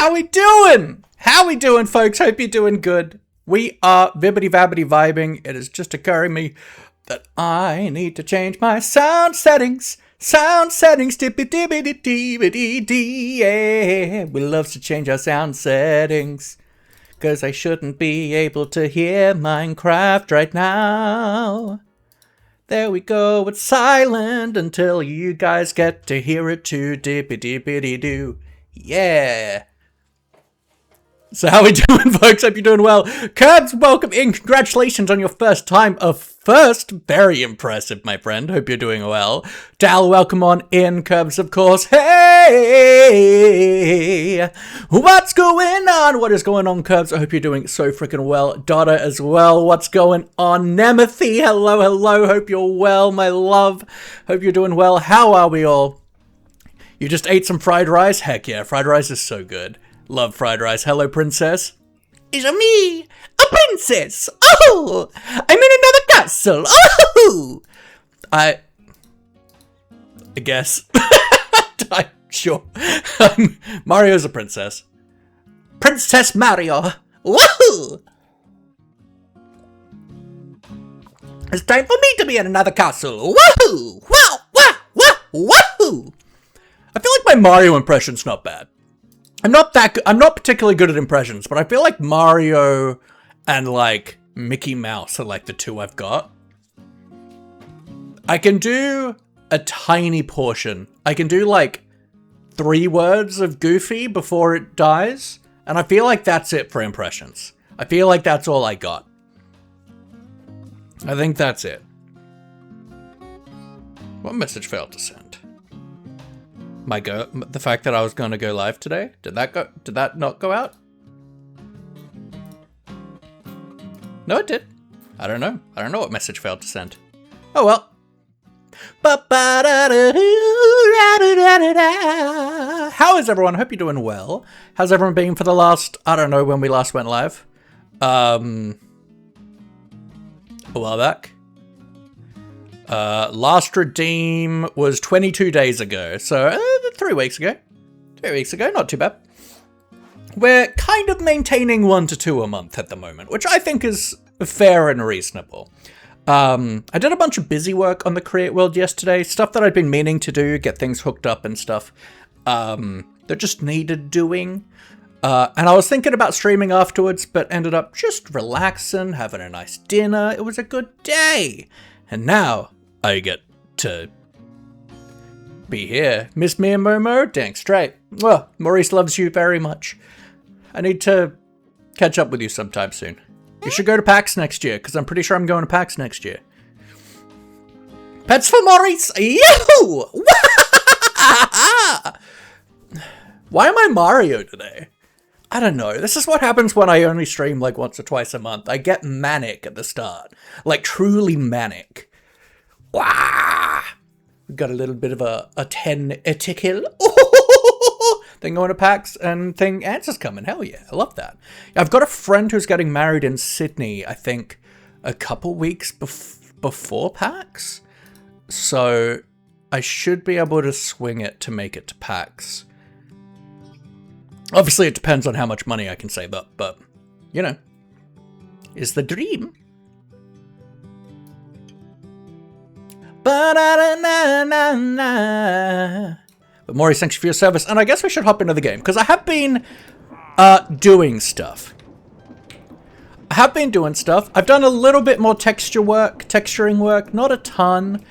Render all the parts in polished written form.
How we doing? How we doing, folks? Hope you're doing good. We are vibbity-vabbity vibing. It is just occurring me that I need to change my sound settings. Sound settings, dippy-dibbity-dibbity-dee, yeah. We love to change our sound settings, 'cause I shouldn't be able to hear Minecraft right now. There we go, it's silent until you guys get to hear it too, dippy-dippity-doo. Yeah. So how we doing, folks? Hope you're doing well. Curbs, welcome in. Congratulations on your first time of first. Very impressive, my friend. Hope you're doing well. Dal, welcome on in. Curbs, of course. Hey! What's going on? What is going on, Curbs? I hope you're doing so freaking well. Dada as well. What's going on? Nemethy, hello, hello. Hope you're well, my love. Hope you're doing well. How are we all? You just ate some fried rice? Heck yeah, fried rice is so good. Love fried rice. Hello, princess. It's me, a princess. Oh, I'm in another castle. Oh, I guess. Sure. Mario's a princess. Princess Mario. Woohoo! It's time for me to be in another castle. Woohoo! Wow! Wow! Wow! Woohoo! I feel like my Mario impression's not bad. I'm not particularly good at impressions, but I feel like Mario and, like, Mickey Mouse are, like, the two I've got. I can do a tiny portion. I can do, like, 3 words of Goofy before it dies, and I feel like that's it for impressions. I feel like that's all I got. I think that's it. What message failed to send? The fact that I was going to go live today, did that not go out? No, it did. I don't know what message failed to send. Oh well. How is everyone? Hope you're doing well. How's everyone been for the last, I don't know when we last went live. A while back. Last redeem was 22 days ago, so 3 weeks ago. 3 weeks ago, not too bad. We're kind of maintaining 1 to 2 a month at the moment, which I think is fair and reasonable. I did a bunch of busy work on the Create World yesterday, stuff that I'd been meaning to do, get things hooked up and stuff, that just needed doing. And I was thinking about streaming afterwards, but ended up just relaxing, having a nice dinner. It was a good day. And now I get to be here. Miss me and Momo? Dang straight. Well, Maurice loves you very much. I need to catch up with you sometime soon. You should go to PAX next year, because I'm pretty sure I'm going to PAX next year. Pets for Maurice! Yahoo! Why am I Mario today? I don't know. This is what happens when I only stream like once or twice a month. I get manic at the start. Like, truly manic. Wah! We've got a little bit of a 10 tickle. Then going to PAX and thing answers coming. Hell yeah, I love that. I've got a friend who's getting married in Sydney, I think, a couple weeks before PAX. So I should be able to swing it to make it to PAX. Obviously, it depends on how much money I can save up, but, you know, is the dream. But Maurice, thanks for your service, and I guess we should hop into the game, because I have been doing stuff. I've done a little bit more texturing work, not a ton.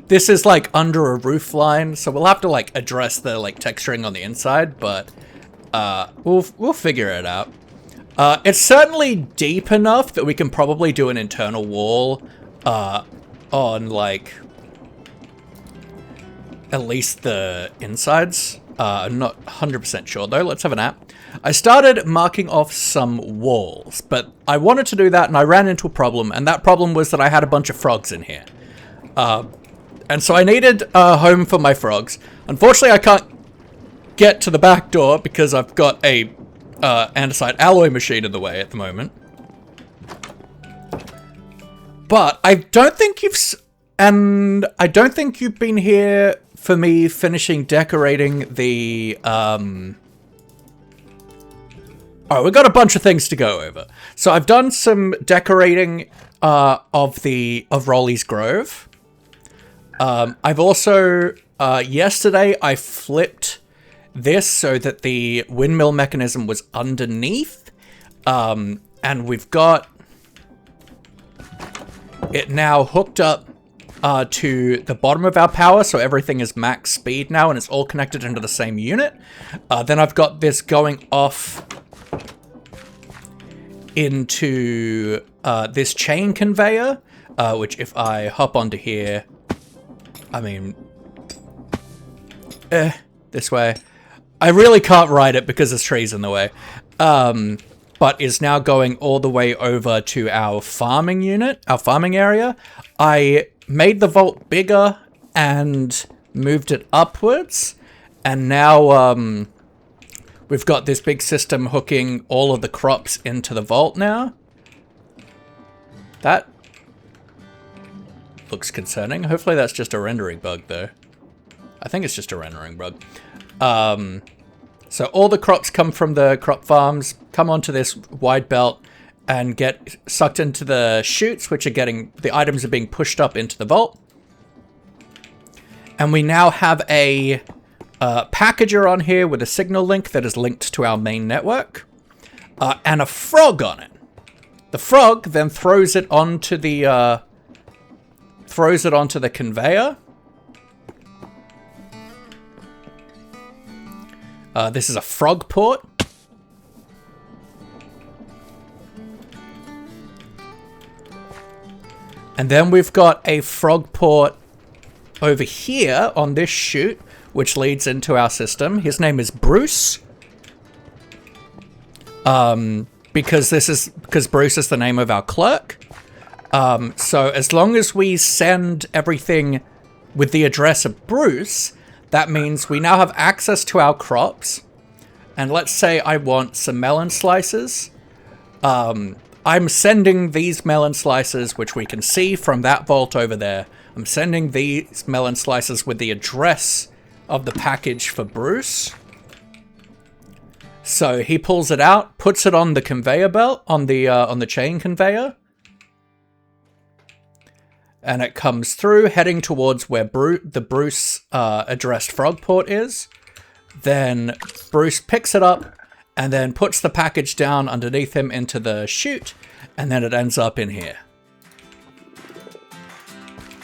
This is like under a roof line, so we'll have to like address the like texturing on the inside, but we'll figure it out. It's certainly deep enough that we can probably do an internal wall on like at least the insides. I'm not 100% sure though. Let's have an app. I started marking off some walls, but I wanted to do that and I ran into a problem, and that problem was that I had a bunch of frogs in here. And so I needed a home for my frogs. Unfortunately, I can't get to the back door because I've got a andesite alloy machine in the way at the moment. But I don't think you've been here for me finishing decorating the Alright, we've got a bunch of things to go over. So I've done some decorating of Rolly's Grove. I've also, yesterday I flipped this so that the windmill mechanism was underneath. And we've got it now hooked up to the bottom of our power, so everything is max speed now and it's all connected into the same unit. Then I've got this going off into this chain conveyor, which if I hop onto here, I mean, this way. I really can't ride it because there's trees in the way, but is now going all the way over to our farming unit, our farming area. I made the vault bigger and moved it upwards, and now we've got this big system hooking all of the crops into the vault now. That looks concerning. Hopefully that's just a rendering bug though. I think it's just a rendering bug. So all the crops come from the crop farms, come onto this wide belt and get sucked into the chutes, which are getting, the items are being pushed up into the vault. And we now have a packager on here with a signal link that is linked to our main network, and a frog on it. The frog then throws it onto the conveyor. This is a frog port. And then we've got a frog port over here on this chute, which leads into our system. His name is Bruce. Because Bruce is the name of our clerk. So as long as we send everything with the address of Bruce, that means we now have access to our crops. And let's say I want some melon slices. I'm sending these melon slices, which we can see from that vault over there. I'm sending these melon slices with the address of the package for Bruce. So he pulls it out, puts it on the conveyor belt, on the chain conveyor. And it comes through, heading towards where the Bruce addressed frog port is. Then Bruce picks it up and then puts the package down underneath him into the chute, and then it ends up in here.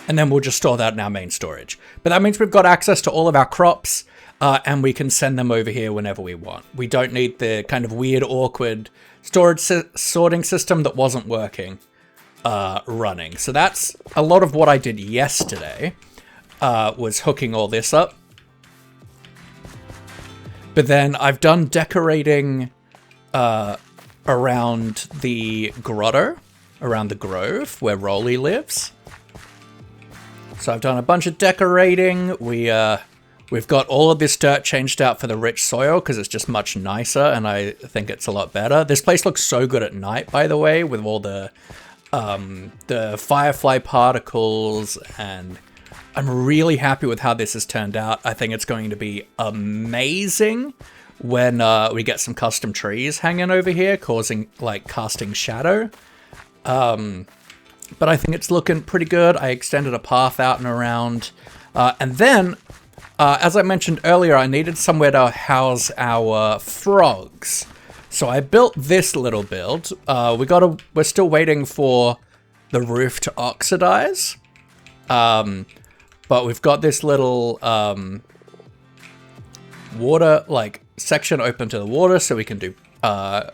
And then we'll just store that in our main storage. But that means we've got access to all of our crops, and we can send them over here whenever we want. We don't need the kind of weird, awkward storage sorting system that wasn't working running. So that's a lot of what I did yesterday, was hooking all this up. But then I've done decorating around the grotto, around the grove where Rolly lives. So I've done a bunch of decorating. We've got all of this dirt changed out for the rich soil because it's just much nicer, and I think it's a lot better. This place looks so good at night, by the way, with all the firefly particles, and I'm really happy with how this has turned out. I think it's going to be amazing when we get some custom trees hanging over here, casting shadow. But I think it's looking pretty good. I extended a path out and around. And then, as I mentioned earlier, I needed somewhere to house our frogs. So I built this little build. We're still waiting for the roof to oxidize. But we've got this little water, section open to the water so we can do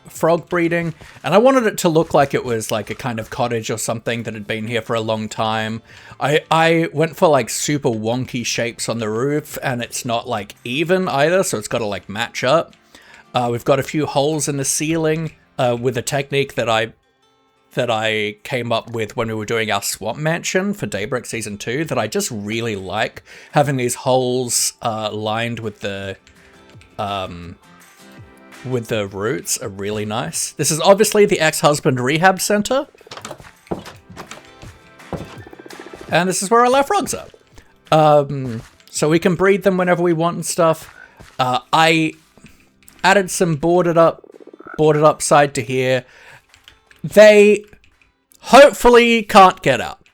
frog breeding. And I wanted it to look like it was like a kind of cottage or something that had been here for a long time. I went for super wonky shapes on the roof, and it's not even either, so it's got to match up. We've got a few holes in the ceiling with a technique that I came up with when we were doing our swamp mansion for Daybreak Season 2 that I just really like. Having these holes lined with the roots are really nice. This is obviously the ex-husband rehab center. And this is where all our frogs are. So we can breed them whenever we want and stuff. I added some boarded up boarded up side to here. They hopefully can't get out.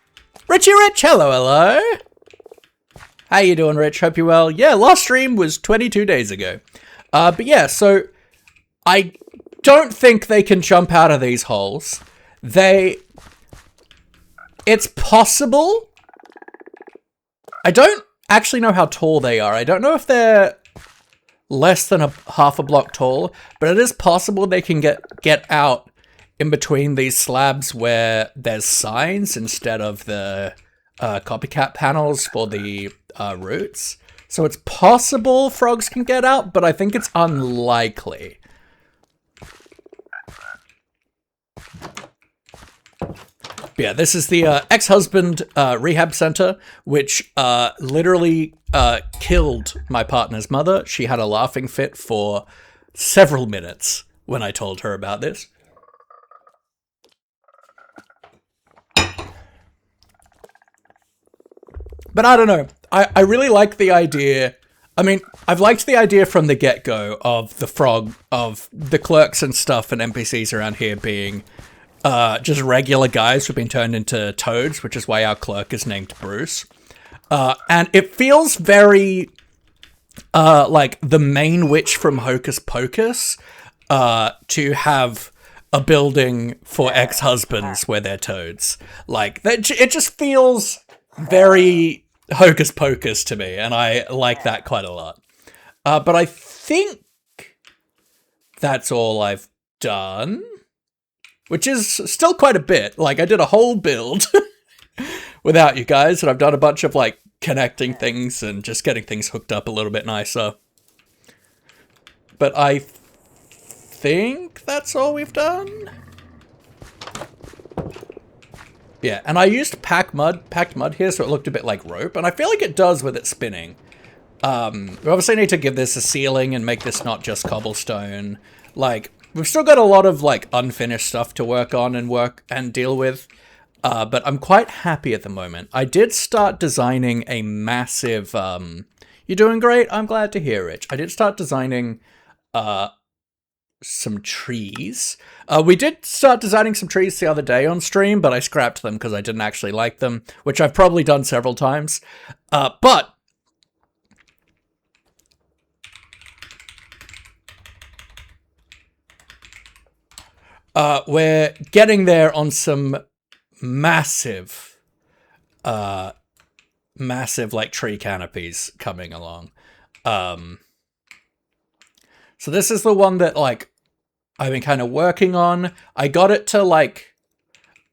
Richie Rich, hello. How you doing, Rich? Hope you're well. Yeah, last stream was 22 days ago. But yeah, so I don't think they can jump out of these holes. It's possible. I don't actually know how tall they are. I don't know if they're less than half a block tall, but it is possible they can get out in between these slabs where there's signs instead of the copycat panels for the roots. So it's possible frogs can get out, but I think it's unlikely. Yeah, this is the ex-husband rehab center, which literally killed my partner's mother. She had a laughing fit for several minutes when I told her about this. But I don't know. I really like the idea. I mean, I've liked the idea from the get-go of the frog, of the clerks and stuff and NPCs around here being just regular guys who've been turned into toads, which is why our clerk is named Bruce. And it feels very like the main witch from Hocus Pocus to have a building for ex-husbands where they're toads. Like, it just feels very Hocus Pocus to me, and I like that quite a lot. But I think that's all I've done, which is still quite a bit. Like, I did a whole build without you guys, and I've done a bunch of, like, connecting things and just getting things hooked up a little bit nicer. But I think that's all we've done. Yeah, and I used packed mud here, so it looked a bit like rope, and I feel like it does with it spinning. We obviously need to give this a ceiling and make this not just cobblestone. Like, we've still got a lot of, like, unfinished stuff to work on and deal with, but I'm quite happy at the moment. I did start designing a massive, you're doing great? I'm glad to hear, Rich. I did start designing, some trees. We did start designing some trees the other day on stream, but I scrapped them because I didn't actually like them, which I've probably done several times. But we're getting there on some massive like tree canopies coming along. So this is the one that, like, I've been kind of working on. I got it to, like,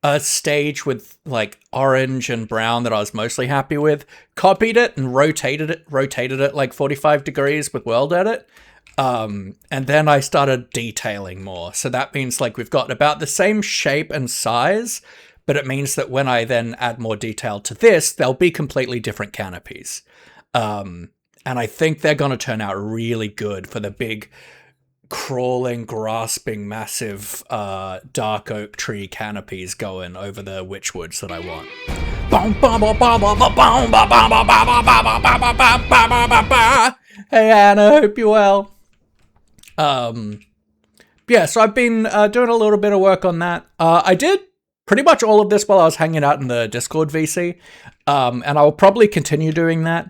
a stage with, like, orange and brown that I was mostly happy with. Copied it and rotated it like 45 degrees with World Edit. And then I started detailing more. So that means, like, we've got about the same shape and size, but it means that when I then add more detail to this, they'll be completely different canopies. And I think they're going to turn out really good for the big, crawling, grasping, massive dark oak tree canopies going over the witchwoods that I want. Hey, Anna, hope you're well. Yeah, so I've been doing a little bit of work on that. I did pretty much all of this while I was hanging out in the Discord VC, and I will probably continue doing that.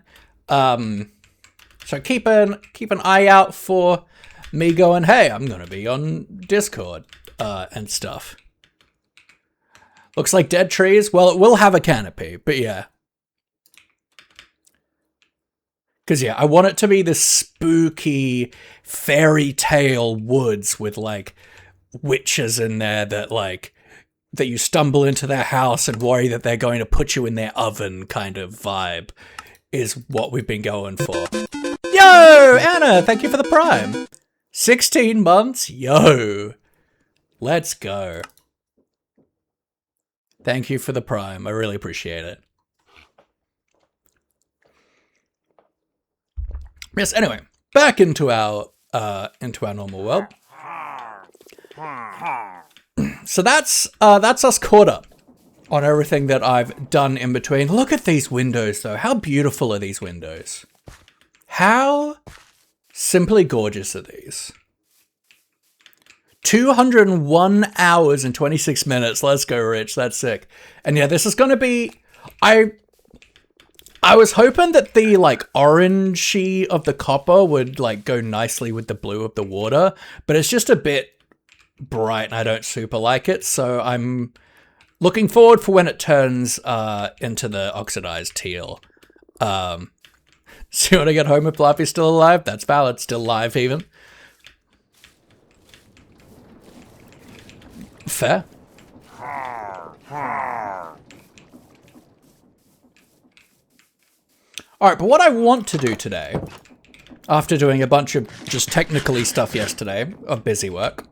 So keep an eye out for me going, hey, I'm going to be on Discord and stuff. Looks like dead trees. Well, it will have a canopy, but yeah. Because, yeah, I want it to be this spooky fairy tale woods with, like, witches in there that, like, that you stumble into their house and worry that they're going to put you in their oven kind of vibe is what we've been going for. Yo, Anna, thank you for the prime. 16 months, yo. Let's go. Thank you for the prime. I really appreciate it. Yes, anyway, back into our normal world. So that's us caught up on everything that I've done in between. Look at these windows, though. How beautiful are these windows? How simply gorgeous are these? 201 hours and 26 minutes. Let's go, Rich. That's sick. And yeah, this is going to be... I was hoping that the, like, orangey of the copper would, like, go nicely with the blue of the water, but it's just a bit bright and I don't super like it, so I'm looking forward for when it turns into the oxidized teal. So you want to get home if Laughy's still alive? That's valid. Still alive, even. Fair. Alright, but what I want to do today, after doing a bunch of just technically stuff yesterday, of busy work,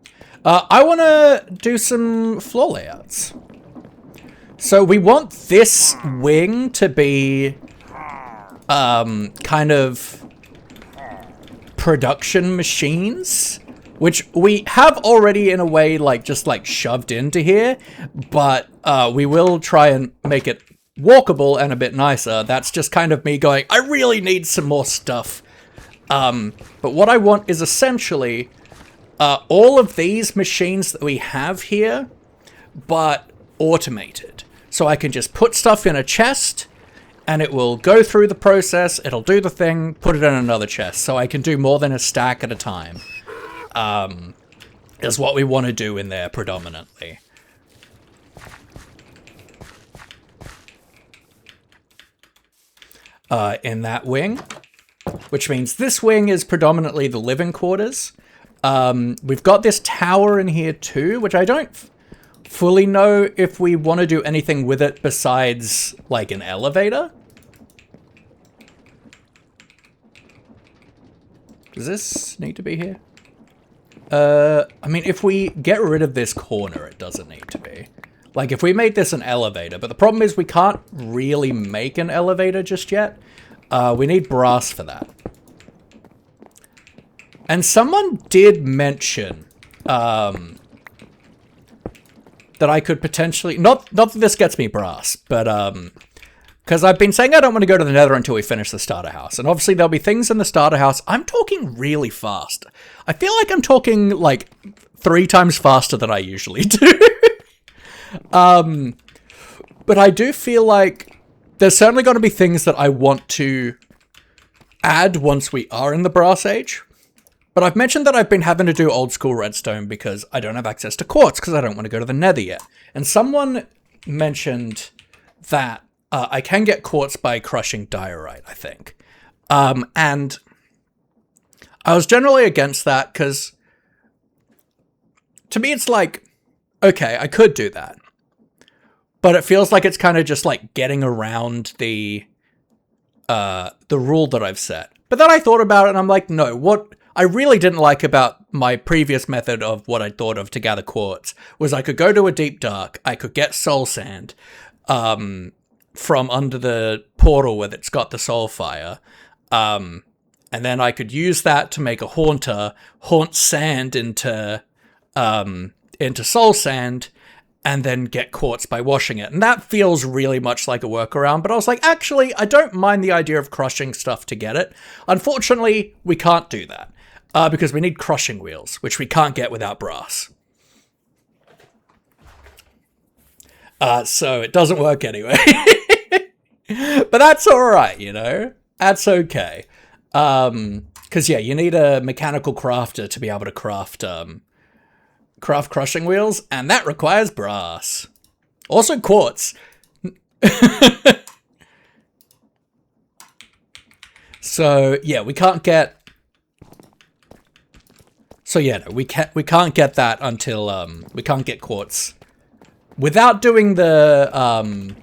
I want to do some floor layouts. So we want this wing to be kind of production machines, which we have already in a way like just like shoved into here, but we will try and make it walkable and a bit nicer. That's just kind of me going, I really need some more stuff. But what I want is essentially all of these machines that we have here, but automated. So I can just put stuff in a chest and it will go through the process, it'll do the thing, put it in another chest. So I can do more than a stack at a time. Is what we want to do in there predominantly. In that wing, which means this wing is predominantly the living quarters. We've got this tower in here too, which I don't fully know if we want to do anything with it besides like an elevator. Does this need to be here? I mean, if we get rid of this corner, it doesn't need to be. Like, if we made this an elevator, but the problem is we can't really make an elevator just yet. We need brass for that. And someone did mention that I could potentially... Not that this gets me brass, but... Because I've been saying I don't want to go to the Nether until we finish the starter house. And obviously there'll be things in the starter house. I'm talking really fast. I feel like I'm talking, like, 3 times faster than I usually do. But I do feel like there's certainly going to be things that I want to add once we are in the brass age. But I've mentioned that I've been having to do old school redstone because I don't have access to quartz because I don't want to go to the Nether yet. And someone mentioned that I can get quartz by crushing diorite, I think. And I was generally against that because to me it's like, okay, I could do that. But it feels like it's kind of just like getting around the rule that I've set. But then I thought about it and I'm like, no, what I really didn't like about my previous method of what I thought of to gather quartz was I could go to a deep dark, I could get soul sand from under the portal where it's got the soul fire, and then I could use that to make a haunter, haunt sand into soul sand, and then get quartz by washing it. And that feels really much like a workaround, but I was like, actually, I don't mind the idea of crushing stuff to get it. Unfortunately, we can't do that, because we need crushing wheels, which we can't get without brass. So it doesn't work anyway. But that's alright, you know? That's okay. Because, yeah, you need a mechanical crafter to be able to craft crushing wheels, and that requires brass. Also quartz. So yeah, we can't get. So yeah, no, we can't get that until we can't get quartz without doing the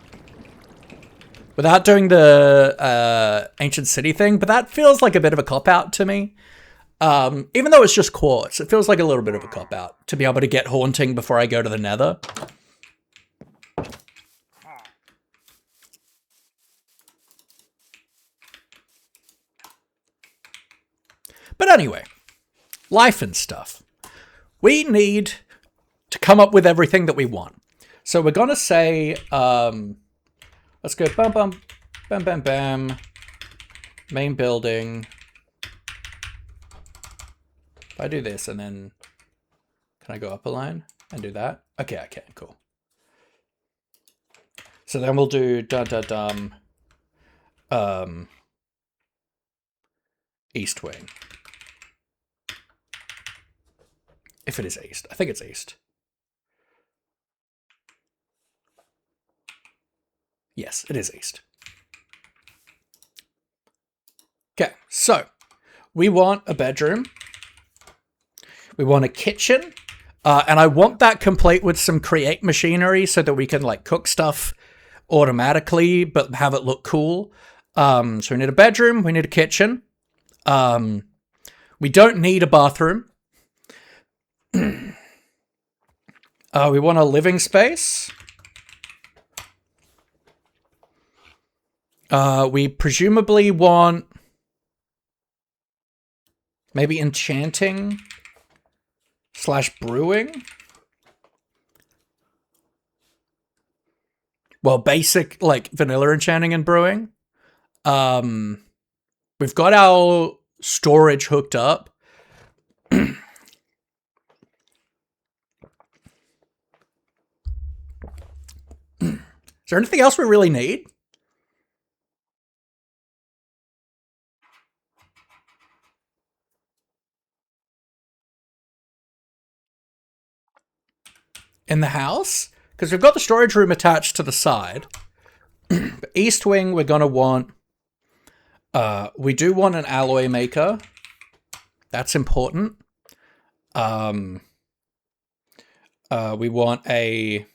ancient city thing. But that feels like a bit of a cop out to me. Even though it's just quartz, it feels like a little bit of a cop-out to be able to get haunting before I go to the Nether. But anyway, life and stuff. We need to come up with everything that we want. So we're going to say, let's go bam, bam, bam, bam, bam, main building. I do this and then, can Can I go up a line and do that? Okay, I can. Cool. So then we'll do east wing. If it is east. I think it's east. Yes, it is east. Okay, so we want a bedroom. We want a kitchen. And I want that complete with some create machinery so that we can like cook stuff automatically, but have it look cool. So we need a bedroom. We need a kitchen. We don't need a bathroom. We want a living space. We presumably want maybe enchanting / brewing. Well, basic like vanilla enchanting and brewing. We've got our storage hooked up. Is there anything else we really need? In the house? Because we've got the storage room attached to the side. East wing, we're going to want... we do want an alloy maker. That's important. We want a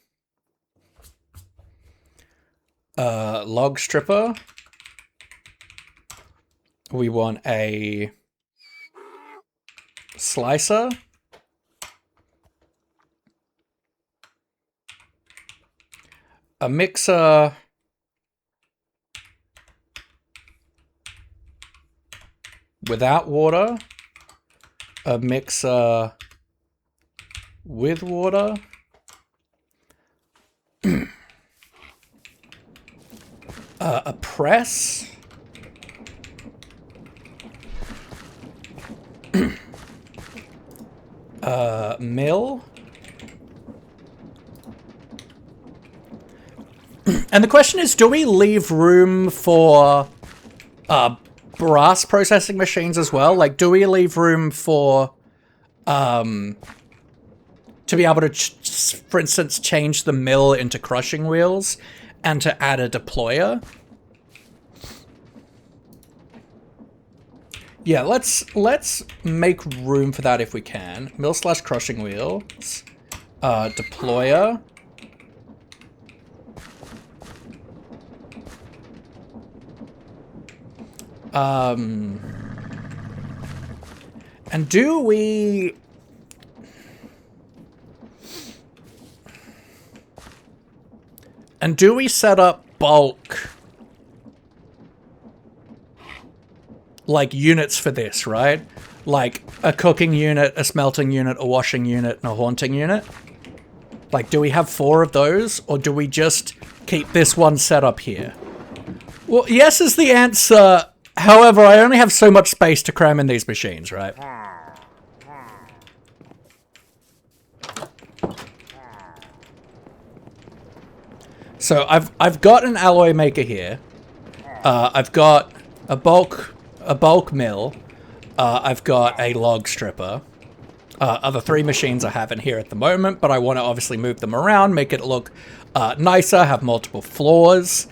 log stripper. We want a slicer. A mixer. Without water. A mixer with water. A press. Mill. And the question is, do we leave room for brass processing machines as well? Like, do we leave room for to be able to, for instance, change the mill into crushing wheels and to add a deployer? Yeah, let's make room for that if we can. Mill / crushing wheels. Deployer. And do we... And do we set up bulk, like, units for this, right? Like, a cooking unit, a smelting unit, a washing unit, and a haunting unit? Like, do we have 4 of those, or do we just keep this one set up here? Well, yes is the answer. However, I only have so much space to cram in these machines, right? So I've got an alloy maker here. I've got a bulk mill. I've got a log stripper. Are the 3 machines I have in here at the moment, but I want to obviously move them around, make it look nicer, have multiple floors.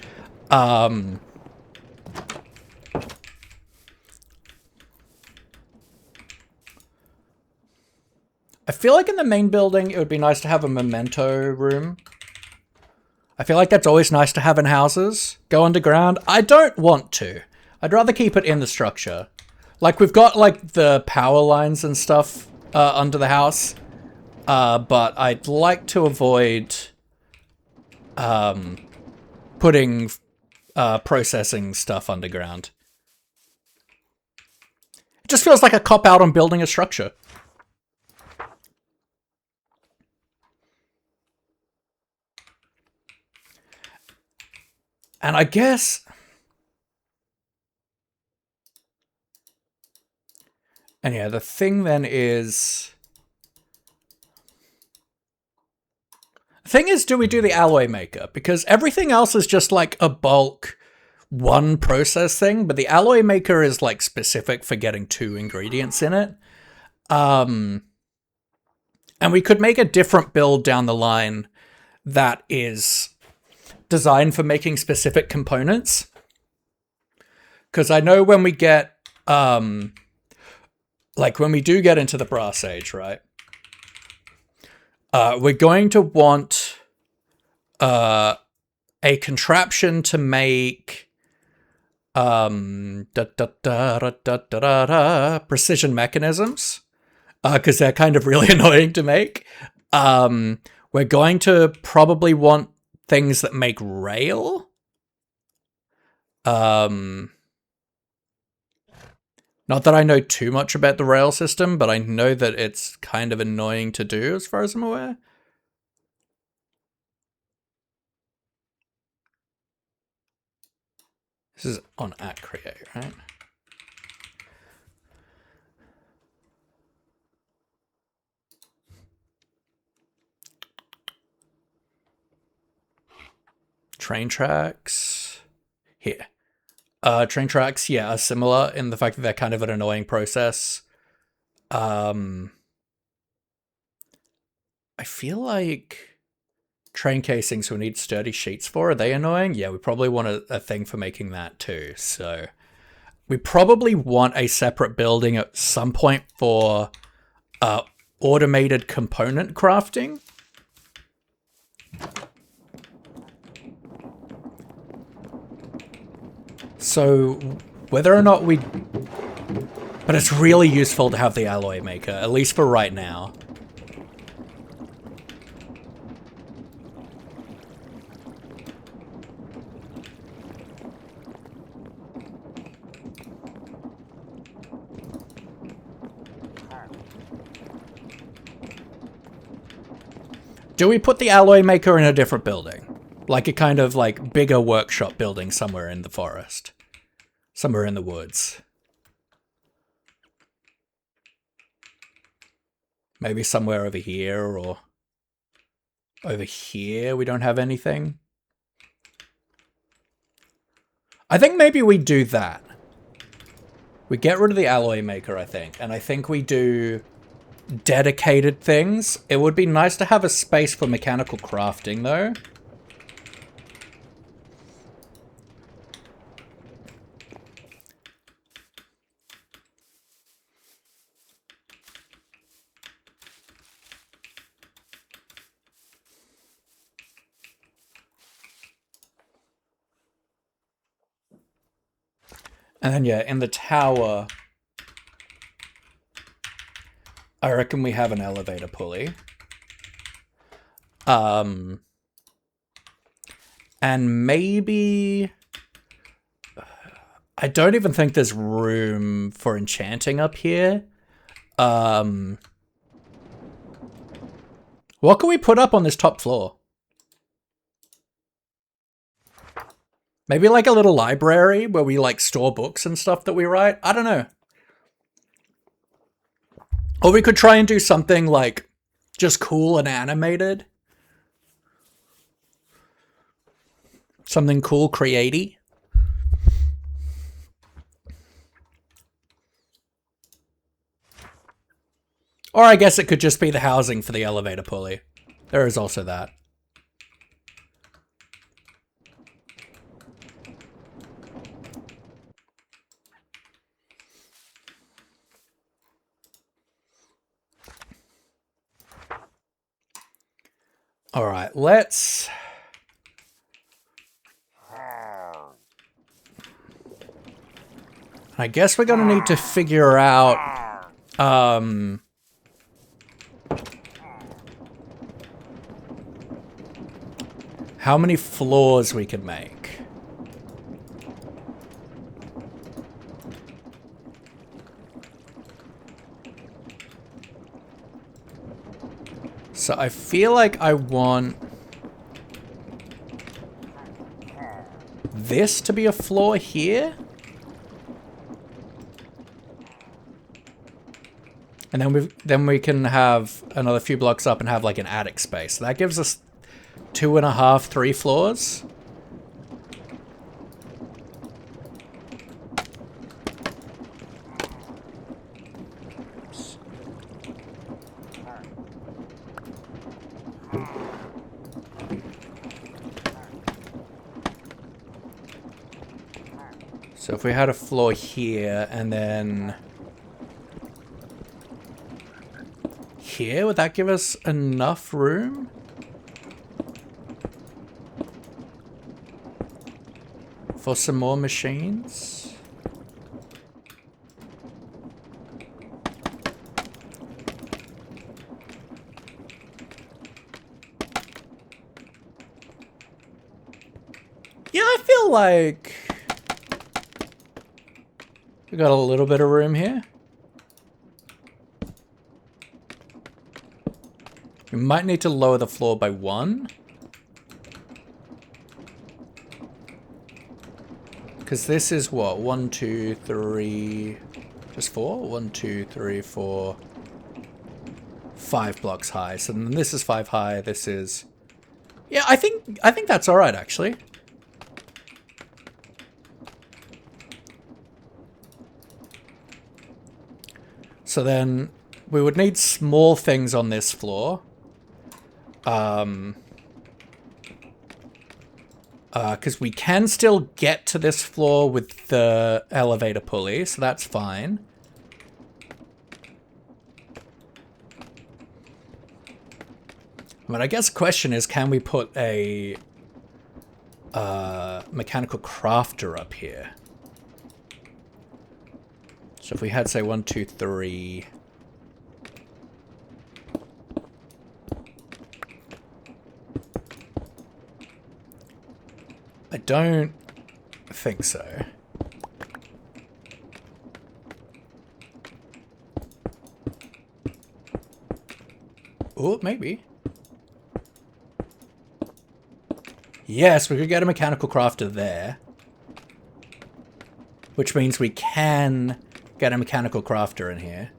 I feel like in the main building, it would be nice to have a memento room. I feel like that's always nice to have in houses. Go underground. I don't want to. I'd rather keep it in the structure. Like, we've got, like, the power lines and stuff under the house. But I'd like to avoid putting processing stuff underground. It just feels like a cop-out on building a structure. And I guess... And yeah, the thing then is... thing is, do we do the alloy maker? Because everything else is just like a bulk one process thing, but the alloy maker is like specific for getting 2 ingredients in it. And we could make a different build down the line that is designed for making specific components. Because I know when we get, like when we do get into the brass age, right? We're going to want a contraption to make precision mechanisms, because they're kind of really annoying to make. We're going to probably want things that make rail. Not that I know too much about the rail system, but I know that it's kind of annoying to do as far as I'm aware. This is on @create, right? Train tracks. Here. Train tracks, yeah, are similar in the fact that they're kind of an annoying process. I feel like train casings we need sturdy sheets for, are they annoying? Yeah, we probably want a thing for making that too. So we probably want a separate building at some point for automated component crafting. So whether or not we... But it's really useful to have the alloy maker, at least for right now. Do we put the alloy maker in a different building? Like a kind of like bigger workshop building somewhere in the forest. Somewhere in the woods. Maybe somewhere over here or over here we don't have anything. I think maybe we do that. We get rid of the alloy maker, I think. And I think we do dedicated things. It would be nice to have a space for mechanical crafting though. And then, yeah, in the tower, I reckon we have an elevator pulley. And maybe... I don't even think there's room for enchanting up here. What can we put up on this top floor? Maybe like a little library where we like store books and stuff that we write. I don't know. Or we could try and do something like just cool and animated. Something cool, creaty. Or I guess it could just be the housing for the elevator pulley. There is also that. All right, let's... I guess we're gonna need to figure out, how many floors we can make. So I feel like I want this to be a floor here. And then we can have another few blocks up and have like an attic space. That gives us 2.5, 3 floors. So if we had a floor here and then here, would that give us enough room? For some more machines? Yeah, I feel like we got a little bit of room here. We might need to lower the floor by 1. Because this is what? 1, 2, 3... Just 4? 1, 2, 3, 4... 5 blocks high. So then this is 5 high, this is... Yeah, I think that's alright, actually. So then we would need small things on this floor. Because we can still get to this floor with the elevator pulley, so that's fine. But I guess the question is, can we put a mechanical crafter up here? So if we had, say, 1, 2, 3... I don't think so. Oh, maybe. Yes, we could get a mechanical crafter there. Which means we can get a mechanical crafter in here.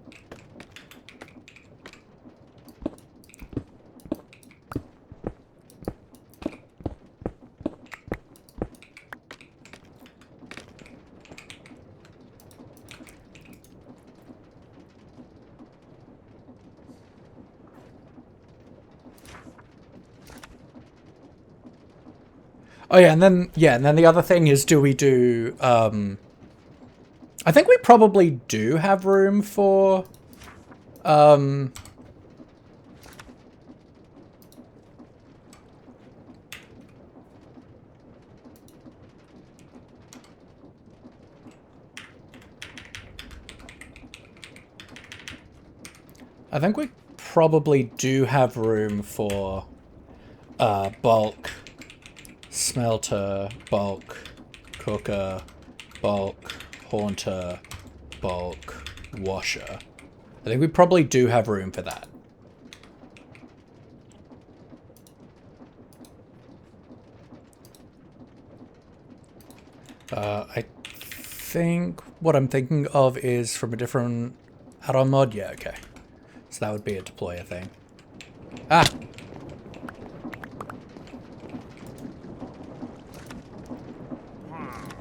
Oh yeah, and then the other thing is, do we do I think we probably do have room for I think we probably do have room for bulk smelter, bulk cooker, bulk haunter, bulk washer. I think we probably do have room for that. I think what I'm thinking of is from a different add-on mod. Yeah, okay. So that would be a deployer thing. Ah!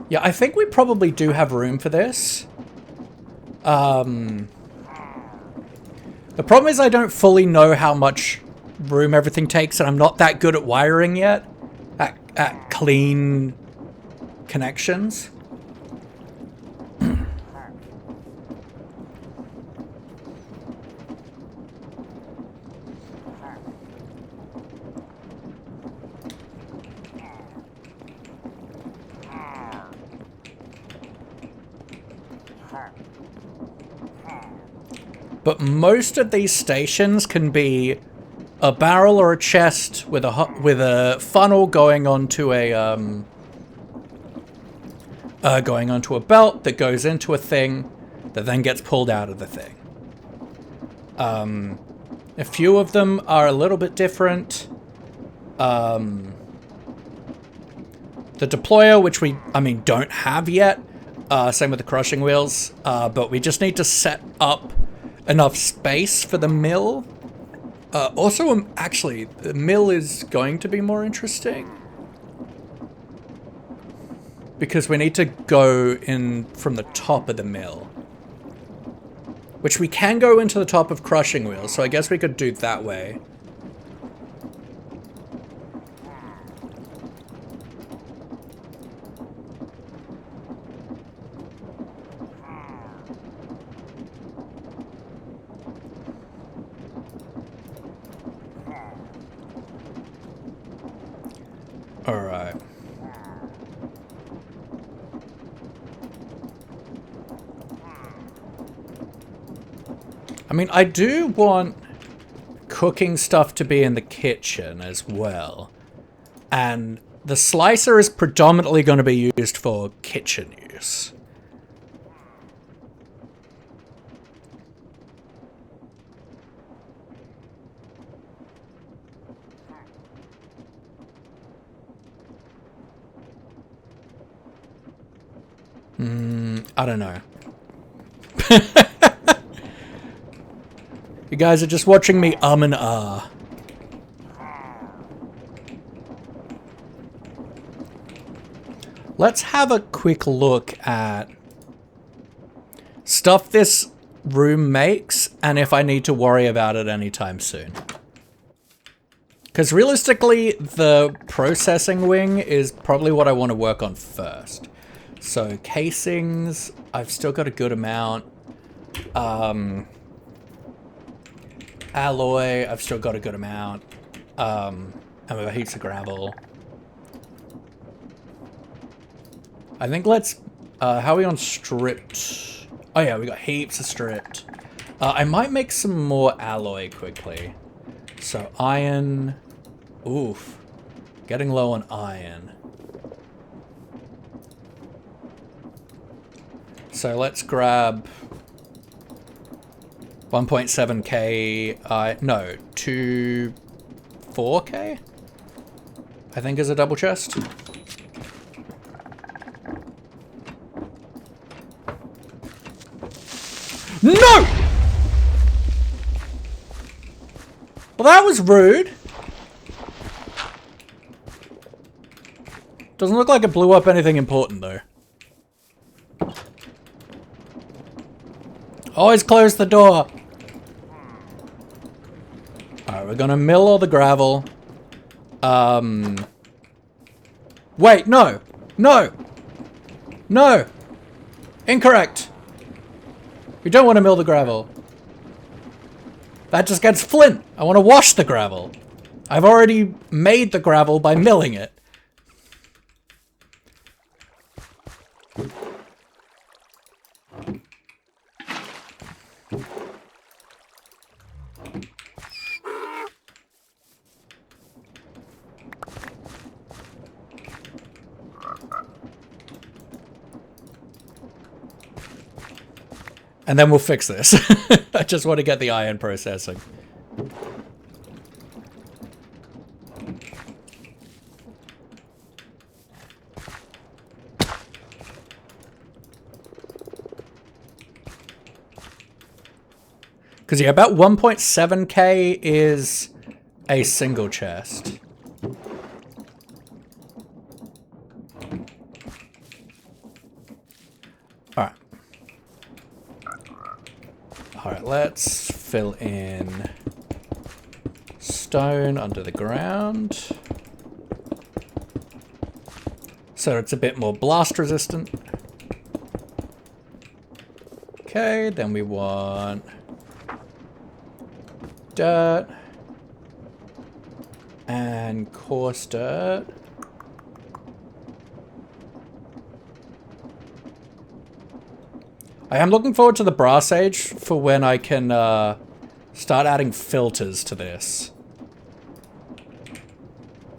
Yeah, I think we probably do have room for this. The problem is I don't fully know how much room everything takes, and I'm not that good at wiring yet. At clean connections. But most of these stations can be a barrel or a chest with a funnel going onto a belt that goes into a thing that then gets pulled out of the thing. A few of them are a little bit different. The deployer, which we don't have yet. Same with the crushing wheels. But we just need to set up enough space for the mill Also, actually, the mill is going to be more interesting. Because we need to go in from the top of the mill. Which we can go into the top of crushing wheels, so I guess we could do it that way. Alright. I mean, I do want cooking stuff to be in the kitchen as well. And the slicer is predominantly going to be used for kitchen use. I don't know. You guys are just watching me and ah. Let's have a quick look at stuff this room makes and if I need to worry about it anytime soon. Because realistically, the processing wing is probably what I want to work on first. So casings, I've still got a good amount. Alloy, I've still got a good amount. And we've got heaps of gravel. I think let's, how are we on stripped? Oh yeah, we got heaps of stripped. I might make some more alloy quickly. So iron, oof, getting low on iron. So let's grab 1.7k, no, 4k, I think is a double chest. No! Well, that was rude. Doesn't look like it blew up anything important, though. Always close the door. Alright, we're gonna mill all the gravel. Wait, no! No! No! Incorrect! We don't want to mill the gravel. That just gets flint. I want to wash the gravel. I've already made the gravel by milling it. And then we'll fix this. I just want to get the iron processing. Because yeah, about 1.7k is a single chest. Alright. Alright, let's fill in stone under the ground. So it's a bit more blast resistant. Okay, then we want dirt and coarse dirt. I am looking forward to the brass age for when I can start adding filters to this.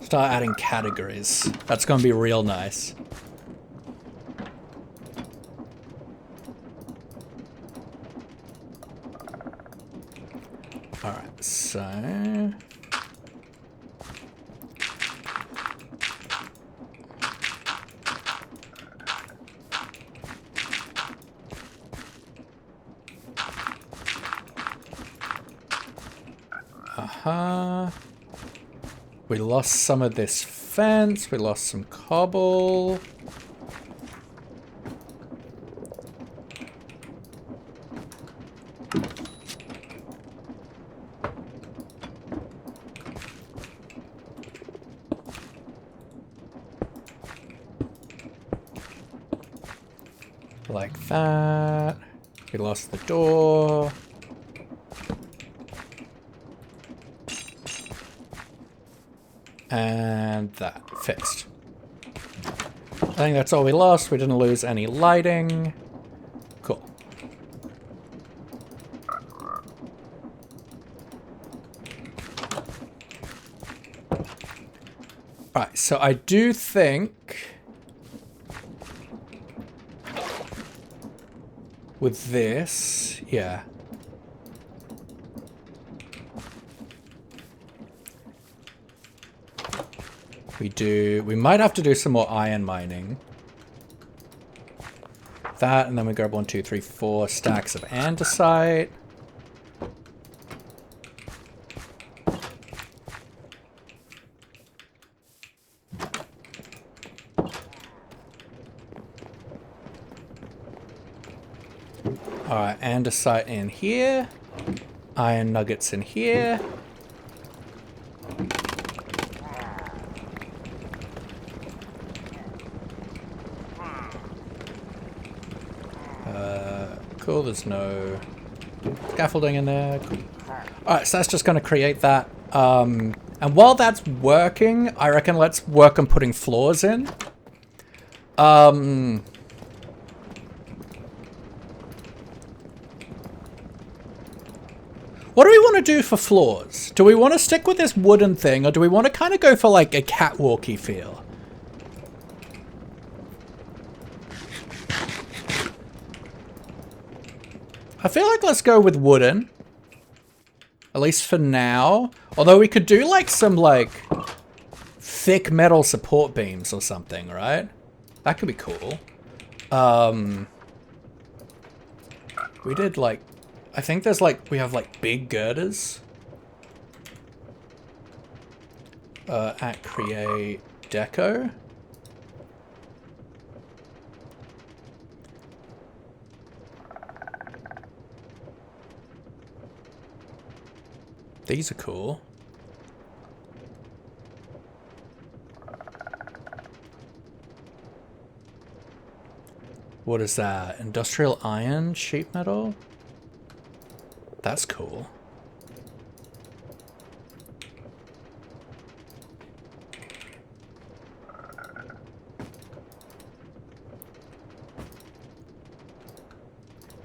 Start adding categories. That's going to be real nice. Alright, so... We lost some of this fence. We lost some cobble. Like that. We lost the door. And that fixed. I think that's all we lost. We didn't lose any lighting. Cool. Alright, so I do think with this, yeah. We might have to do some more iron mining. That, and then we grab 1, 2, 3, 4 stacks of andesite. Alright, andesite in here. Iron nuggets in here. Cool, there's no scaffolding in there. Cool. Alright, so that's just going to create that. And while that's working, I reckon let's work on putting floors in. What do we want to do for floors? Do we want to stick with this wooden thing, or do we want to kind of go for like a catwalky feel? I feel like let's go with wooden. At least for now. Although we could do like some like thick metal support beams or something, right? That could be cool. We did like, I think there's like, we have like big girders. At create deco. These are cool. What is that? Industrial iron sheet metal? That's cool.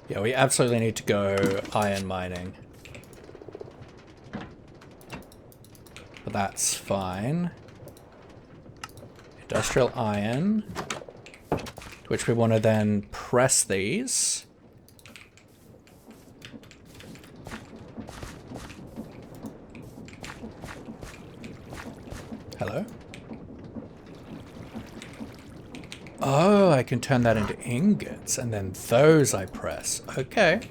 Yeah, we absolutely need to go iron mining. But that's fine. Industrial iron, which we want to then press these. Hello? Oh, I can turn that into ingots, and then those I press. Okay.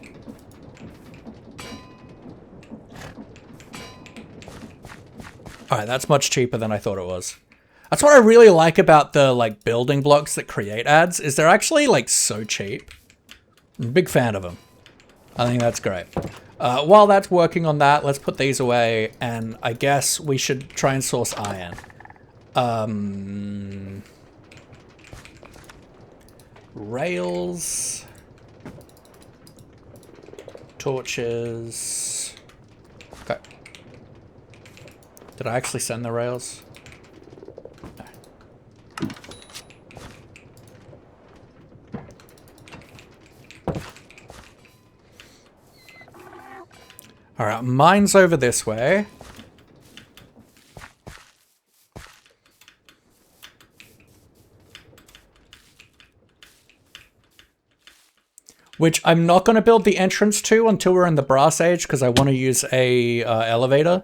Alright, that's much cheaper than I thought it was. That's what I really like about the like building blocks that create ads, is they're actually like so cheap. I'm a big fan of them. I think that's great. While that's working on that, let's put these away, and I guess we should try and source iron. Rails. Torches. Okay. Did I actually send the rails? No. Alright, mine's over this way. Which I'm not going to build the entrance to until we're in the Brass Age, because I want to use a elevator.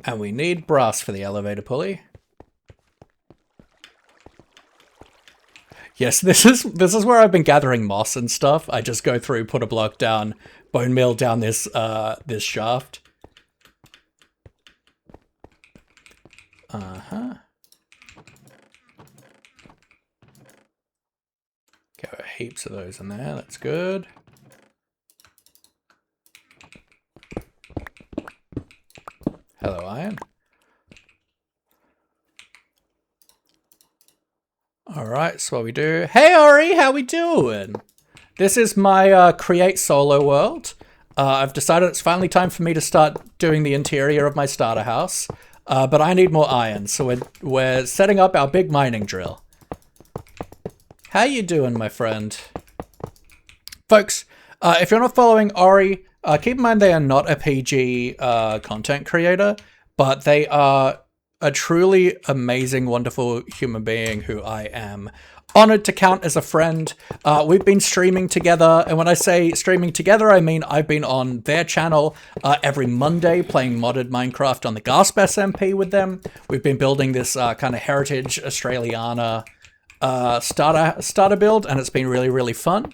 And we need brass for the elevator pulley. Yes, this is where I've been gathering moss and stuff. I just go through, put a block down, bone meal down this shaft. Uh-huh. Got heaps of those in there, that's good. Hello, iron. Alright, so what we do... Hey Ori, how we doing? This is my create solo world. I've decided it's finally time for me to start doing the interior of my starter house. But I need more iron, so we're setting up our big mining drill. How you doing, my friend? Folks, if you're not following Ori, keep in mind they are not a PG content creator, but they are a truly amazing, wonderful human being who I am honored to count as a friend. We've been streaming together, and when I say streaming together, I mean I've been on their channel every Monday playing modded Minecraft on the Gasp SMP with them. We've been building this kind of heritage Australiana starter build, and it's been really, really fun.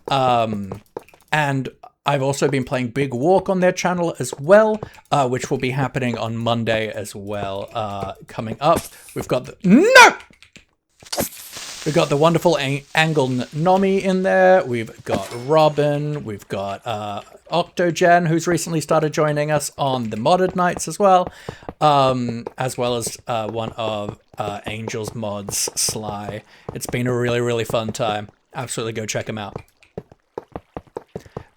And I've also been playing Big Walk on their channel as well, which will be happening on Monday as well. Coming up, we've got the... No! We've got the wonderful Angle Nomi in there. We've got Robin. We've got Octogen, who's recently started joining us on the modded nights as well as one of Angel's mods, Sly. It's been a really, really fun time. Absolutely go check them out.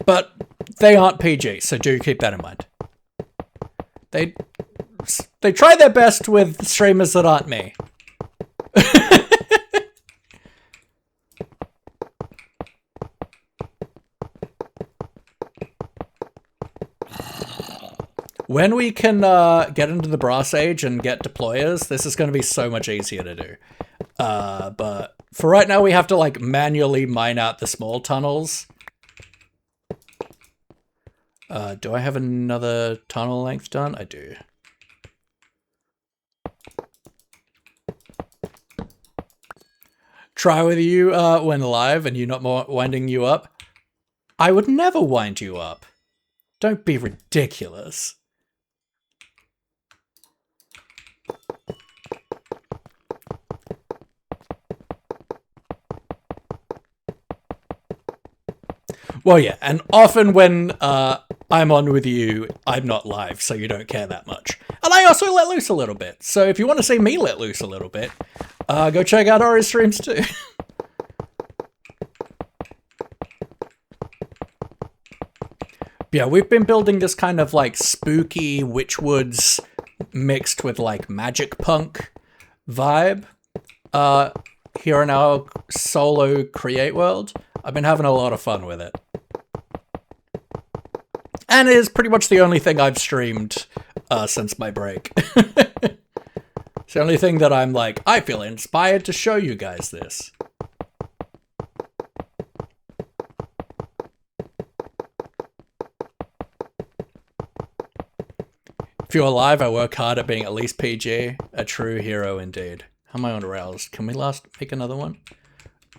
But they aren't PG, so do keep that in mind. They try their best with streamers that aren't me. When we can get into the Brass Age and get deployers, this is going to be so much easier to do. But for right now, we have to like manually mine out the small tunnels. Do I have another tunnel length done? I do. Try with you when live and you not more winding you up. I would never wind you up. Don't be ridiculous. Well, yeah, and often when I'm on with you, I'm not live, so you don't care that much. And I also let loose a little bit, so if you want to see me let loose a little bit, go check out Ori's streams too. Yeah, we've been building this kind of like spooky Witchwoods mixed with like magic punk vibe here in our solo create world. I've been having a lot of fun with it. And it is pretty much the only thing I've streamed since my break. It's the only thing that I'm like, I feel inspired to show you guys this. If you're alive, I work hard at being at least PG. A true hero indeed. How am I on rails? Can we make another one?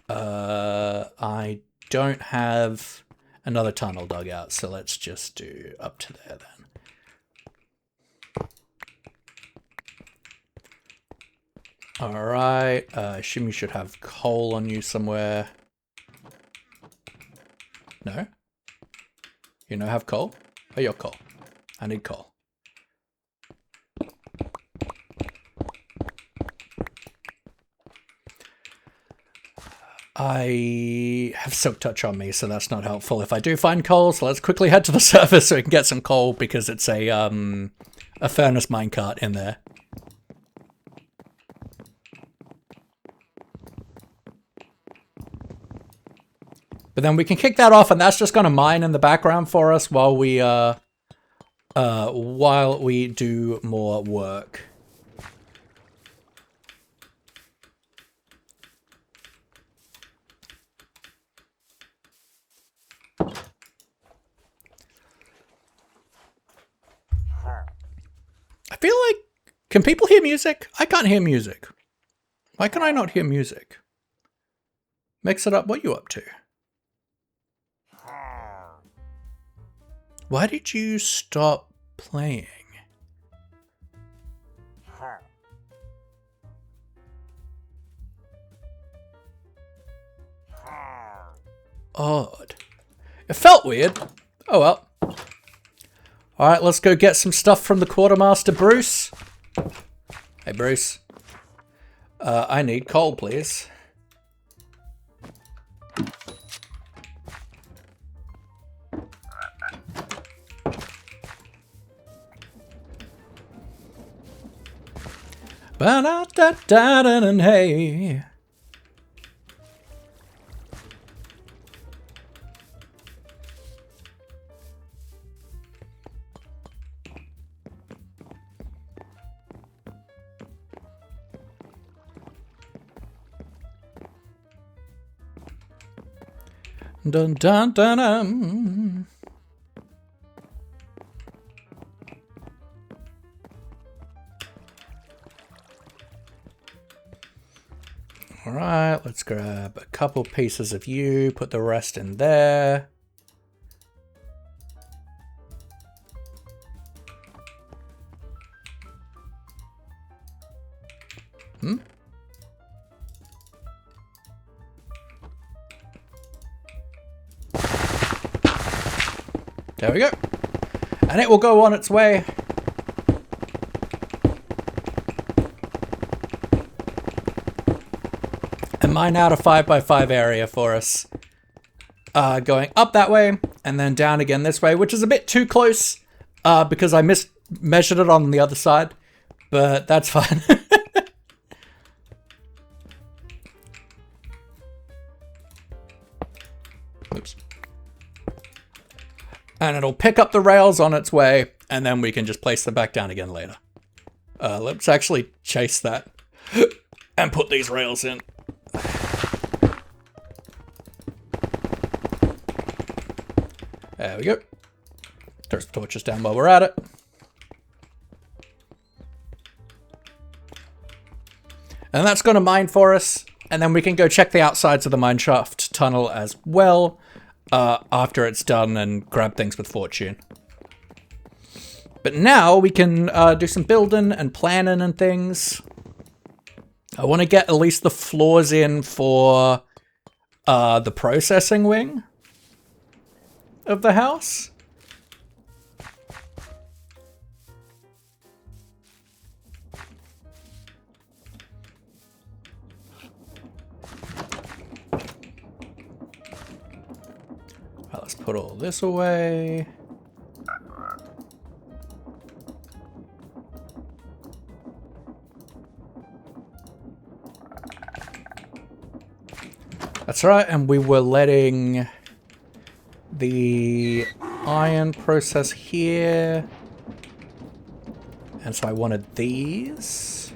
I don't have another tunnel dug out, so let's just do up to there then. Alright, I assume you should have coal on you somewhere. No? You don't have coal? Oh, you're coal. I need coal. I have Silk Touch on me, so that's not helpful if I do find coal. So let's quickly head to the surface so we can get some coal because it's a furnace minecart in there. But then we can kick that off, and that's just going to mine in the background for us while we do more work. I feel like, can people hear music? I can't hear music. Why can I not hear music? Mix it up. What you up to? Why did you stop playing? Odd. It felt weird. Oh well. Alright, let's go get some stuff from the quartermaster, Bruce. Hey, Bruce. I need coal, please. Ba-da-da-da-da-da-hey. Dun dun dun dun. All right, let's grab a couple pieces of you, put the rest in there. There we go. And it will go on its way. And mine out a 5x5 area for us. Going up that way and then down again this way, which is a bit too close because I measured it on the other side, but that's fine. Oops. And it'll pick up the rails on its way, and then we can just place them back down again later. Let's actually chase that and put these rails in. There we go. Throw some torches down while we're at it. And that's going to mine for us, and then we can go check the outsides of the mineshaft tunnel as well. After it's done and grab things with fortune. But now we can do some building and planning and things. I want to get at least the floors in for the processing wing of the house. Let's put all this away. That's right, and we were letting the iron process here. And so I wanted these.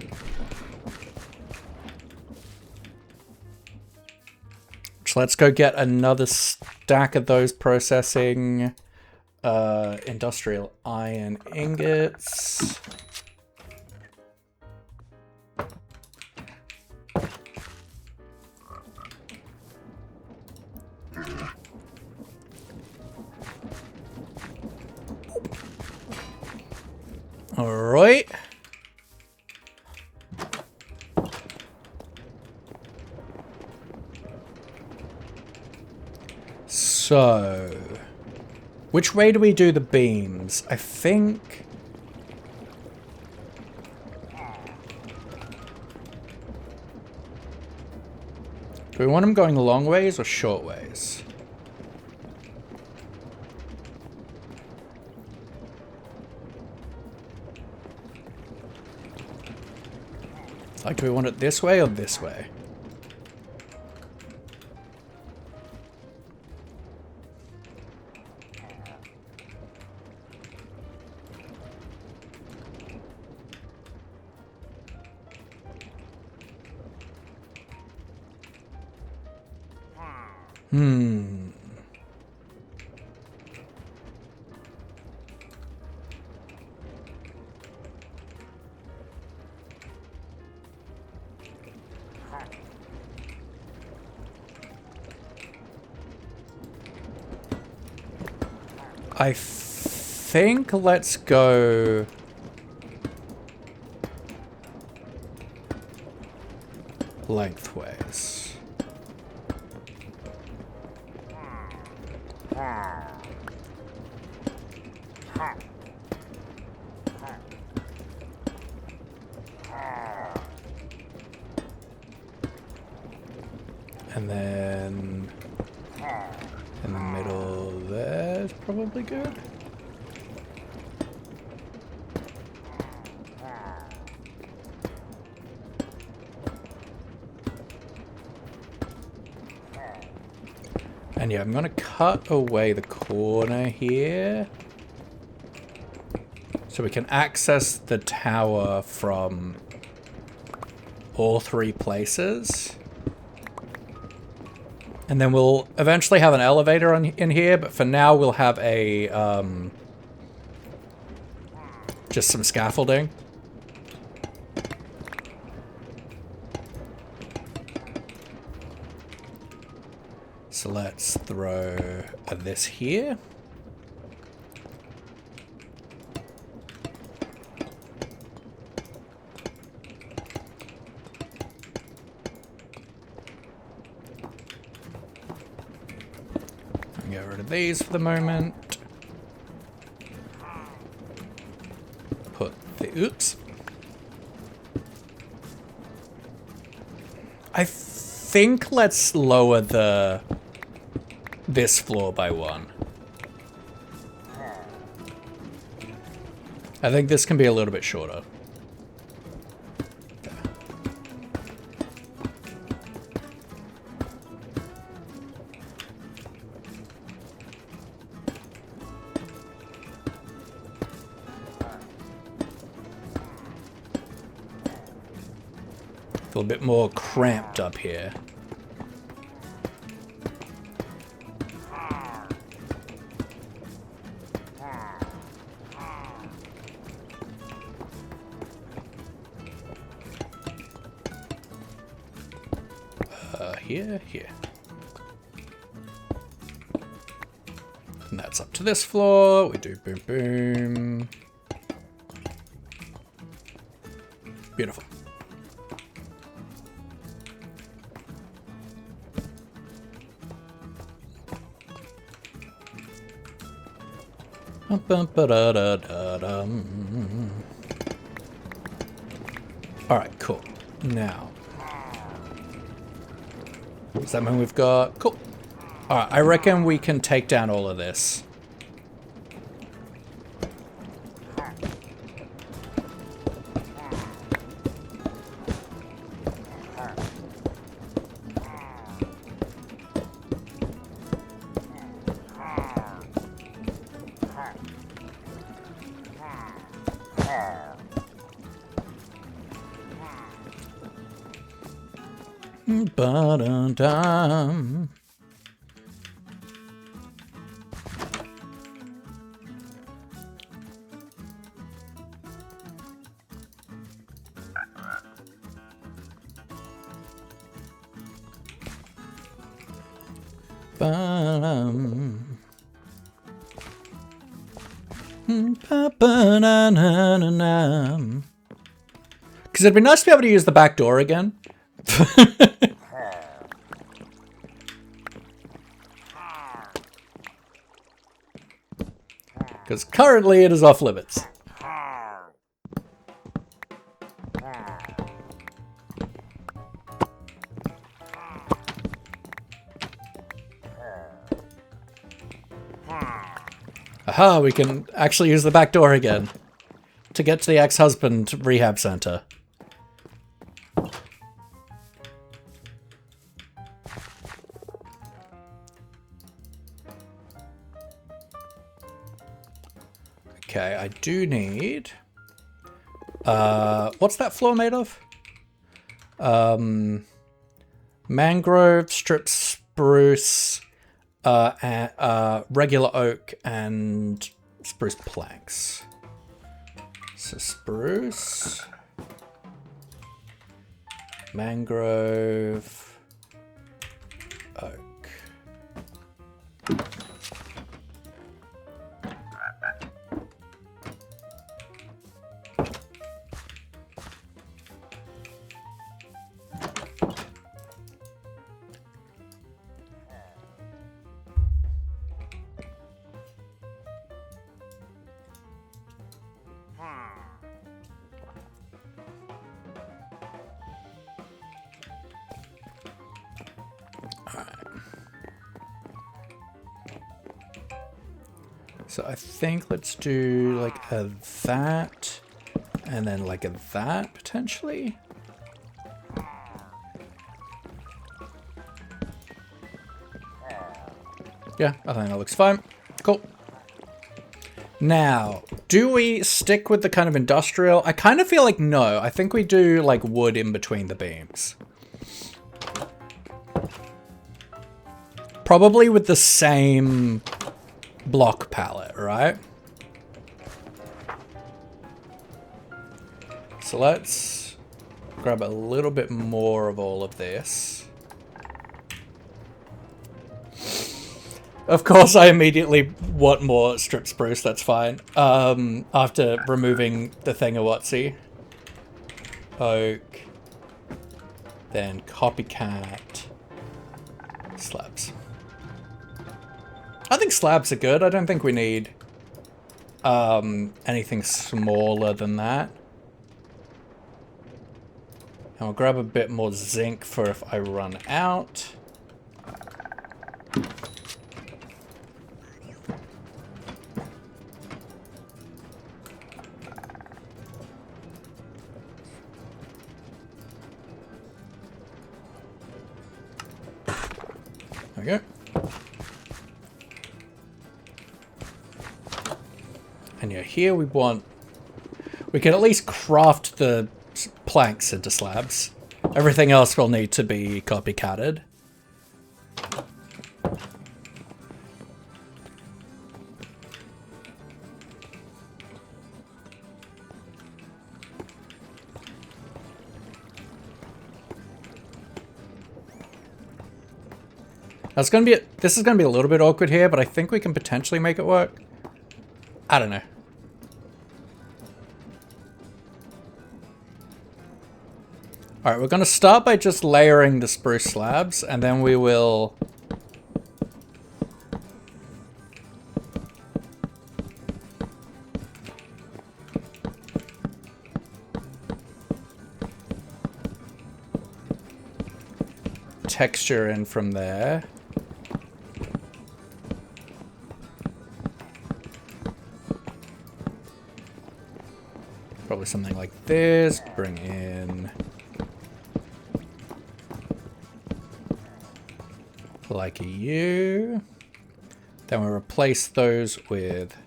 So let's go get another stack of those processing industrial iron ingots. All right. So, which way do we do the beams? I think... Do we want them going long ways or short ways? Like, do we want it this way or this way? I think let's go... lengthways. And then in the middle there's probably good. And yeah, I'm gonna cut away the corner here so we can access the tower from all three places. And then we'll eventually have an elevator in here, but for now we'll have a, just some scaffolding. So let's throw this here. Get rid of these for the moment. Put the... oops. I think let's lower this floor by 1. I think this can be a little bit shorter. A little bit more cramped up here. Here. And that's up to this floor. We do boom, boom. Beautiful. Alright, cool. Now. Does that mean we've got... cool. Alright, I reckon we can take down all of this. Ba-da-dum. Because it'd be nice to be able to use the back door again. Because currently it is off limits. Aha, we can actually use the back door again to get to the ex-husband rehab center. Okay, I do need... what's that floor made of? Mangrove, strip spruce, regular oak, and spruce planks. So spruce, mangrove, oak. So I think let's do like a that, and then like a that potentially. Yeah, I think that looks fine. Cool. Now, do we stick with the kind of industrial? I kind of feel like no. I think we do like wood in between the beams. Probably with the same block palette, right? So let's grab a little bit more of all of this. Of course, I immediately want more strip spruce, that's fine. After removing the thingawatsy. Oak. Then copycat. Slabs. I think slabs are good. I don't think we need anything smaller than that. And we'll grab a bit more zinc for if I run out. There we go. And yeah, here we can at least craft the planks into slabs. Everything else will need to be copycatted. This is gonna be a little bit awkward here, but I think we can potentially make it work. I don't know. Alright, we're gonna start by just layering the spruce slabs, and then we will texture in from there. Probably something like this. Bring in like a U. Then we'll replace those with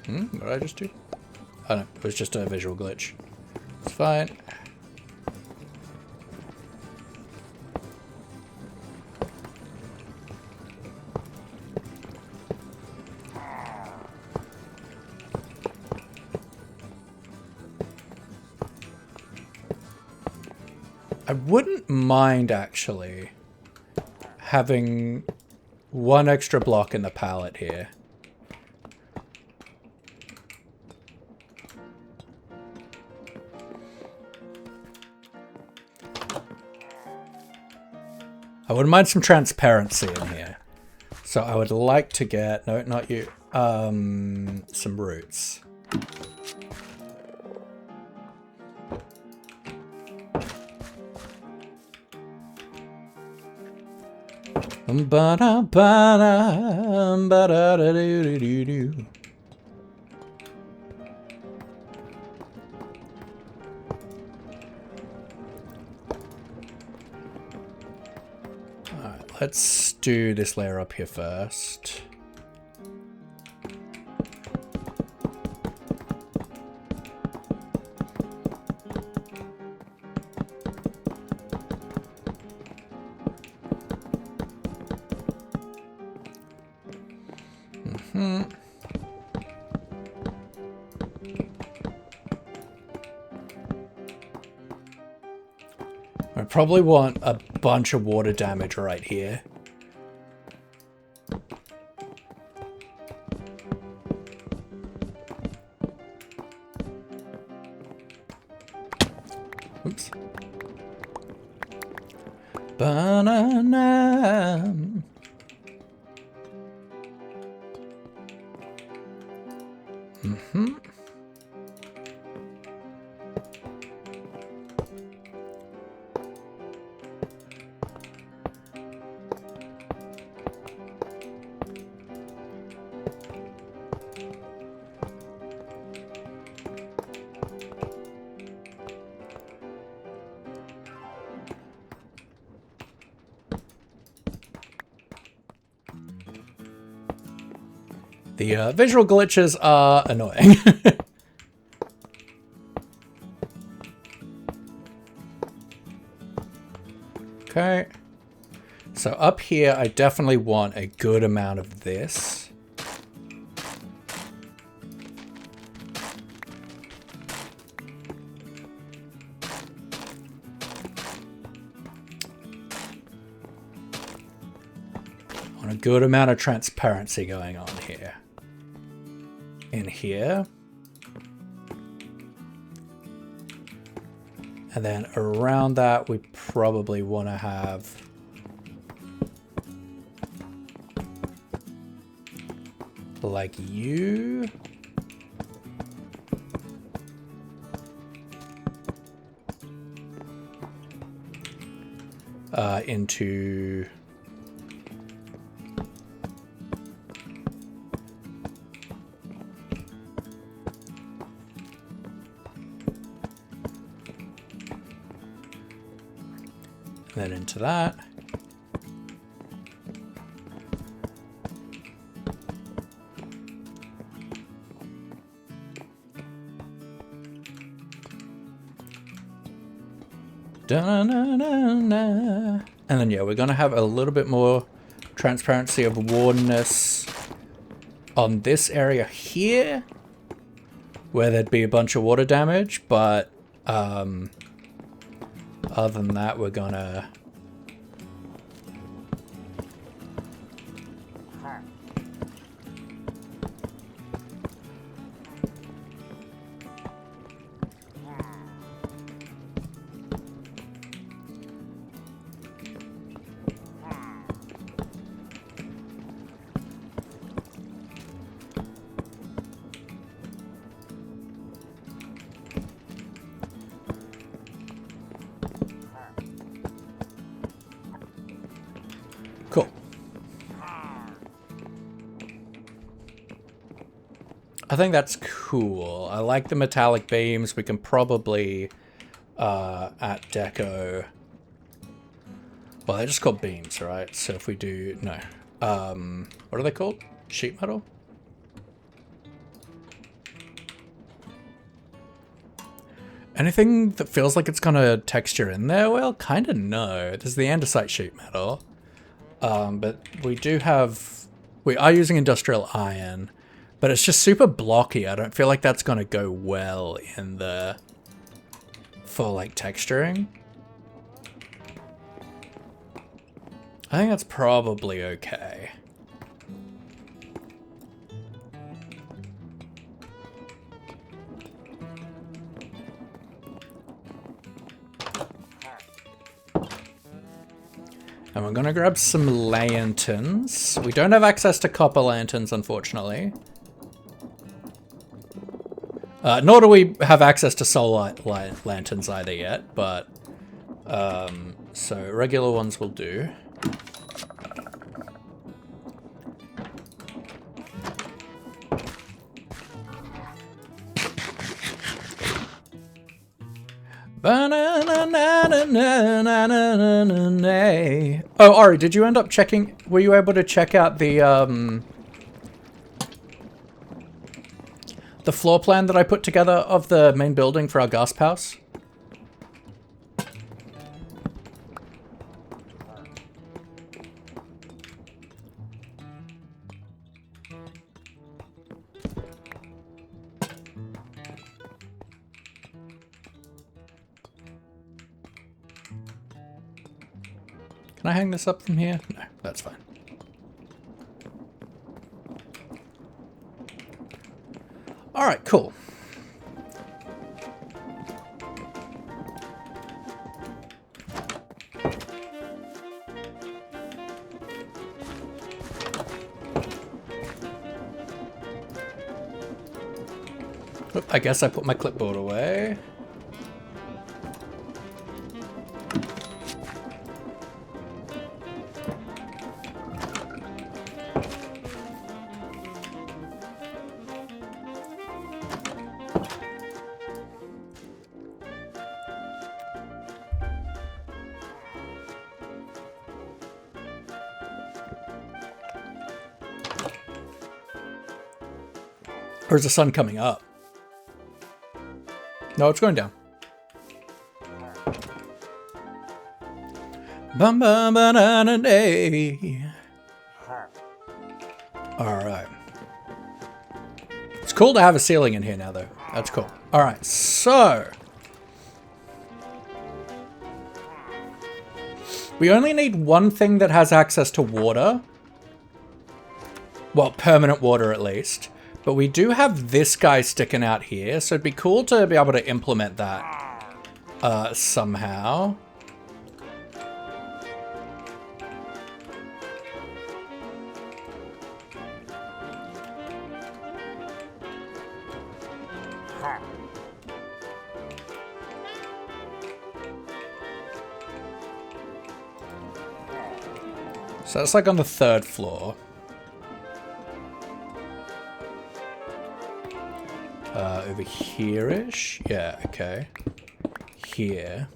what did I just do? Oh no, it was just a visual glitch. It's fine. I wouldn't mind actually having one extra block in the palette here. I wouldn't mind some transparency in here. So I would like to get, no, not you, some roots. Alright, let's do this layer up here first. I probably want a bunch of water damage right here. Oops. Banana. The visual glitches are annoying. Okay. So up here, I definitely want a good amount of this. I want a good amount of transparency going on here. In here. And then around that, we probably want to have like you. Into then into that. Da-na-na-na. And then, yeah, we're going to have a little bit more transparency of wornness on this area here, where there'd be a bunch of water damage, but other than that, we're going to... Cool. I think that's cool. I like the metallic beams. We can probably, at deco... Well, they're just called beams, right? So if we do... No. What are they called? Sheet metal? Anything that feels like it's gonna texture in there? Well, kind of no. There's the andesite sheet metal. But we do have... We are using industrial iron, but it's just super blocky. I don't feel like that's going to go well in the... for, like, texturing. I think that's probably okay. And we're going to grab some lanterns. We don't have access to copper lanterns, unfortunately. Nor do we have access to solar lanterns either yet, but... so regular ones will do. Oh, Ori, did you end up checking? Were you able to check out the floor plan that I put together of the main building for our gasp house? Can I hang this up from here? No, that's fine. All right, cool. Oop, I guess I put my clipboard away. Or is the sun coming up? No, it's going down. Bum bum banana day. Alright. It's cool to have a ceiling in here now, though. That's cool. Alright, so... we only need one thing that has access to water. Well, permanent water at least. But we do have this guy sticking out here, so it'd be cool to be able to implement that somehow. So that's like on the 3rd floor. Over here-ish? Yeah, okay. Here.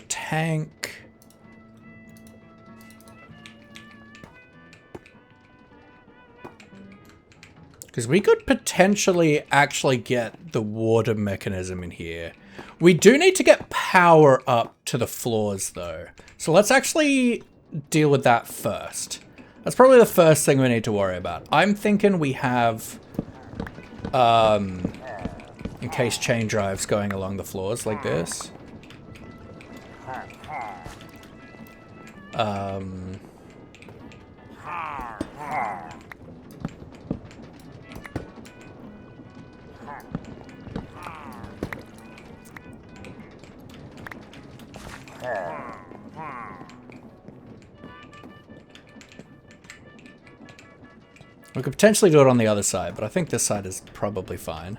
Tank. Because we could potentially actually get the water mechanism in here. We do need to get power up to the floors, though. So let's actually deal with that first. That's probably the first thing we need to worry about. I'm thinking we have encased chain drives going along the floors like this. We could potentially do it on the other side, but I think this side is probably fine.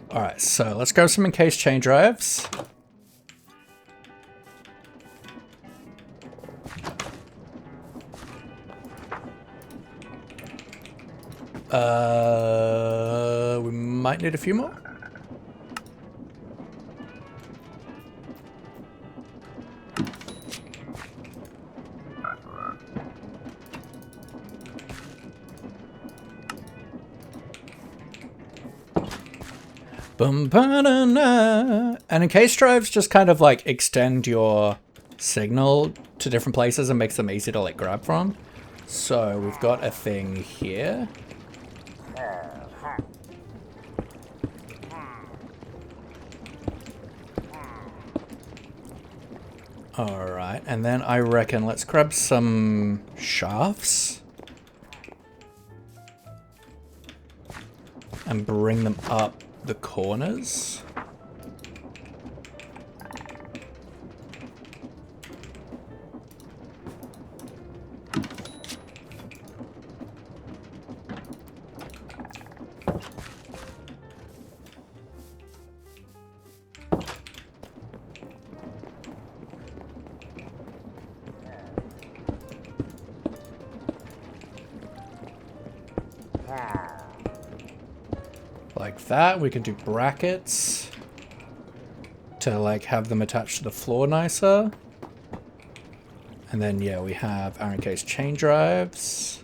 Alright, so let's grab some encased chain drives. We might need a few more. Bum, ba, da, na. And encased drives just kind of like extend your signal to different places and makes them easy to like grab from. So we've got a thing here. Alright, and then I reckon let's grab some shafts and bring them up the corners. Like that. We can do brackets to like have them attached to the floor nicer. And then yeah, we have our encased chain drives.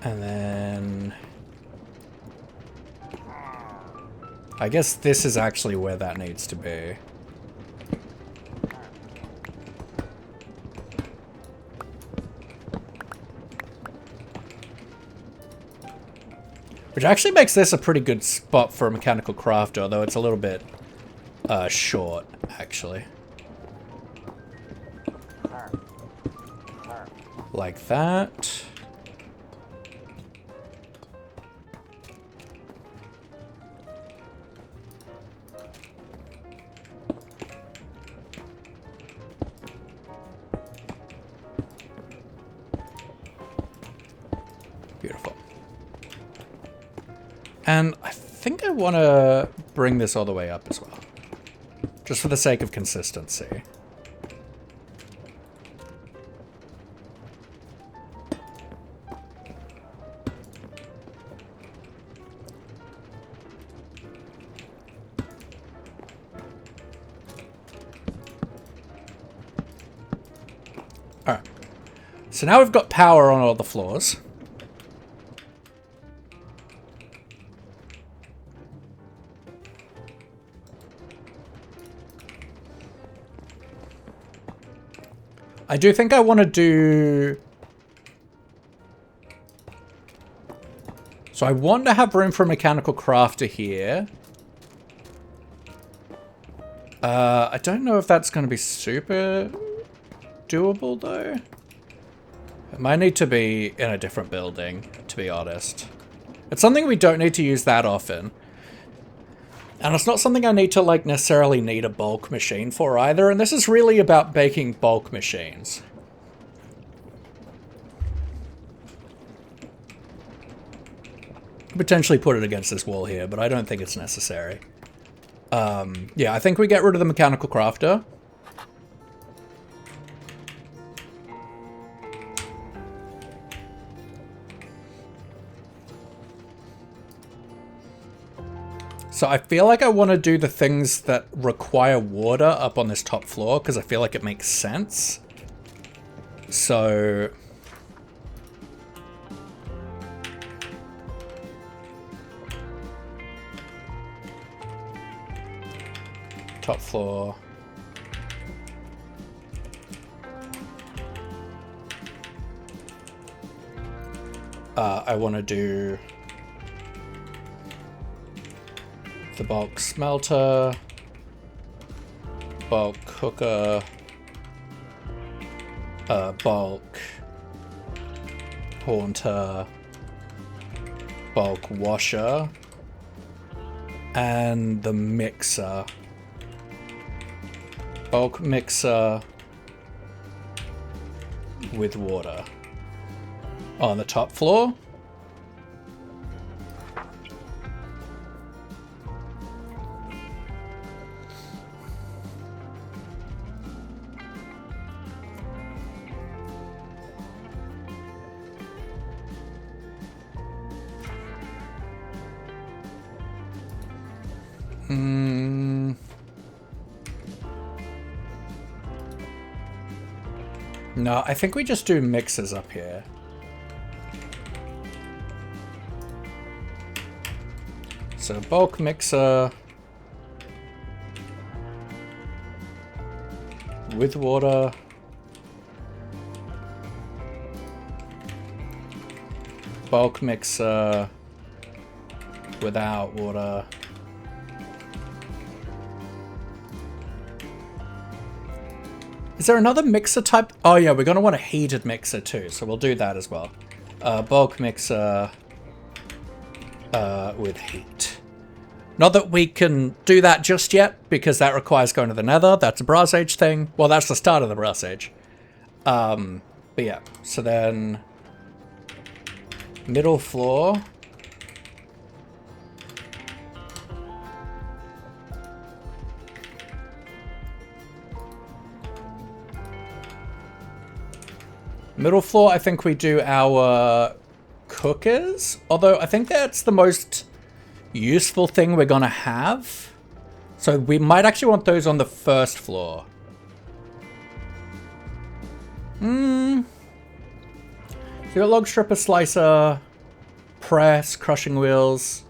And then I guess this is actually where that needs to be. Which actually makes this a pretty good spot for a mechanical crafter, although it's a little bit short, actually. Like that. And I think I want to bring this all the way up as well. Just for the sake of consistency. Alright. So now we've got power on all the floors. I do think I want to do... So I want to have room for a mechanical crafter here. I don't know if that's going to be super doable, though. It might need to be in a different building, to be honest. It's something we don't need to use that often. And it's not something I need to, like, necessarily need a bulk machine for either. And this is really about making bulk machines. Potentially put it against this wall here, but I don't think it's necessary. Yeah, I think we get rid of the mechanical crafter. So I feel like I want to do the things that require water up on this top floor, because I feel like it makes sense. So... top floor. I want to do the bulk smelter, bulk cooker, bulk haunter, bulk washer, and the mixer. Bulk mixer with water on the top floor. No, I think we just do mixers up here. So bulk mixer with water. Bulk mixer without water. Is there another mixer type? Oh yeah, we're going to want a heated mixer too, so we'll do that as well. Bulk mixer with heat. Not that we can do that just yet, because that requires going to the nether. That's a brass age thing. Well, that's the start of the brass age. But yeah, so then middle floor. Middle floor, I think we do our cookers. Although I think that's the most useful thing we're going to have. So we might actually want those on the first floor. So you got log stripper, slicer, press, crushing wheels.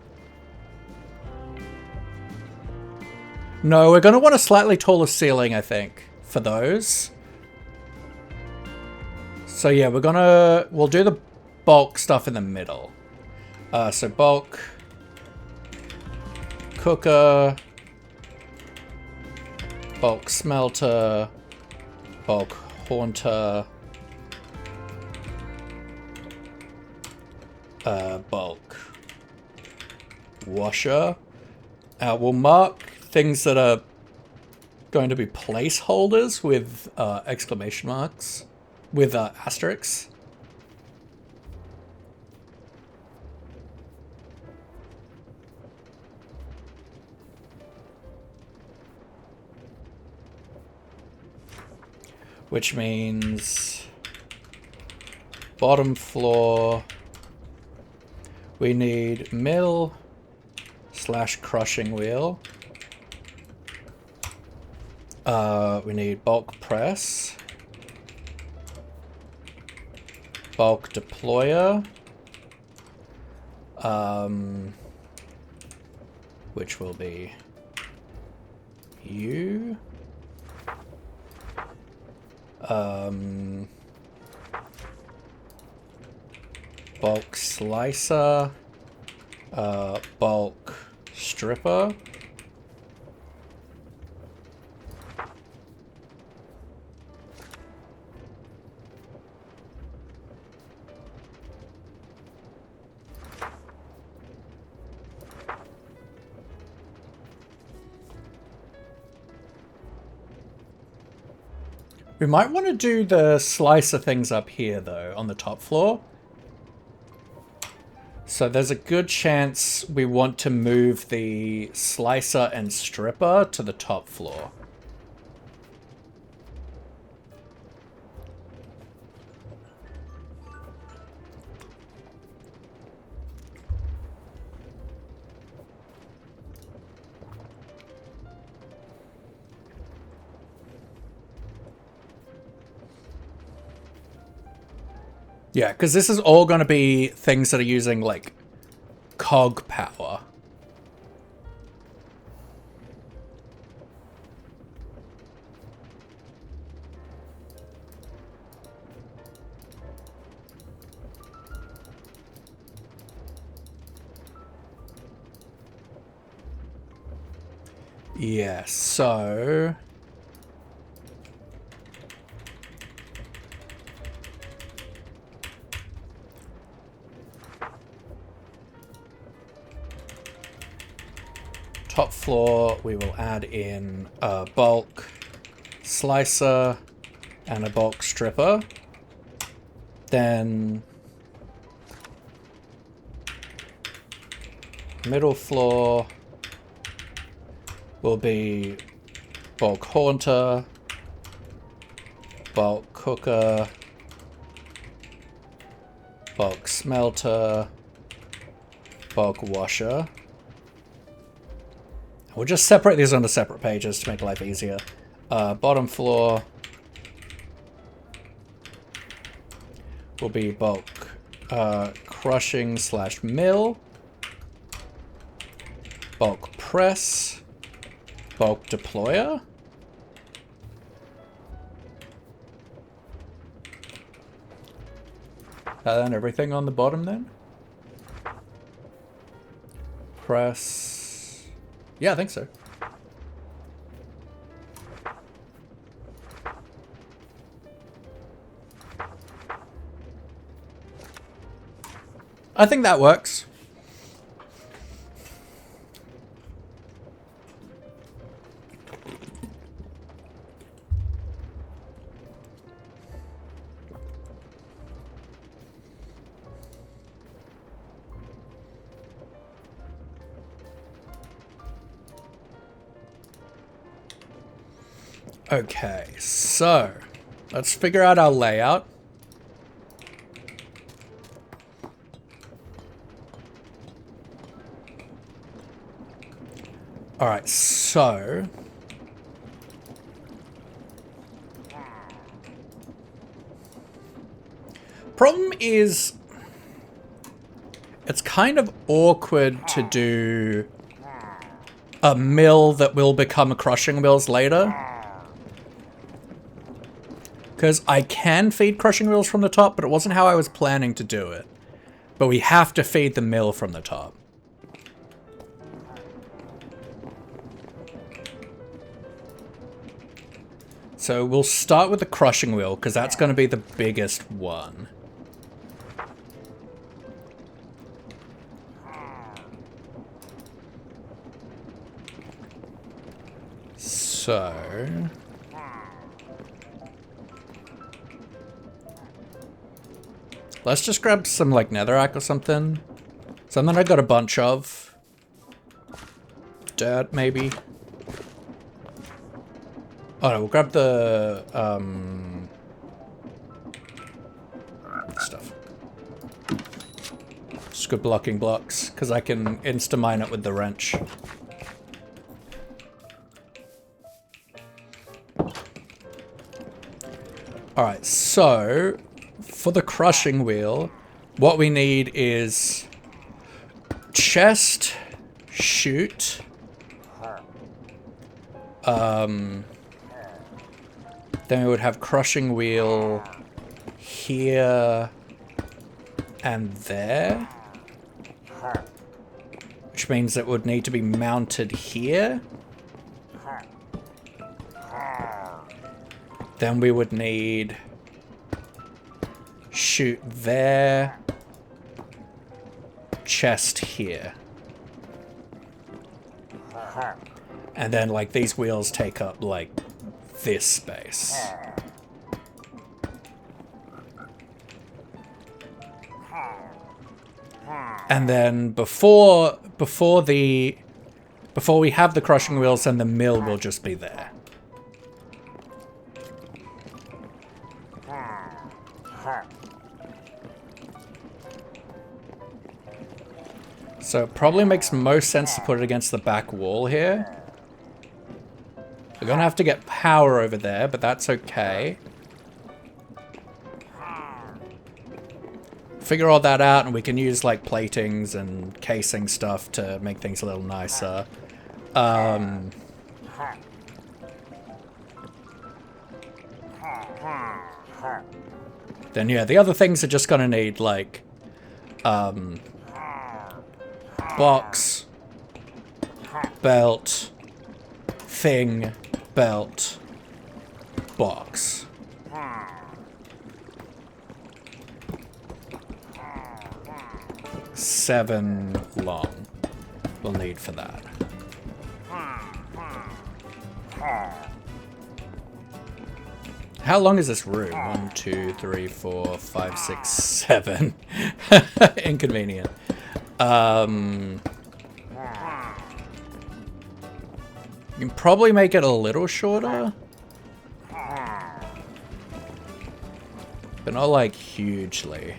No, we're going to want a slightly taller ceiling, I think, for those. So yeah, we'll do the bulk stuff in the middle. So bulk, cooker, bulk smelter, bulk haunter, bulk washer. We'll mark things that are going to be placeholders with exclamation marks. With asterisks. which means bottom floor, we need mill / crushing wheel. We need bulk press, bulk deployer, which will be you. Bulk slicer, bulk stripper. We might want to do the slicer things up here, though, on the top floor. So there's a good chance we want to move the slicer and stripper to the top floor. Yeah, because this is all going to be things that are using, like, cog power. Yeah, so... top floor, we will add in a bulk slicer and a bulk stripper. Then middle floor will be bulk haunter, bulk cooker, bulk smelter, bulk washer. We'll just separate these onto separate pages to make life easier. Bottom floor will be bulk crushing / mill, bulk press, bulk deployer. And everything on the bottom then? Press... Yeah, I think so. I think that works. Okay, so let's figure out our layout. All right, so problem is it's kind of awkward to do a mill that will become a crushing mills later. Because I can feed crushing wheels from the top, but it wasn't how I was planning to do it. But we have to feed the mill from the top. So we'll start with the crushing wheel, because that's going to be the biggest one. So... let's just grab some, like, netherrack or something. Something I got a bunch of. Dirt, maybe. Oh no, we'll grab the stuff. Just good blocking blocks, because I can insta-mine it with the wrench. Alright, so for the crushing wheel, what we need is chest, chute, then we would have crushing wheel here and there, which means it would need to be mounted here. Then we would need chute there, chest here. And then, like, these wheels take up, like, this space. And then before we have the crushing wheels, then the mill will just be there. So it probably makes most sense to put it against the back wall here. We're gonna have to get power over there, but that's okay. Figure all that out and we can use like platings and casing stuff to make things a little nicer. Then yeah, the other things are just gonna need like box, belt, thing, belt, box. Seven long we'll need for that. How long is this room? 1, 2, 3, 4, 5, 6, 7. Inconvenient. You can probably make it a little shorter. But not like hugely.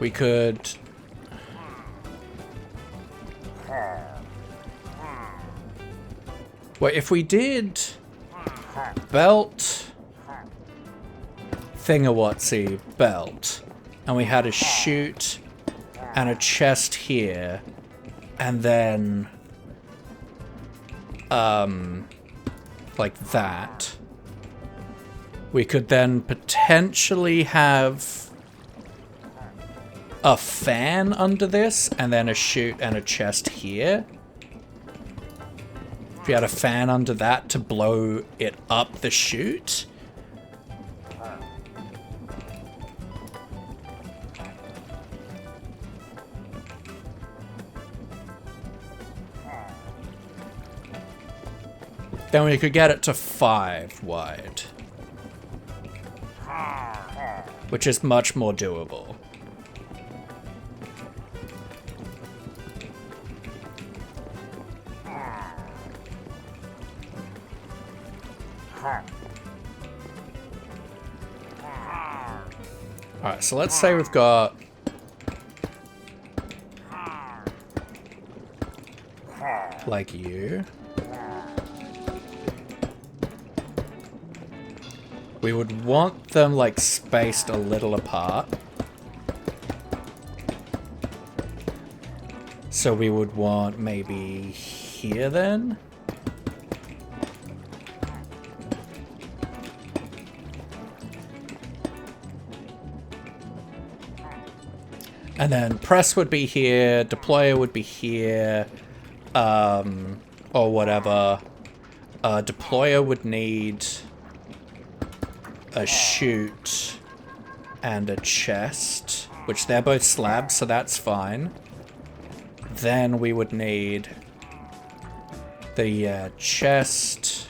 We could... Well, if we did belt, thingawatsy, belt, and we had a chute and a chest here, and then, like that, we could then potentially have a fan under this, and then a chute and a chest here. If you had a fan under that to blow it up the chute. Then we could get it to 5 wide. Which is much more doable. Alright, so let's say we've got like you. We would want them like spaced a little apart. So we would want maybe here then. And then press would be here, deployer would be here, or whatever. Deployer would need a chute and a chest, which they're both slabs, so that's fine. Then we would need the chest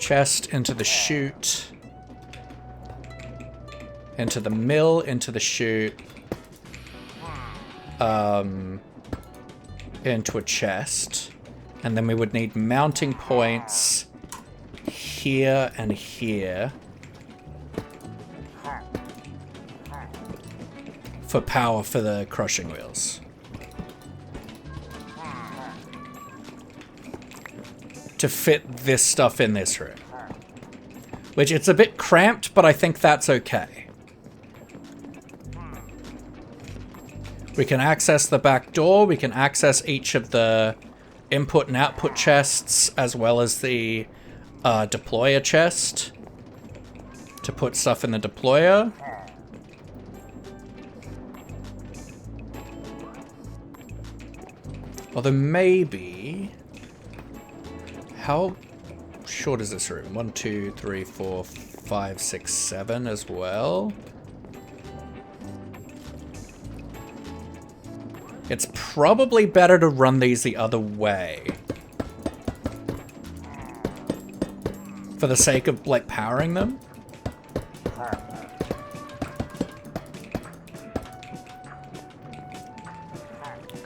chest into the chute, into the mill, into the chute, into a chest, and then we would need mounting points here and here for power for the crushing wheels. To fit this stuff in this room. Which, it's a bit cramped, but I think that's okay. We can access the back door, we can access each of the input and output chests, as well as the deployer chest to put stuff in the deployer. Although maybe... How short is this room? 1, 2, 3, 4, 5, 6, 7 as well. It's probably better to run these the other way. For the sake of, like, powering them.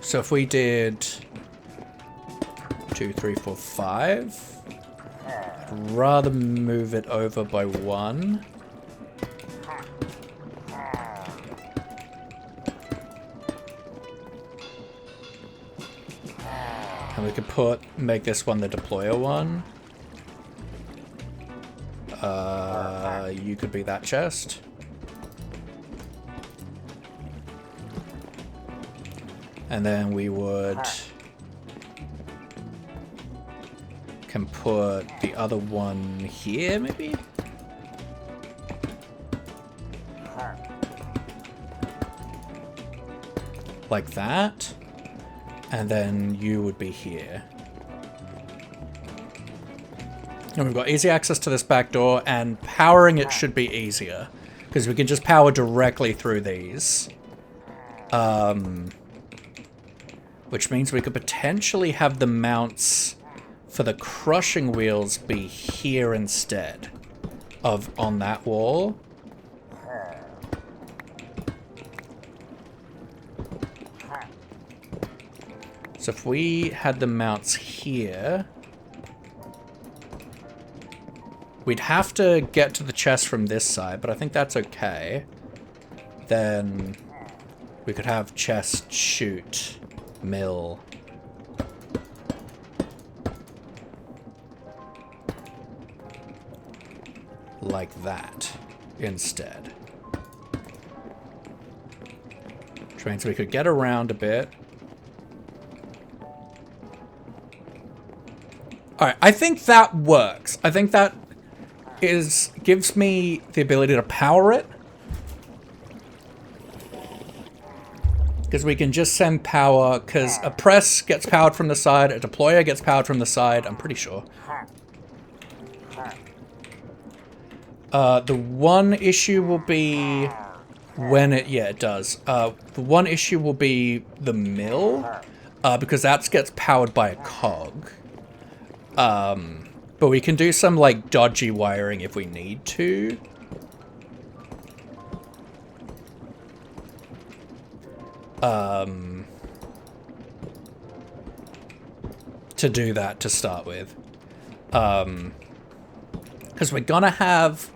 So if we did 2, 3, 4, 5, I'd rather move it over by 1. And we could make this one the deployer one. You could be that chest. And then we can put the other one here, maybe? Like that. And then you would be here. And we've got easy access to this back door, and powering it should be easier, because we can just power directly through these. Which means we could potentially have the mounts for the crushing wheels be here instead of on that wall. So if we had the mounts here, we'd have to get to the chest from this side, but I think that's okay. Then we could have chest, chute, mill. Like that instead. Which means we could get around a bit. Alright, I think that works. I think that gives me the ability to power it. Because we can just send power, because a press gets powered from the side, a deployer gets powered from the side, I'm pretty sure. The one issue will be when it, yeah, it does. The one issue will be the mill, because that gets powered by a cog. But we can do some, like, dodgy wiring if we need to. To do that to start with. Because we're gonna have,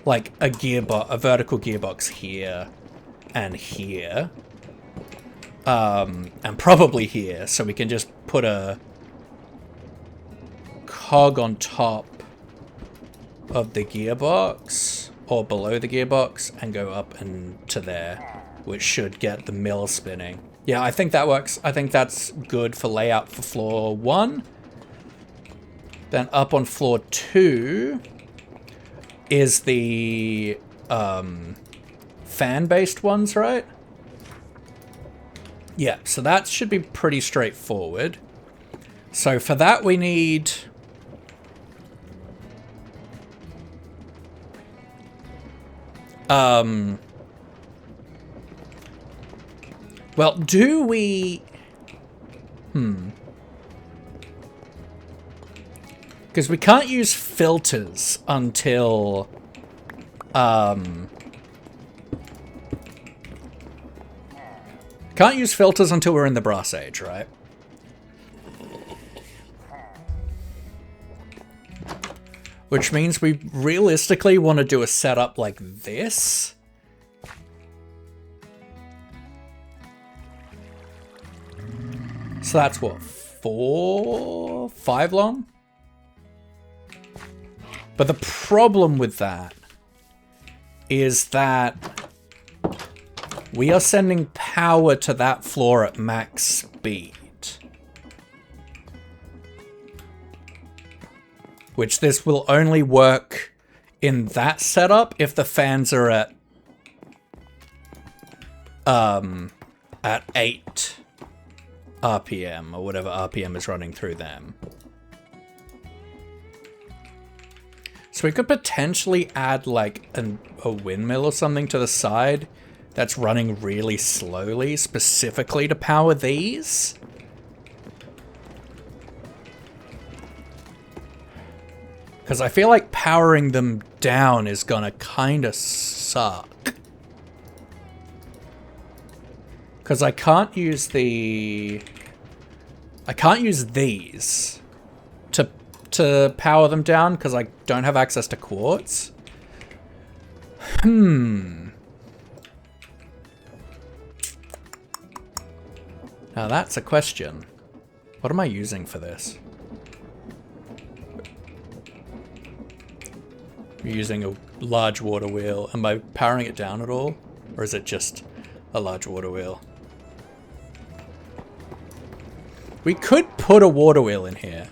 like, a vertical gearbox here and here. And probably here, so we can just put a cog on top of the gearbox, or below the gearbox, and go up and to there, which should get the mill spinning. Yeah, I think that works. I think that's good for layout for floor 1. Then up on floor 2 is the fan-based ones, right? Yeah, so that should be pretty straightforward. So for that we need... well, do we... Because we can't use filters until... Can't use filters until we're in the Brass Age, right? Which means we realistically want to do a setup like this. So that's what, 4, 5 long? But the problem with that is that we are sending power to that floor at max speed. Which this will only work in that setup if the fans are at 8 RPM or whatever RPM is running through them. So we could potentially add like a windmill or something to the side that's running really slowly, specifically to power these. Because I feel like powering them down is gonna kinda suck. Because I can't use these to power them down because I don't have access to quartz. Now that's a question. What am I using for this? I'm using a large water wheel. Am I powering it down at all? Or is it just a large water wheel? We could put a water wheel in here.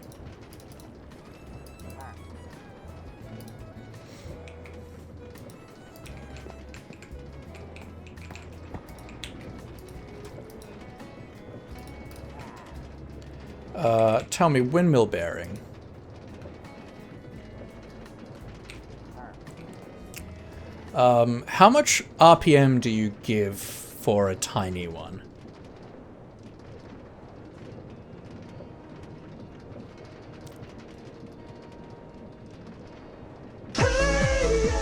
Tell me, windmill bearing. How much RPM do you give for a tiny one?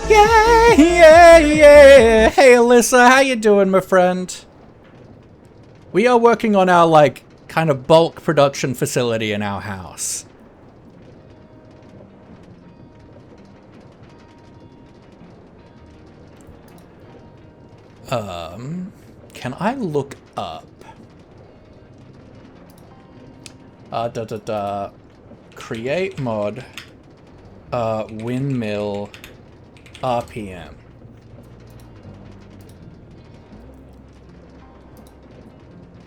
Yeah, yeah, yeah. Hey, Alyssa, how you doing, my friend? We are working on our, like, kind of bulk production facility in our house. Can I look up? Create mod, windmill, RPM.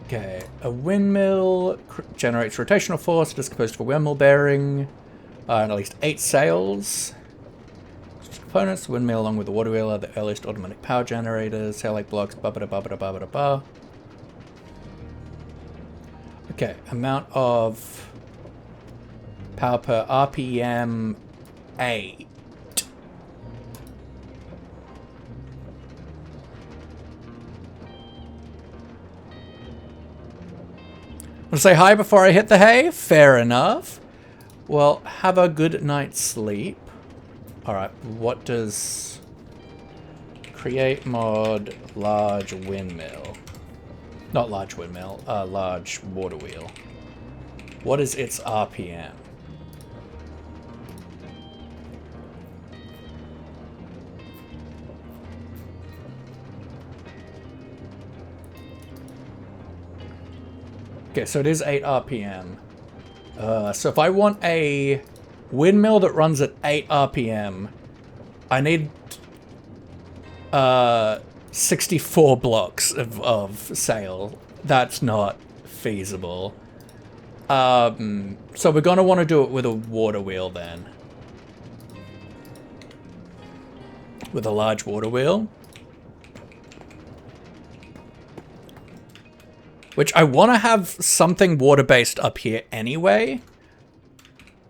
Okay, a windmill generates rotational force, it is composed of a windmill bearing, and at least 8 sails. Components, the windmill along with the water wheel are the earliest automatic power generators, sail-like blocks, ba-ba-da-ba-ba-da-ba-da-ba. Okay, amount of power per RPM 8. Want to say hi before I hit the hay? Fair enough. Well, have a good night's sleep. Alright, what does create mod large windmill? Not large windmill, large water wheel. What is its RPM? Okay, so it is 8 RPM. So if I want a windmill that runs at 8 RPM, I need 64 blocks of sail. That's not feasible. So we're going to want to do it with a water wheel then. With a large water wheel. Which I want to have something water-based up here anyway.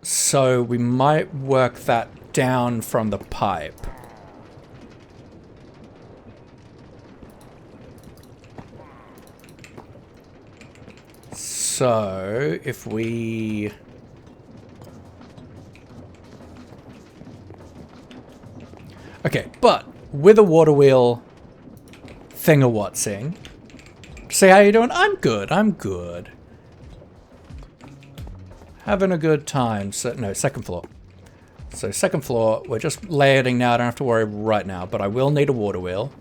So we might work that down from the pipe. So if we with a water wheel thing-a-watsing. Say, how you doing? I'm good, I'm good. Having a good time. So, no, second floor. So second floor, we're just layering now. I don't have to worry right now, but I will need a water wheel,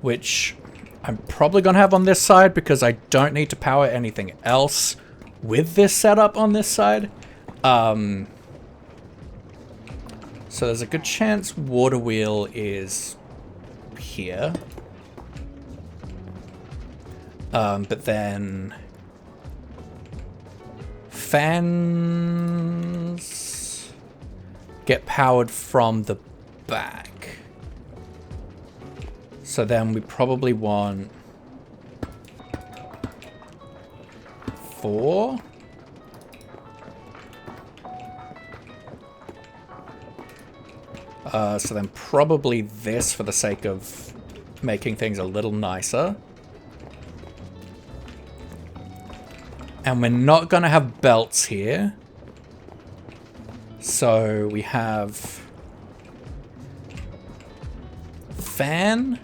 which I'm probably going to have on this side because I don't need to power anything else with this setup on this side. So there's a good chance water wheel is here. But then fans get powered from the back. So then we probably want 4. So then probably this for the sake of making things a little nicer. And we're not going to have belts here. So we have fan.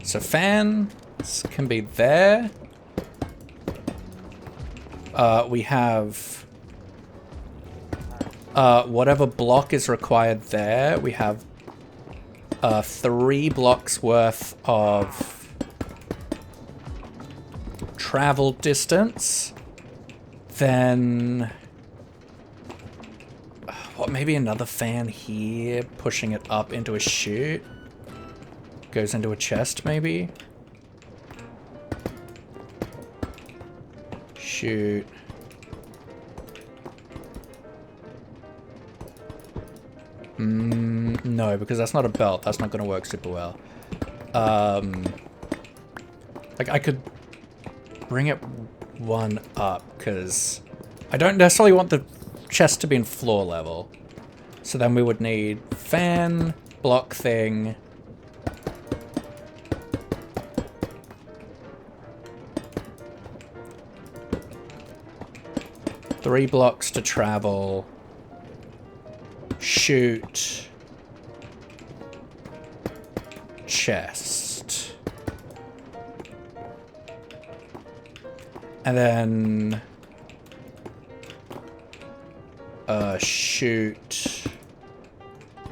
So fan can be there. We have whatever block is required there. We have 3 blocks worth of travel distance. Then what, maybe another fan here, pushing it up into a chute. Goes into a chest, maybe. Chute. No, because that's not a belt. That's not going to work super well. Like, I could bring it one up, because I don't necessarily want the chest to be in floor level. So then we would need fan, block thing. Three blocks to travel. Shoot. Chest. And then shoot.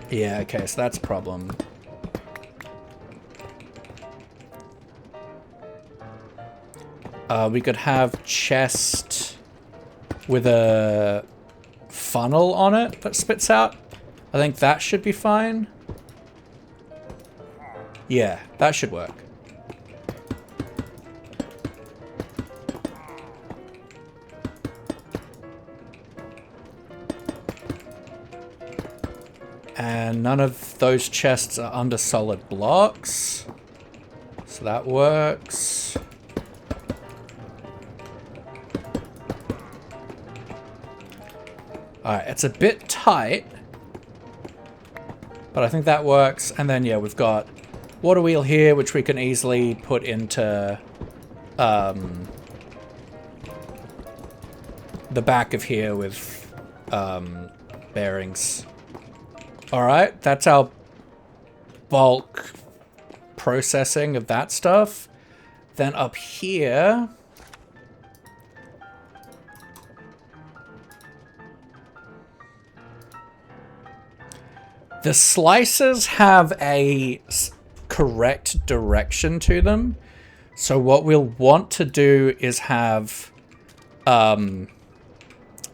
Yeah, okay, so that's a problem. We could have chest with a funnel on it that spits out. I think that should be fine. Yeah, that should work. And none of those chests are under solid blocks. So that works. Alright, it's a bit tight. But I think that works. And then, yeah, we've got water wheel here, which we can easily put into the back of here with bearings. Alright, that's our bulk processing of that stuff. Then up here, the slicers have a correct direction to them. So what we'll want to do is have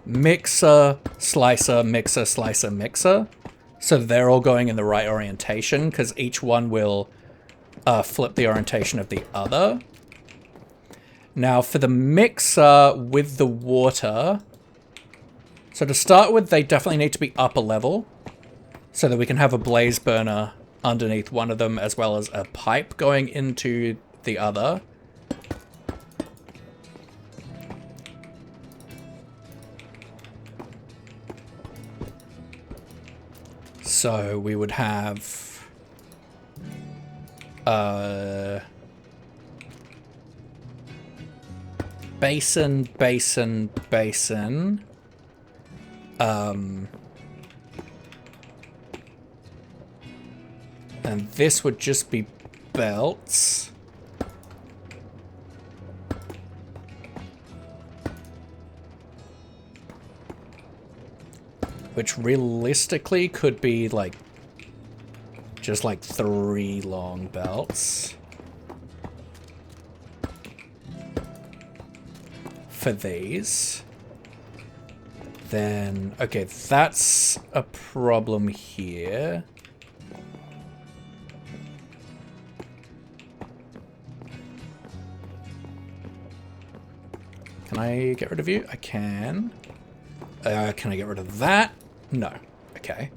mixer, slicer, mixer, slicer, mixer. So they're all going in the right orientation, because each one will flip the orientation of the other. Now for the mixer with the water, so to start with, they definitely need to be upper level, so that we can have a blaze burner underneath one of them, as well as a pipe going into the other. So we would have basin, basin, basin. And this would just be belts. Which realistically could be like just like 3 long belts for these. Then, okay, that's a problem here. Can I get rid of you? I can. Can I get rid of that? No. Okay.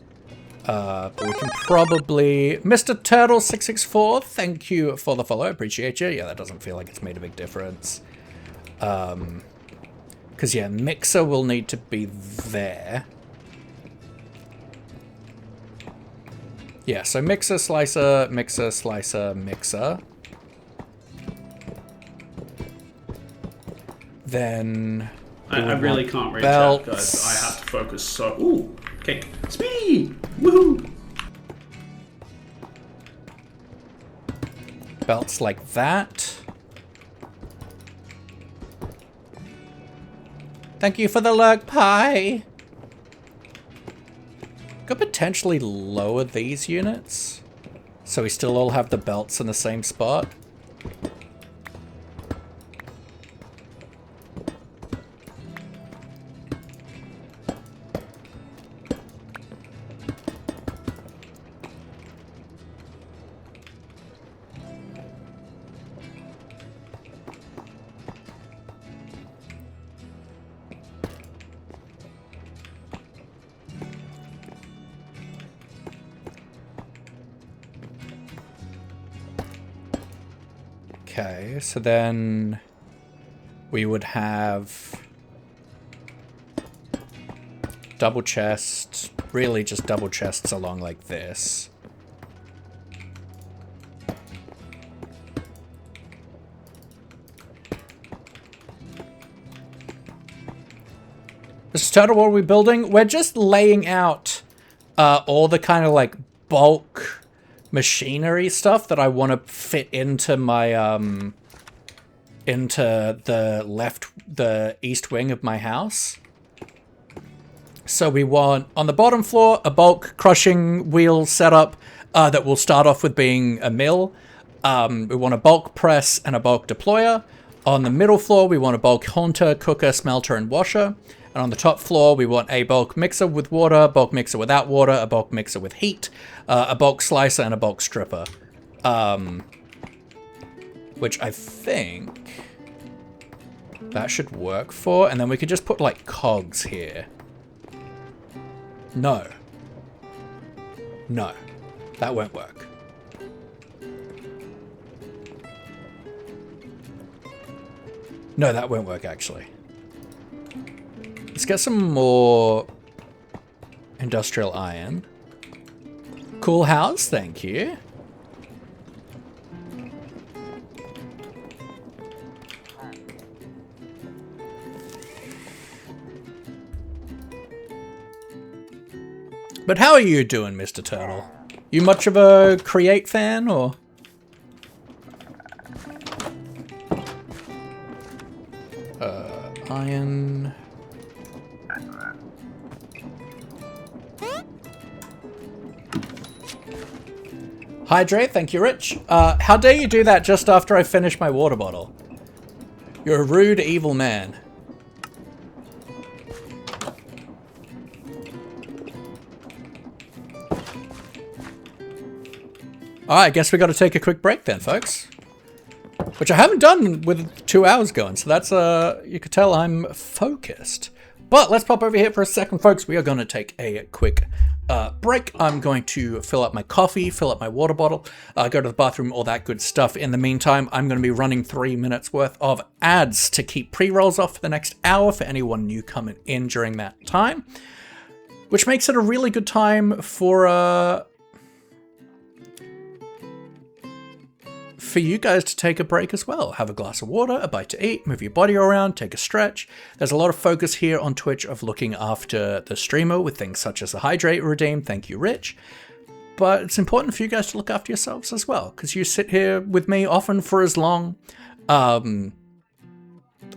But we can probably... Mr. Turtle664, thank you for the follow. Appreciate you. Yeah, that doesn't feel like it's made a big difference. Because, yeah, mixer will need to be there. Yeah, so mixer, slicer, mixer, slicer, mixer. Then... I really can't reach out, guys. I have to focus so... Ooh, cake. Speed! Woohoo! Belts like that. Thank you for the lurk pie. Could potentially lower these units, so we still all have the belts in the same spot. Okay, so then we would have double chest, really just double chests along like this. Mr. Turtle, what are we building? We're just laying out all the kind of like bulk machinery stuff that I want to fit into my into the east wing of my house. So we want on the bottom floor a bulk crushing wheel setup that will start off with being a mill. We want a bulk press and a bulk deployer. On the middle floor we want a bulk haunter, cooker, smelter, and washer. And on the top floor, we want a bulk mixer with water, a bulk mixer without water, a bulk mixer with heat, a bulk slicer, and a bulk stripper. Which I think that should work for. And then we could just put, like, cogs here. No. No. That won't work. No, that won't work, actually. Let's get some more industrial iron. Cool house, thank you. But how are you doing, Mr. Turtle? You much of a Create fan, or? Iron... Hydrate, thank you, Rich. How dare you do that just after I finish my water bottle? You're a rude, evil man. Alright, I guess we gotta take a quick break then, folks. Which I haven't done with 2 hours going, so that's, you could tell I'm focused. But let's pop over here for a second, folks. We are gonna take a quick break. I'm going to fill up my coffee, fill up my water bottle, go to the bathroom, all that good stuff. In the meantime, I'm going to be running 3 minutes worth of ads to keep pre-rolls off for the next hour for anyone new coming in during that time, which makes it a really good for you guys to take a break as well. Have a glass of water, a bite to eat, move your body around, take a stretch. There's a lot of focus here on Twitch of looking after the streamer with things such as the hydrate redeem. Thank you, Rich. But it's important for you guys to look after yourselves as well, because you sit here with me often for as long, often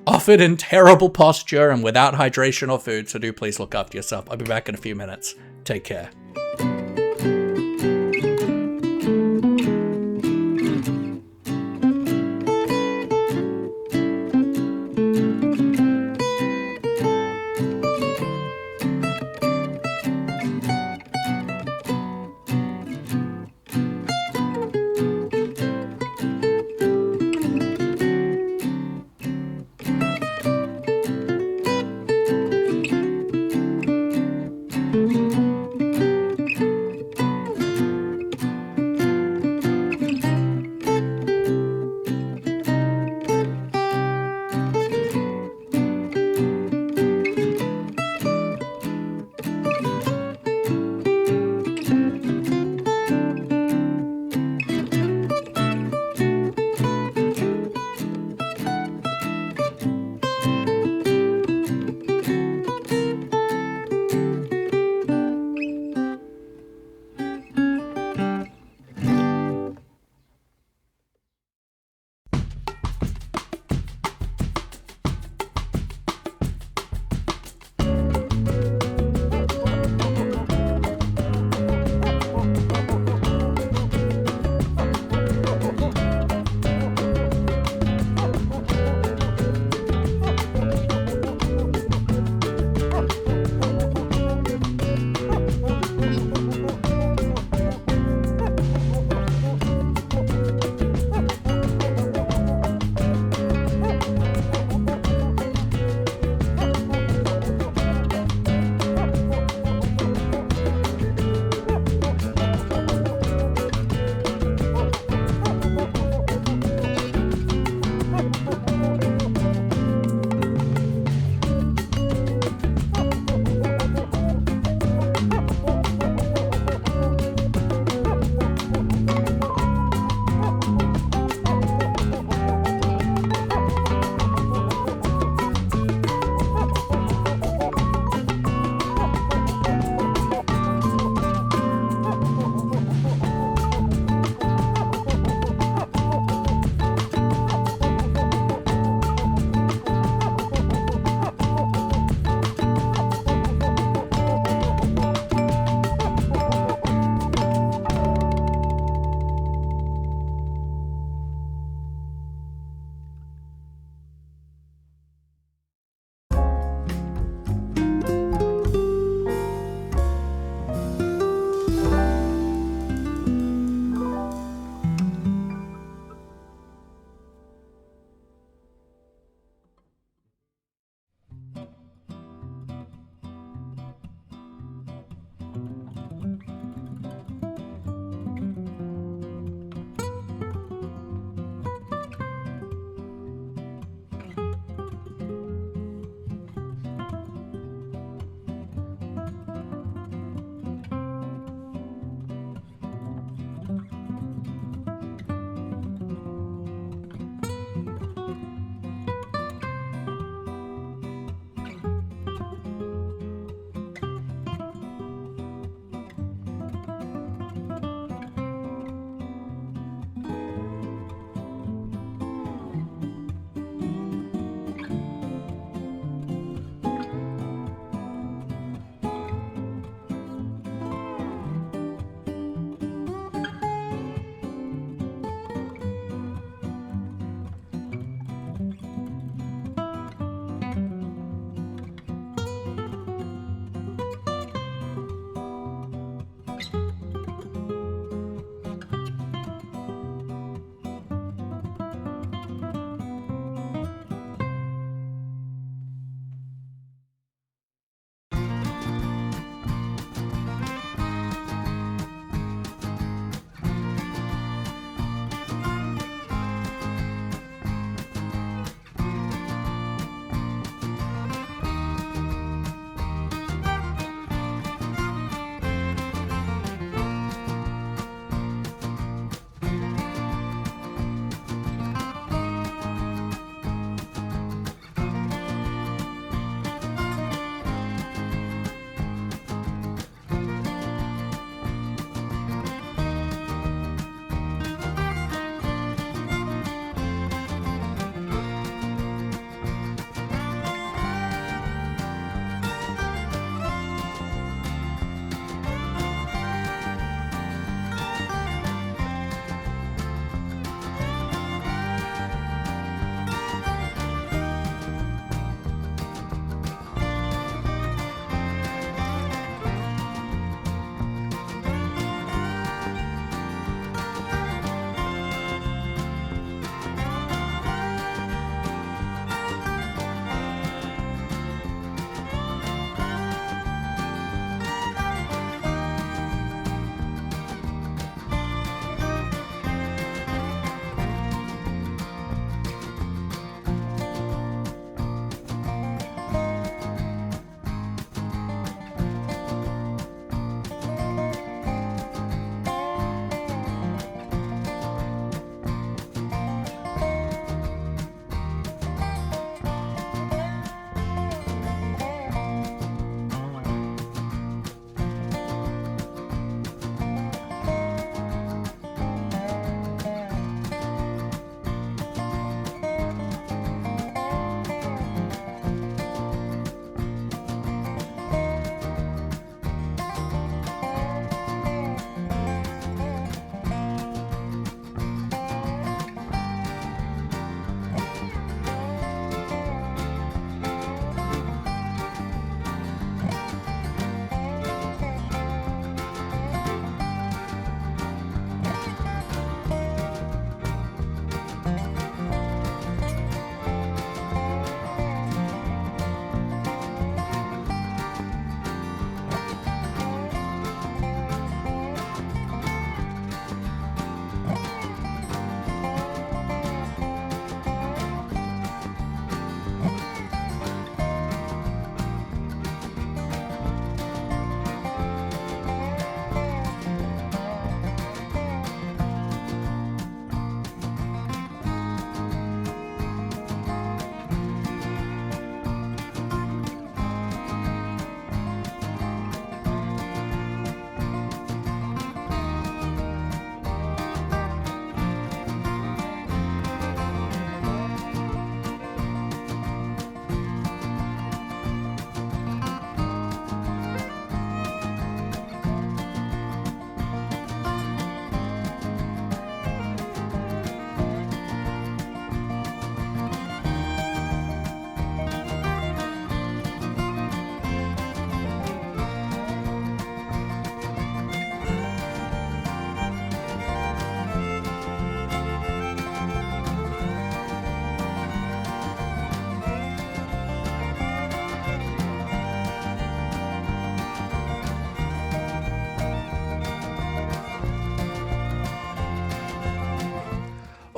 in terrible posture and without hydration or food, so do please look after yourself. I'll be back in a few minutes. Take care.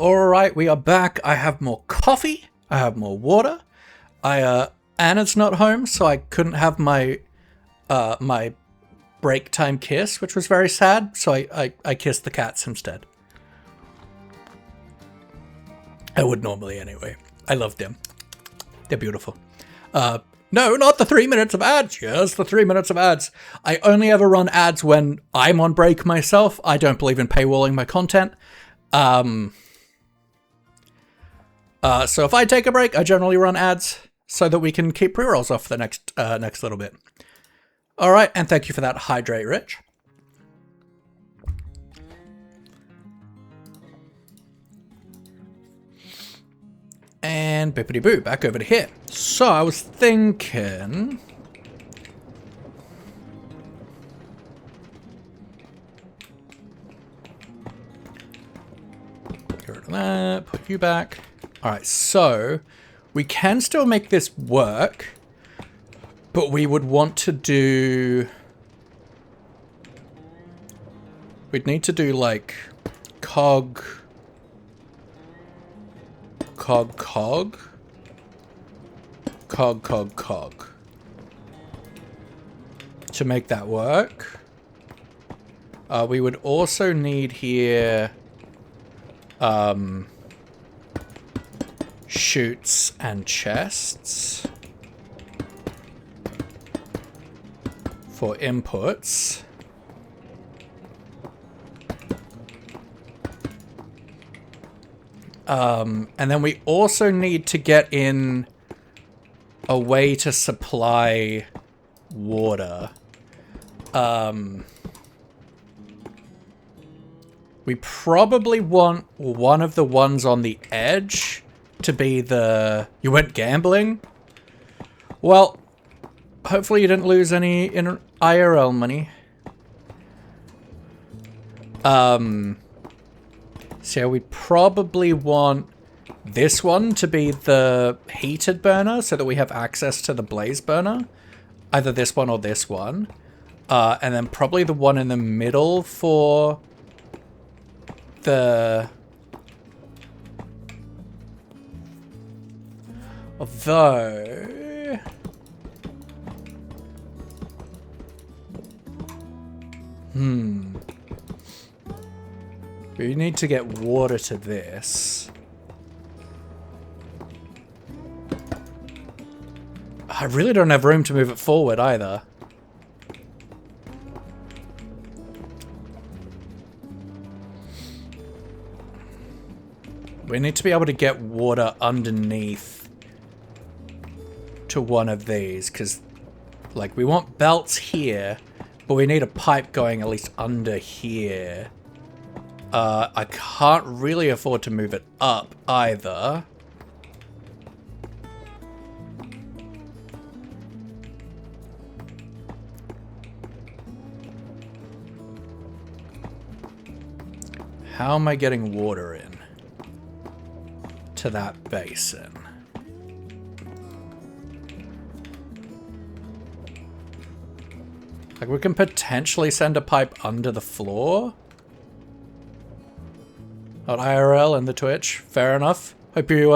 Alright, we are back. I have more coffee. I have more water. Anna's not home, so I couldn't have my my break time kiss, which was very sad, so I kissed the cats instead. I would normally anyway. I love them. They're beautiful. No, not the 3 minutes of ads. Yes, the 3 minutes of ads. I only ever run ads when I'm on break myself. I don't believe in paywalling my content. So if I take a break, I generally run ads so that we can keep pre-rolls off for the next little bit. All right, and thank you for that, Hydrate Rich. And bippity-boo, back over to here. So I was thinking... Get rid of that, put you back. Alright, so we can still make this work, but we would want to do... We'd need to do like cog... to make that work. We would also need here chutes and chests for inputs. And then we also need to get in a way to supply water. We probably want one of the ones on the edge to be the... You went gambling? Well, hopefully you didn't lose any in IRL money. So we'd probably want this one to be the heated burner so that we have access to the blaze burner. Either this one or this one. And then probably the one in the middle for the... Although... We need to get water to this. I really don't have room to move it forward either. We need to be able to get water underneath to one of these, because, like, we want belts here, but we need a pipe going at least under here. I can't really afford to move it up either. How am I getting water in to that basin? Like, we can potentially send a pipe under the floor. Not IRL in the Twitch. Fair enough. Hope you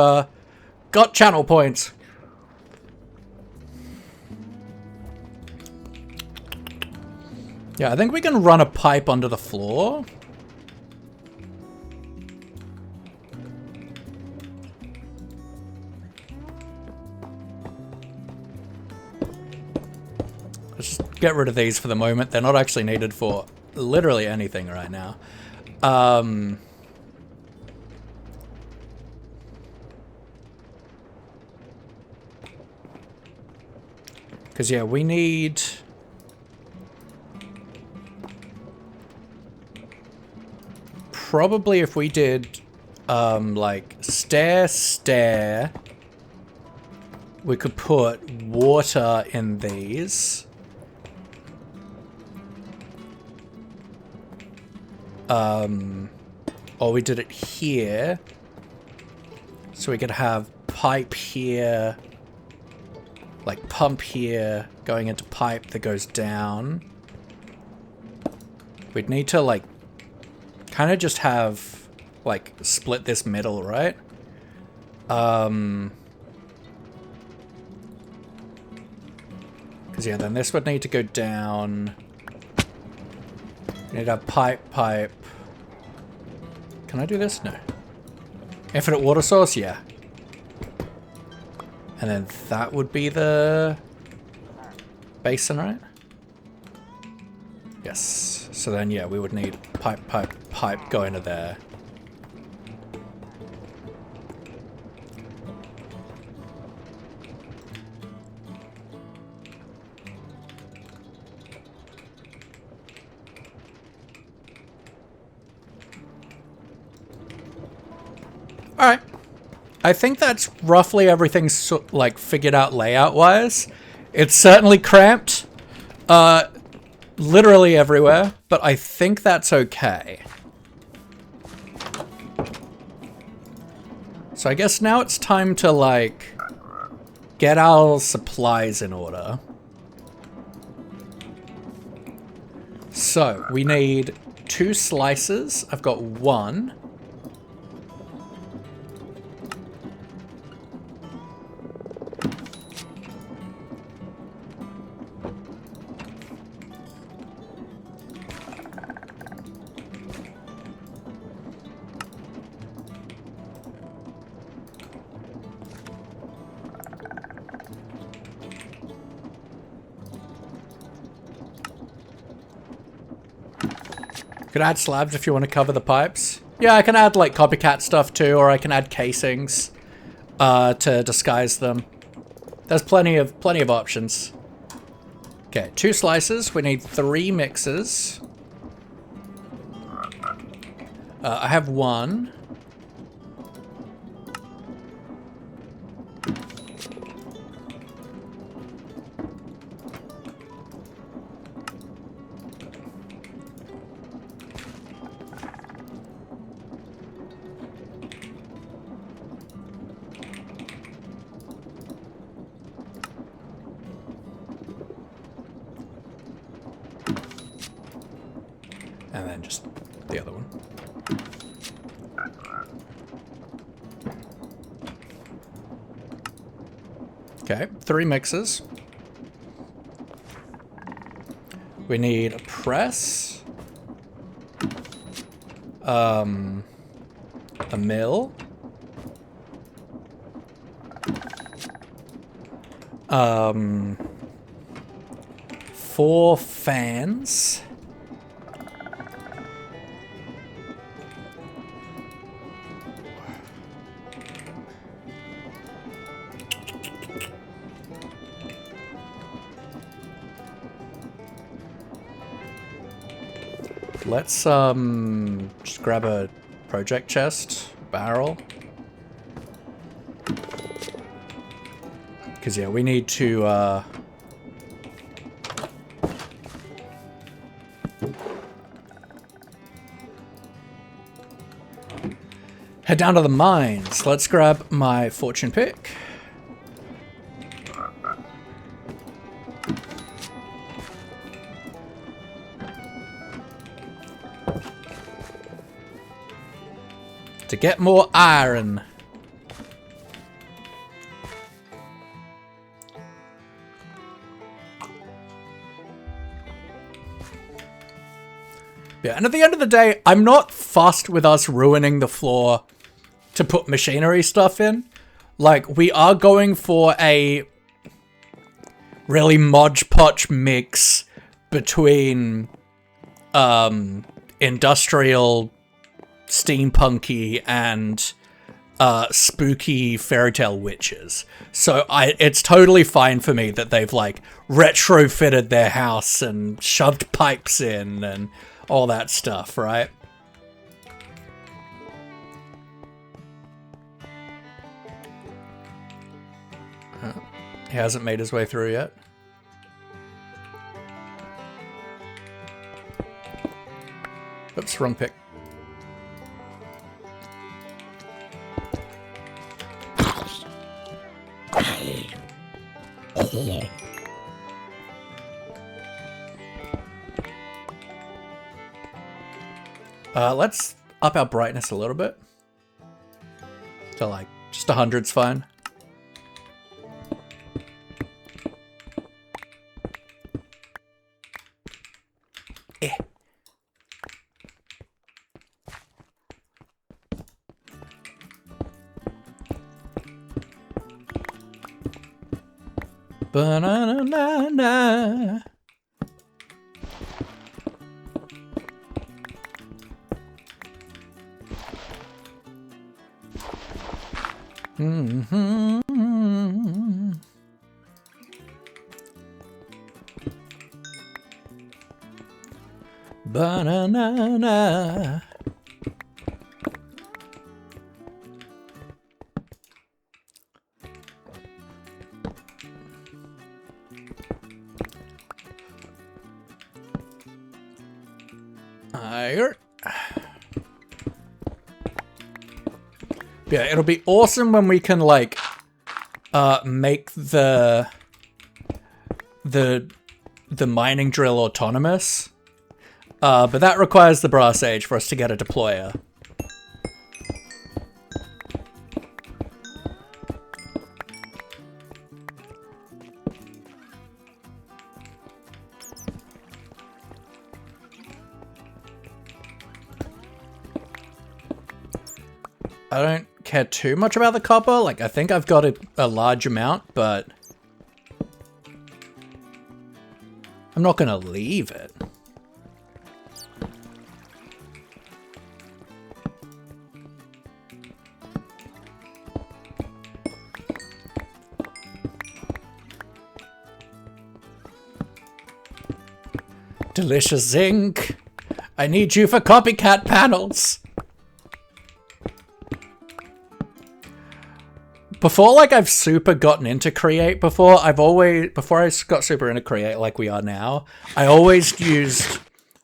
got channel points. Yeah, I think we can run a pipe under the floor. Let's just get rid of these for the moment. They're not actually needed for literally anything right now. Because, yeah, we need... Probably if we did, like, stair, we could put water in these. Or we did it here. So we could have pipe here... Like, pump here, going into pipe that goes down. We'd need to, like, kind of just have like, split this middle, right? Because, yeah, then this would need to go down. We need a pipe. Can I do this? No. Infinite water source? Yeah. And then that would be the basin, right? Yes. So then, yeah, we would need pipe going to there. Alright. I think that's roughly everything like figured out layout-wise. It's certainly cramped. Literally everywhere, but I think that's okay. So I guess now it's time to, like, get our supplies in order. So, we need 2 slices. I've got 1. Could add slabs if you want to cover the pipes. Yeah, I can add like copycat stuff too, or I can add casings to disguise them. There's plenty of options. Okay, 2 slices. We need 3 mixes. I have 1. And then just the other one. Okay, 3 mixes. We need a press. A mill. 4 fans. Let's just grab a project chest barrel. Because yeah, we need to head down to the mines. Let's grab my fortune pick. To get more iron. Yeah, and at the end of the day, I'm not fussed with us ruining the floor to put machinery stuff in. Like, we are going for a really modge-podge mix between industrial, steampunky, and spooky fairy tale witches. So it's totally fine for me that they've like retrofitted their house and shoved pipes in and all that stuff, right? He hasn't made his way through yet. Oops, wrong pick. Let's up our brightness a little bit. So like, just 100's fine. Eh. Ba-na-na-na-na. Mm-hmm. Ba-na-na-na. Yeah, it'll be awesome when we can like make the mining drill autonomous. But that requires the brass age for us to get a deployer. I don't care too much about the copper. Like, I think I've got a large amount, but I'm not gonna leave it. Delicious zinc. I need you for copycat panels. Before, like, I've super gotten into Create before, before I got super into Create like we are now, I always used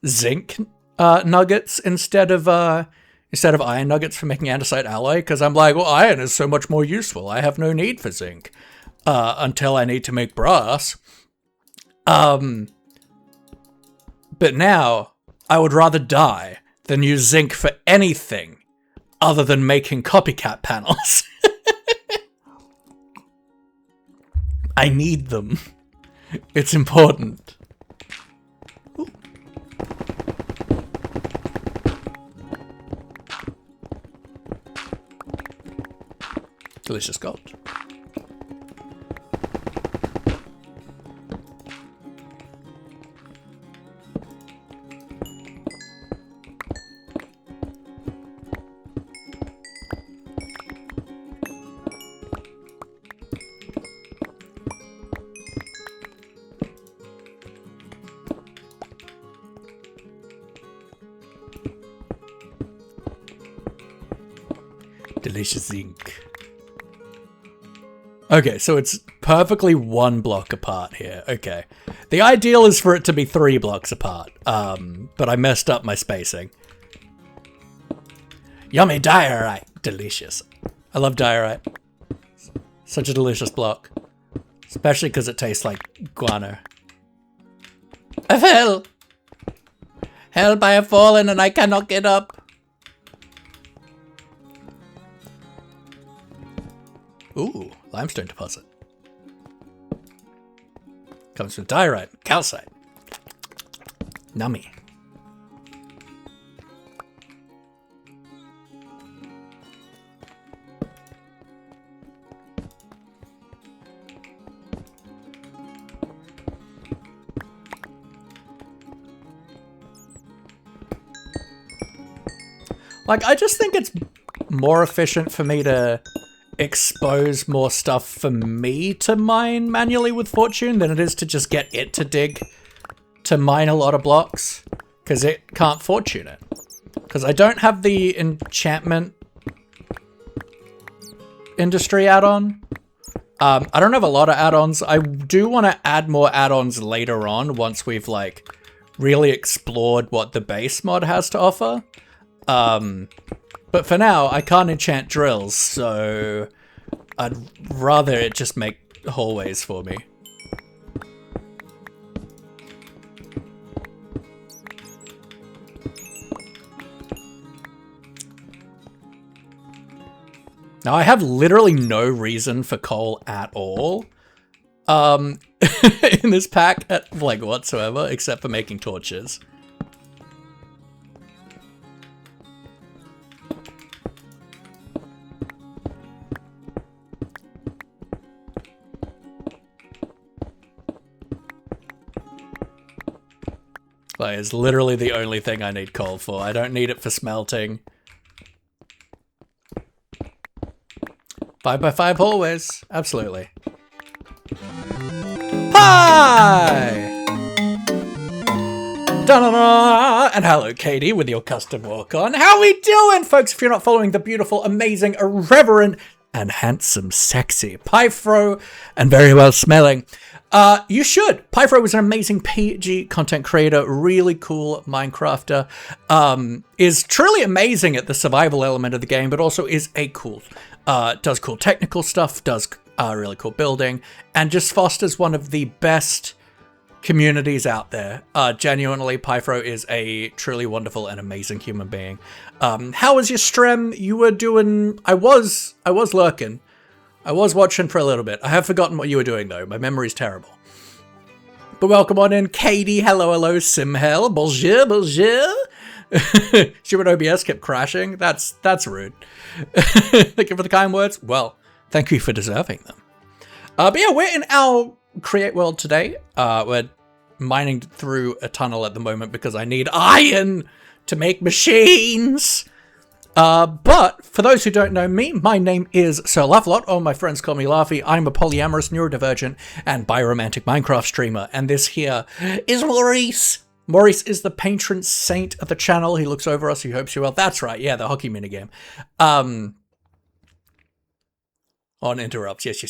zinc nuggets instead of iron nuggets for making andesite alloy, because I'm like, well, iron is so much more useful. I have no need for zinc until I need to make brass. But now, I would rather die than use zinc for anything other than making copycat panels. I need them. It's important. Ooh. Delicious gold. Delicious zinc. Okay, so it's perfectly 1 block apart here. Okay. The ideal is for it to be 3 blocks apart, but I messed up my spacing. Yummy diorite. Delicious. I love diorite. Such a delicious block. Especially because it tastes like guano. I fell! Help, I have fallen and I cannot get up. Ooh, limestone deposit. Comes from diorite, calcite. Nummy. Like, I just think it's more efficient for me to expose more stuff for me to mine manually with Fortune than it is to just get it to dig to mine a lot of blocks, because it can't Fortune it. Because I don't have the enchantment industry add-on. I don't have a lot of add-ons. I do want to add more add-ons later on once we've like really explored what the base mod has to offer. But for now, I can't enchant drills, so I'd rather it just make hallways for me. Now, I have literally no reason for coal at all in this pack, like, whatsoever, except for making torches. Like, it's literally the only thing I need coal for. I don't need it for smelting. 5x5 hallways. Absolutely. Hi! Da-da-da! And hello, Katie, with your custom walk-on. How we doing, folks? If you're not following the beautiful, amazing, irreverent, and handsome, sexy Pyfro, and very well smelling, you should. Pyfro was an amazing PG content creator, really cool Minecrafter, is truly amazing at the survival element of the game, but also is a cool, does cool technical stuff, does really cool building, and just fosters one of the best communities out there. Genuinely, Pyfro is a truly wonderful and amazing human being. How was your stream? You were doing... I was lurking. I was watching for a little bit. I have forgotten what you were doing, though. My memory's terrible. But welcome on in, Katie. Hello, hello, Simhel. Bonjour, bonjour. Human OBS kept crashing. That's rude. Thank you for the kind words. Well, thank you for deserving them. But yeah, we're in our create world today. We're mining through a tunnel at the moment because I need iron to make machines. But for those who don't know me, my name is Sir Laughlot, or my friends call me Laughy. I'm a polyamorous, neurodivergent, and biromantic Minecraft streamer, and this here is Maurice. Maurice is the patron saint of the channel. He looks over us, he hopes you well. That's right, yeah, the hockey minigame. On interrupts, yes.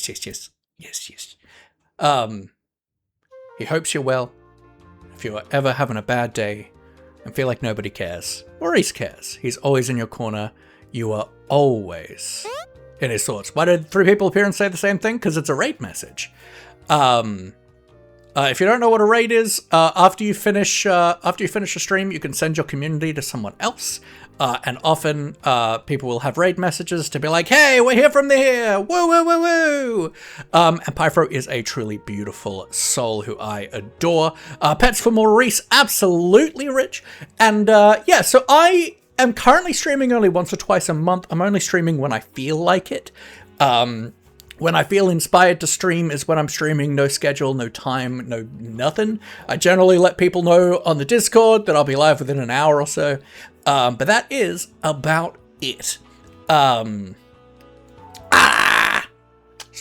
He hopes you're well. If you're ever having a bad day and feel like nobody cares, Maurice cares. He's always in your corner. You are always in his thoughts. Why did 3 people appear and say the same thing? Because it's a raid message. If you don't know what a raid is, after you finish a stream, you can send your community to someone else. And often people will have raid messages to be like, hey, we're here from here, woo, woo, woo, woo. And Pyfro is a truly beautiful soul who I adore. Pets for Maurice, absolutely rich. And yeah, so I am currently streaming only once or twice a month. I'm only streaming when I feel like it. When I feel inspired to stream is when I'm streaming, no schedule, no time, no nothing. I generally let people know on the Discord that I'll be live within an hour or so. But that is about it. So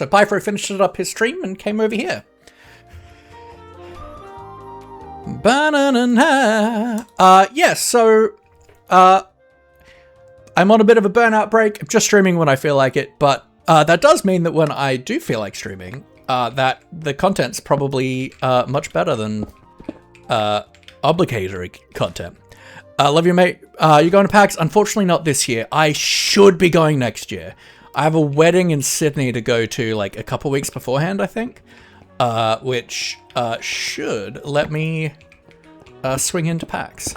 Pyfro finished up his stream and came over here. Yeah, so I'm on a bit of a burnout break. I'm just streaming when I feel like it, but that does mean that when I do feel like streaming, that the content's probably much better than obligatory content. Love you, mate. You going to PAX? Unfortunately not this year. I should be going next year. I have a wedding in Sydney to go to like a couple weeks beforehand, I think, which should let me swing into PAX.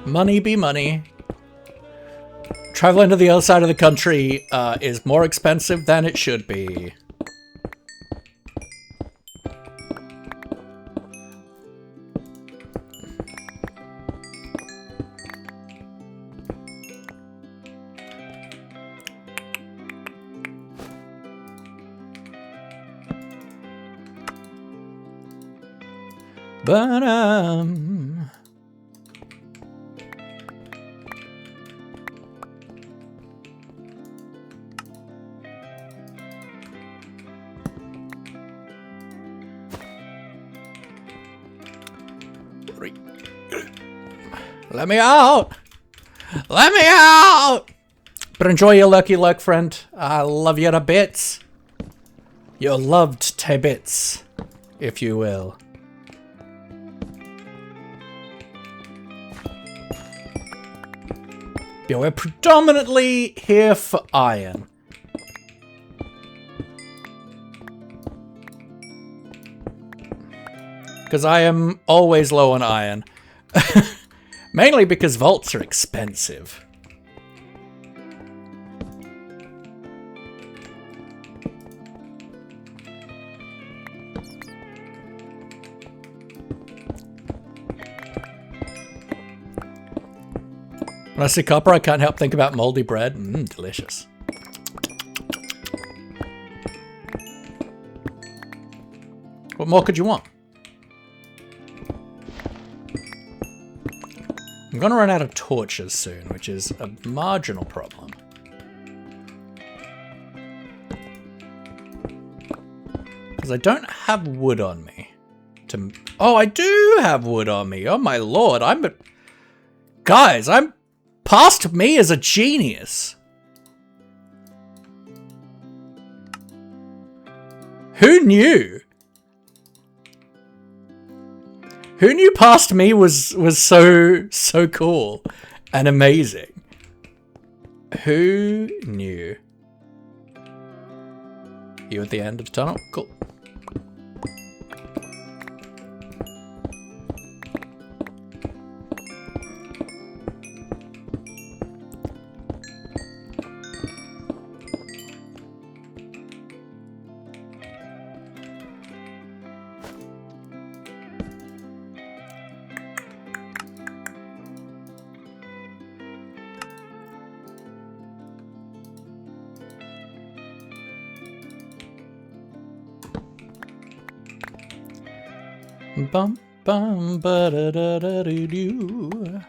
Money be money. Traveling to the other side of the country is more expensive than it should be. But let me out! Let me out! But enjoy your lucky luck, friend. I love you to bits. You're loved to bits, if you will. Yeah, we're predominantly here for iron. because I am always low on iron. Mainly because vaults are expensive. When I see copper, I can't help think about moldy bread. Delicious. What more could you want? I'm gonna run out of torches soon, which is a marginal problem. Because I don't have wood on me. Oh, I do have wood on me. Oh my lord, Guys, I'm past me as a genius. Who knew? Who knew past me was so cool and amazing? Who knew? You at the end of the tunnel? Cool. Bum bum ba da da da doo doo.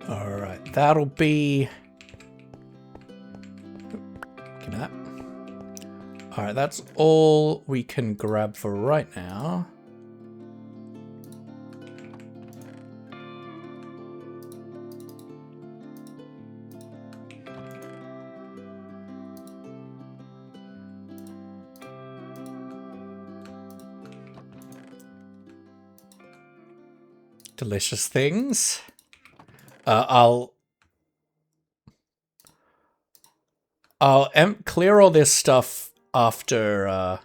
All right, that'll be. Give me that. All right, that's all we can grab for right now. Delicious things. I'll clear all this stuff after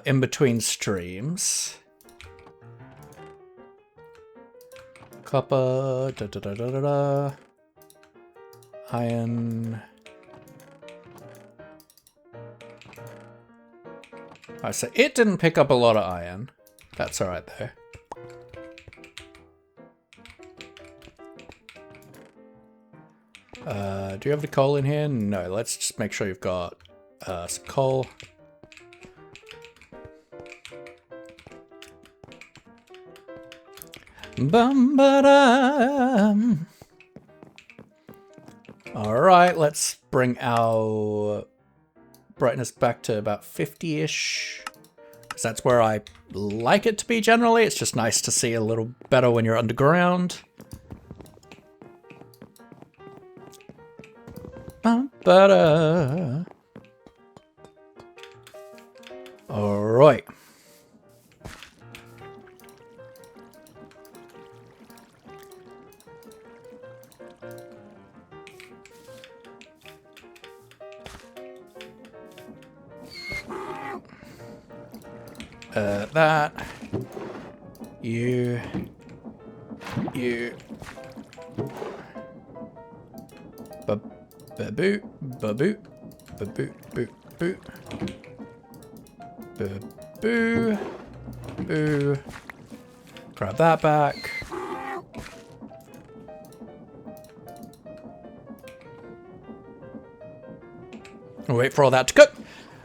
in between streams. Copper, da da da da da da. Iron. Alright, so it didn't pick up a lot of iron. That's alright though. Do you have the coal in here? No, let's just make sure you've got some coal. Bum ba dum. Alright, let's bring our brightness back to about 50-ish, because that's where I like it to be generally. It's just nice to see a little better when you're underground. Alright. That. You. Ba-boo, ba-boo, ba-boo, boo, boo. Ba-boo, boo. Grab that back. We'll wait for all that to cook.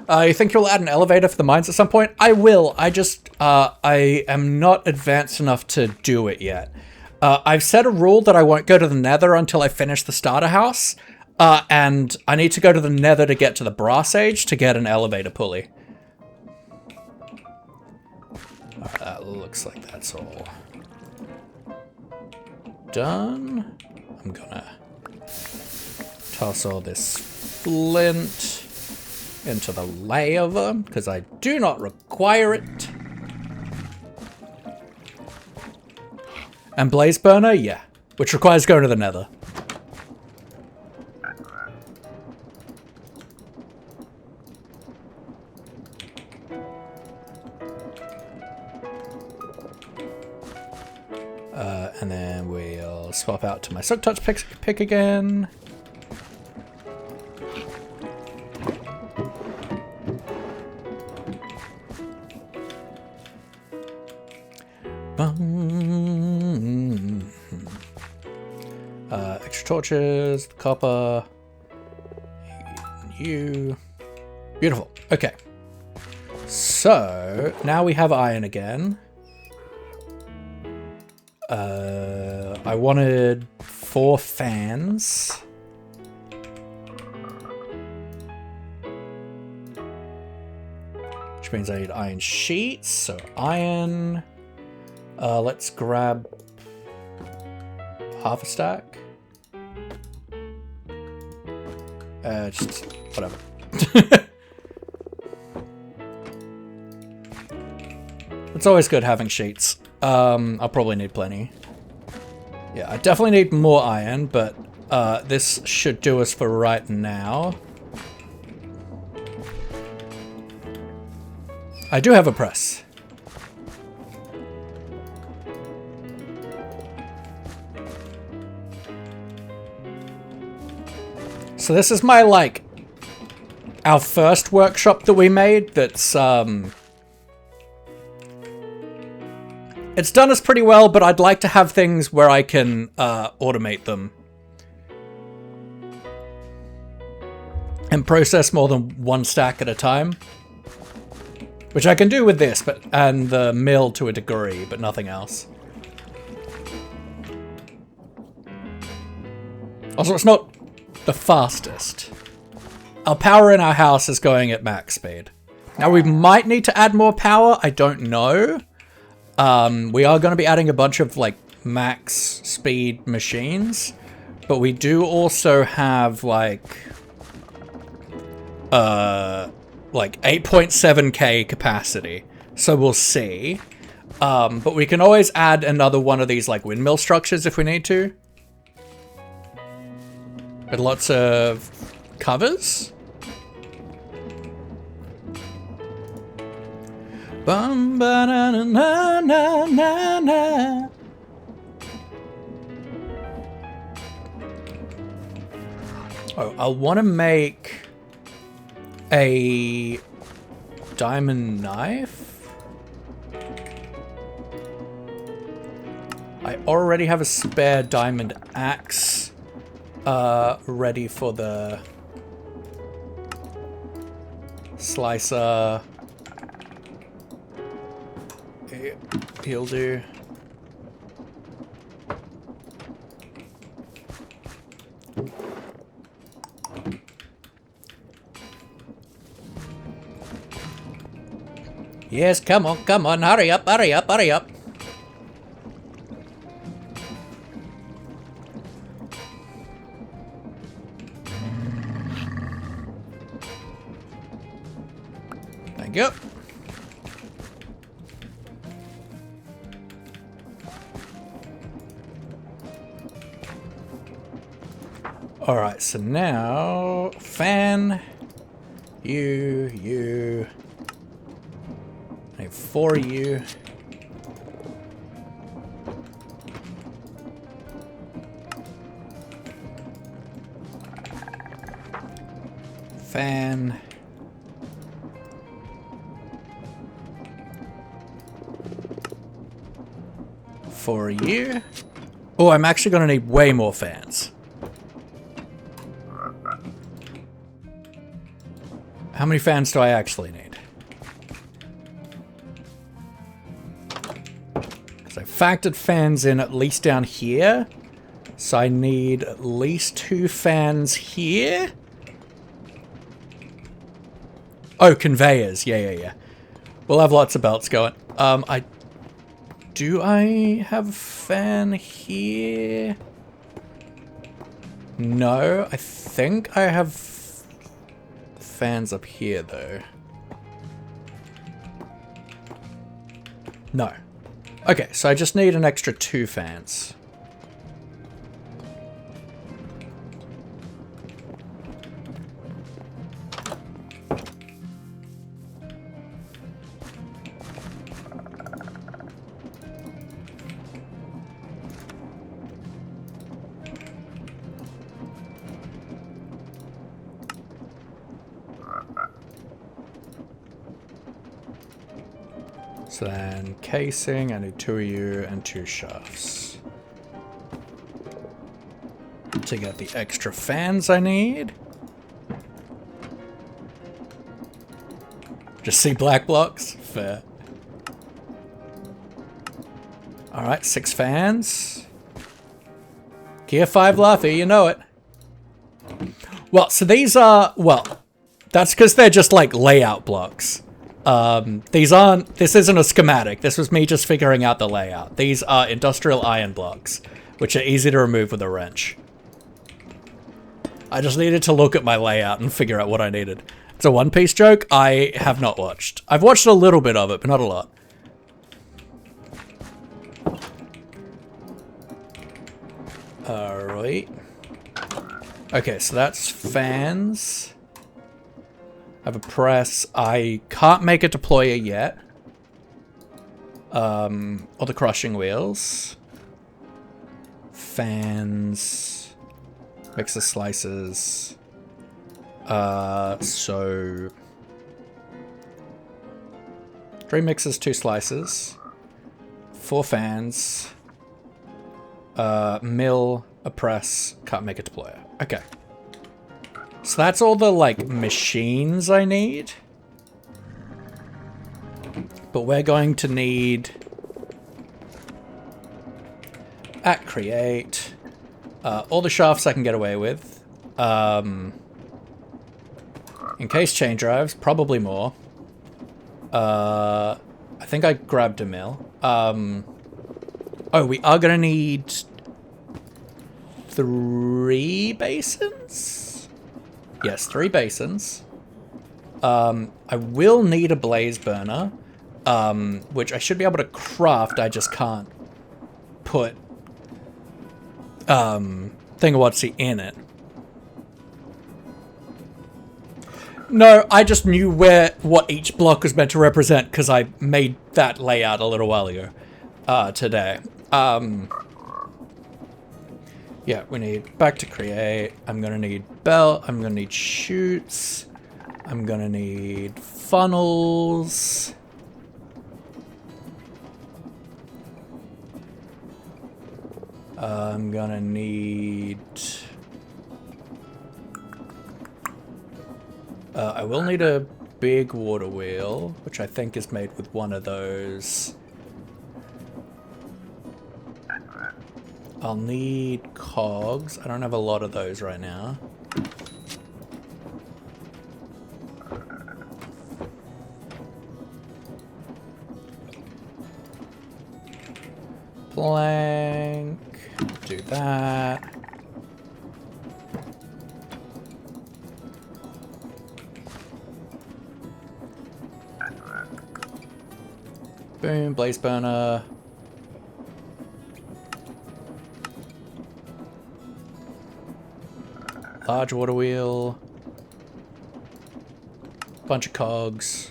You think you'll add an elevator for the mines at some point? I will. I just, I am not advanced enough to do it yet. I've set a rule that I won't go to the nether until I finish the starter house. And I need to go to the nether to get to the brass age to get an elevator pulley. Alright, that looks like that's all done. I'm gonna toss all this flint into the laver, because I do not require it. And blaze burner, yeah, which requires going to the nether. And then we'll swap out to my silk touch pick again. Extra torches, copper. You. Beautiful. Okay. So now we have iron again. I wanted 4 fans. Which means I need iron sheets. So iron. Let's grab half a stack. Just whatever. It's always good having sheets. I'll probably need plenty. Yeah, I definitely need more iron, but this should do us for right now. I do have a press. So this is my, like, our first workshop that we made that's, it's done us pretty well, but I'd like to have things where I can automate them. And process more than 1 stack at a time. Which I can do with this, and the mill to a degree, but nothing else. Also, it's not the fastest. Our power in our house is going at max speed. Now, we might need to add more power, I don't know. We are going to be adding a bunch of, like, max speed machines. But we do also have, like 8.7k capacity. So we'll see. But we can always add another one of these, like, windmill structures if we need to. With lots of covers. Bum ba na na na na na. Oh, I want to make a diamond knife. I already have a spare diamond axe ready for the slicer. He'll do. Yes, come on, hurry up. Thank you. Alright, so now, fan, you, I have 4 you. Fan. For you. Oh, I'm actually going to need way more fans. How many fans do I actually need? Because I factored fans in at least down here. So I need at least 2 fans here. Oh, conveyors. Yeah. We'll have lots of belts going. Do I have a fan here? No, I think I have fans up here, though? No. Okay, so I just need an extra 2 fans. So then casing, I need 2 of you and 2 shafts. To get the extra fans I need. Just see black blocks? Fair. Alright, 6 fans. Gear 5 Laughy, you know it. Well, so these are, well, that's because they're just like layout blocks. This isn't a schematic. This was me just figuring out the layout. These are industrial iron blocks, which are easy to remove with a wrench. I just needed to look at my layout and figure out what I needed. It's a One Piece joke I have not watched. I've watched a little bit of it, but not a lot. Alright. Okay, so that's fans. I have a press. I can't make a deployer yet. Or the crushing wheels. Fans. Mixer slices. So 3 mixers, 2 slices. 4 fans. Mill, a press, can't make a deployer. Okay. So that's all the, like, machines I need. But we're going to need... at create. All the shafts I can get away with. In case chain drives, probably more. I think I grabbed a mill. Oh, we are gonna need 3 basins? Yes, 3 basins. I will need a blaze burner, which I should be able to craft, I just can't put Thingawatsy in it. No, I just knew what each block was meant to represent because I made that layout a little while ago today. Yeah, we need back to create. I'm gonna need belt. I'm gonna need chutes. I'm gonna need funnels. I'm gonna need... I will need a big water wheel, which I think is made with one of those. I'll need cogs. I don't have a lot of those right now. Plank. Do that. Boom, blaze burner. Large water wheel. Bunch of cogs.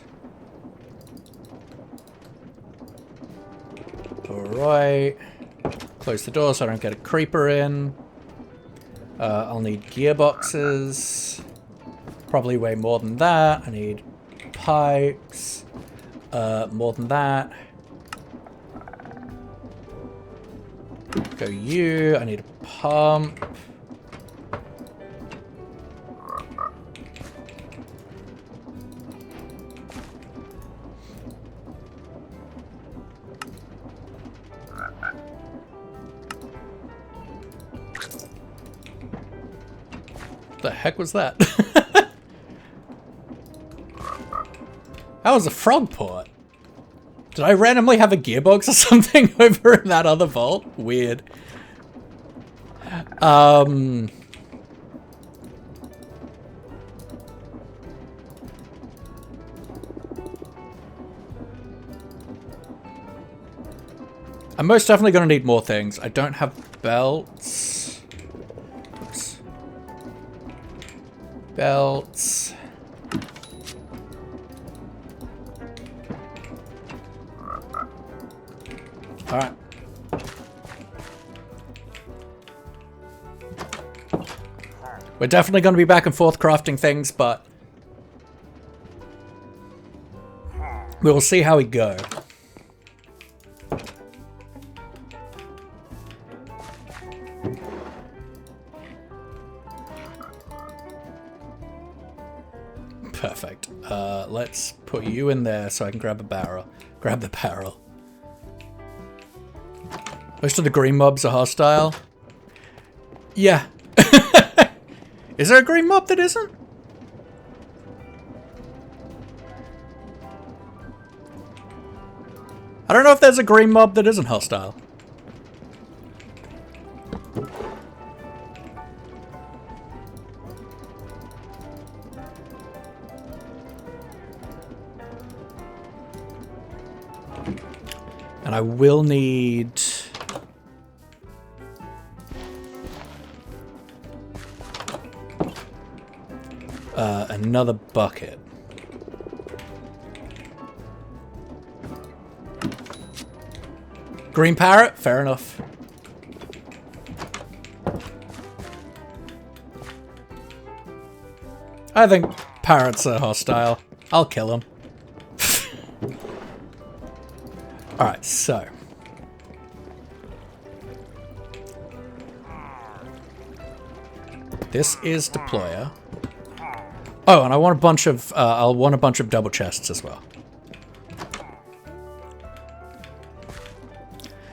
Alright. Close the door so I don't get a creeper in. I'll need gearboxes. Probably way more than that. I need pipes. More than that. Go you. I need a pump. The heck was that? That was a frog port. Did I randomly have a gearbox or something over in that other vault? Weird. I'm most definitely going to need more things. I don't have belts. Oops. Belts. Alright. We're definitely going to be back and forth crafting things, but we will see how we go. Perfect. Let's put you in there so I can grab a barrel. Grab the barrel. Most of the green mobs are hostile. Yeah. Is there a green mob that isn't? I don't know if there's a green mob that isn't hostile. And I will need... another bucket. Green parrot? Fair enough. I think parrots are hostile. I'll kill them. Alright, so. This is deployer. Oh, and I want a bunch of, I'll want a bunch of double chests as well.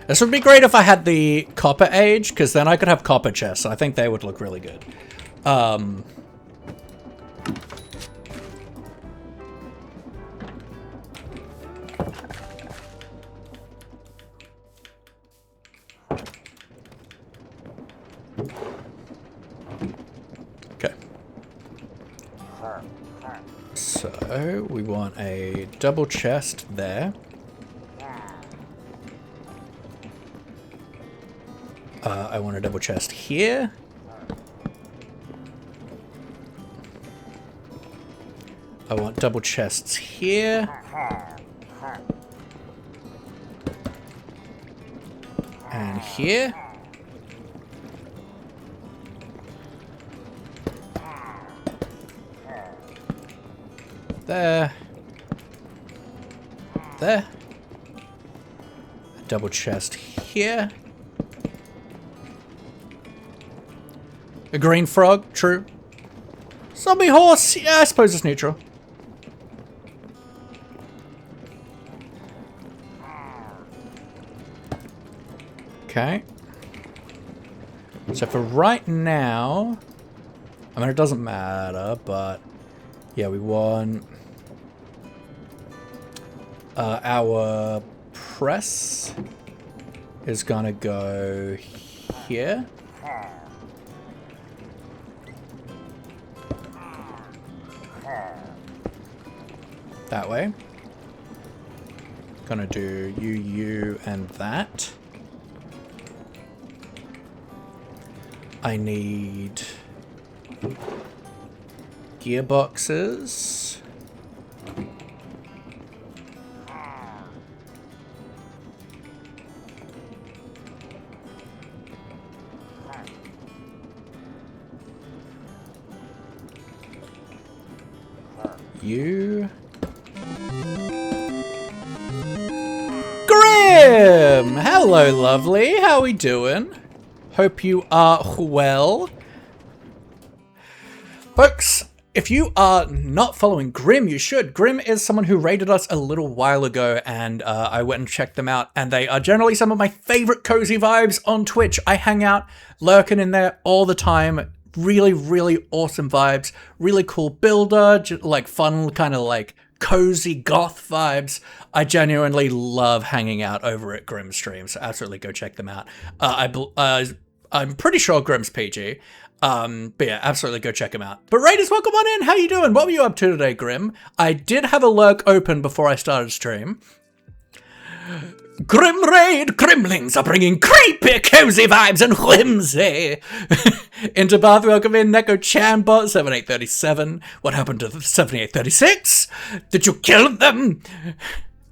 This would be great if I had the copper age, because then I could have copper chests. I think they would look really good. Okay. So, we want a double chest there. I want a double chest here. I want double chests here. And here. There. There. A double chest here. A green frog, true. Zombie horse, yeah, I suppose it's neutral. Okay. So for right now, I mean, it doesn't matter, but yeah, we want our press is gonna go here. That way. Gonna do you, and that. I need gearboxes. You. Grim! Hello, lovely. How we doing? Hope you are well. Folks, if you are not following Grim, you should. Grim is someone who raided us a little while ago, and I went and checked them out, and they are generally some of my favorite cozy vibes on Twitch. I hang out, lurking in there all the time. Really, really awesome vibes. Really cool builder, like fun, kind of like cozy goth vibes. I genuinely love hanging out over at Grim stream, so absolutely go check them out. I'm pretty sure Grim's PG. But yeah, absolutely go check him out. But Raiders, welcome on in. How you doing? What were you up to today, Grim? I did have a lurk open before I started stream. Grim Raid Grimlings are bringing creepy, cozy vibes and whimsy into Bath. Welcome in, Neko Chambot 7837. What happened to the 7836? Did you kill them?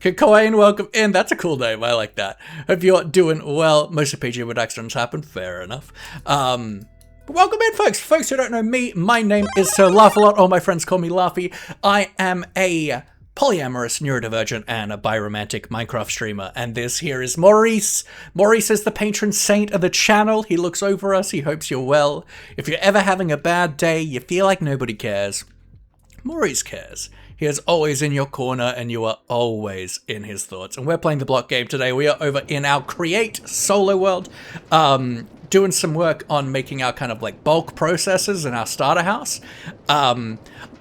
Kikoin, welcome in. That's a cool name. I like that. Hope you're doing well. Most of PG would accidents happen. Fair enough. Welcome in, folks. Folks who don't know me, my name is Sir Laugh-A-Lot. All my friends call me Laughy. I am a polyamorous, neurodivergent, and a biromantic Minecraft streamer. And this here is Maurice. Maurice is the patron saint of the channel. He looks over us. He hopes you're well. If you're ever having a bad day, you feel like nobody cares, Maurice cares. He is always in your corner, and you are always in his thoughts. And we're playing the block game today. We are over in our Create solo world, doing some work on making our kind of like bulk processors in our starter house.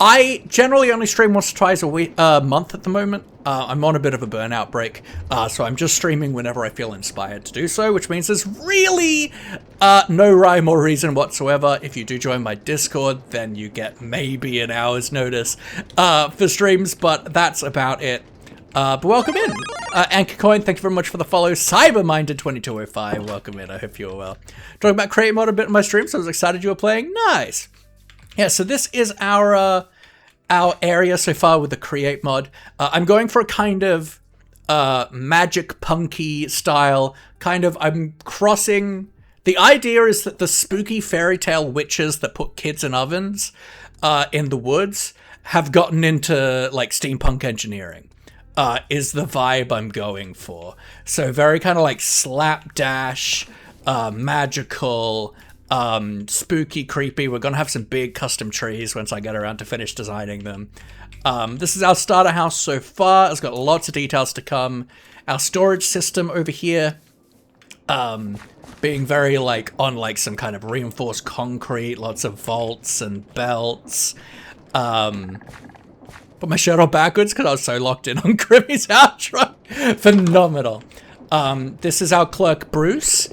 I generally only stream once or twice a month at the moment. I'm on a bit of a burnout break, so I'm just streaming whenever I feel inspired to do so, which means there's really no rhyme or reason whatsoever. If you do join my Discord, then you get maybe an hour's notice for streams, but that's about it. But welcome in. Anchorcoin, thank you very much for the follow. Cyberminded2205, welcome in. I hope you're well. Talking about create mod a bit in my stream, so I was excited you were playing. Nice. Yeah, so this is our area so far with the create mod. I'm going for a kind of magic punky style. I'm crossing. The idea is that the spooky fairy tale witches that put kids in ovens in the woods have gotten into like steampunk engineering. Is the vibe I'm going for. So very kind of like slapdash, magical, spooky, creepy. We're going to have some big custom trees once I get around to finish designing them. This is our starter house so far. It's got lots of details to come. Our storage system over here, being very like on like some kind of reinforced concrete, lots of vaults and belts. Put my shirt on backwards because I was so locked in on Grimmy's outro. Phenomenal. This is our clerk, Bruce.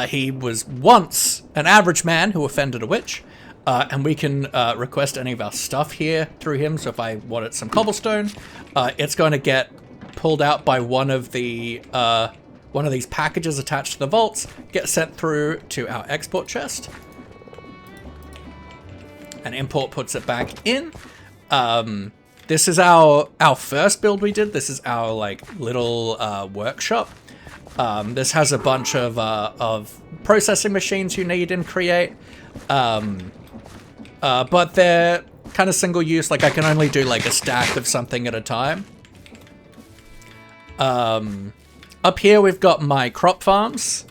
He was once an average man who offended a witch. And we can request any of our stuff here through him. So if I wanted some cobblestone, it's going to get pulled out by one of these packages attached to the vaults, get sent through to our export chest. And import puts it back in. This is our first build we did. This is our like little workshop. This has a bunch of processing machines you need in Create, but they're kind of single use. Like I can only do like a stack of something at a time. Up here we've got my crop farms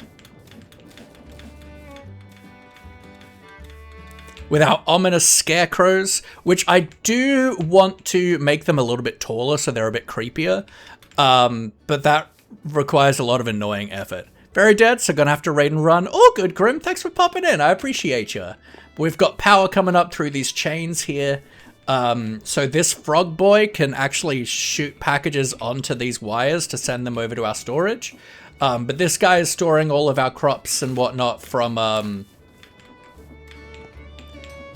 with our ominous scarecrows, which I do want to make them a little bit taller so they're a bit creepier, but that requires a lot of annoying effort. Very dead, so gonna have to raid and run. Oh, good, Grim. Thanks for popping in. I appreciate you. We've got power coming up through these chains here. So this frog boy can actually shoot packages onto these wires to send them over to our storage. But this guy is storing all of our crops and whatnot from...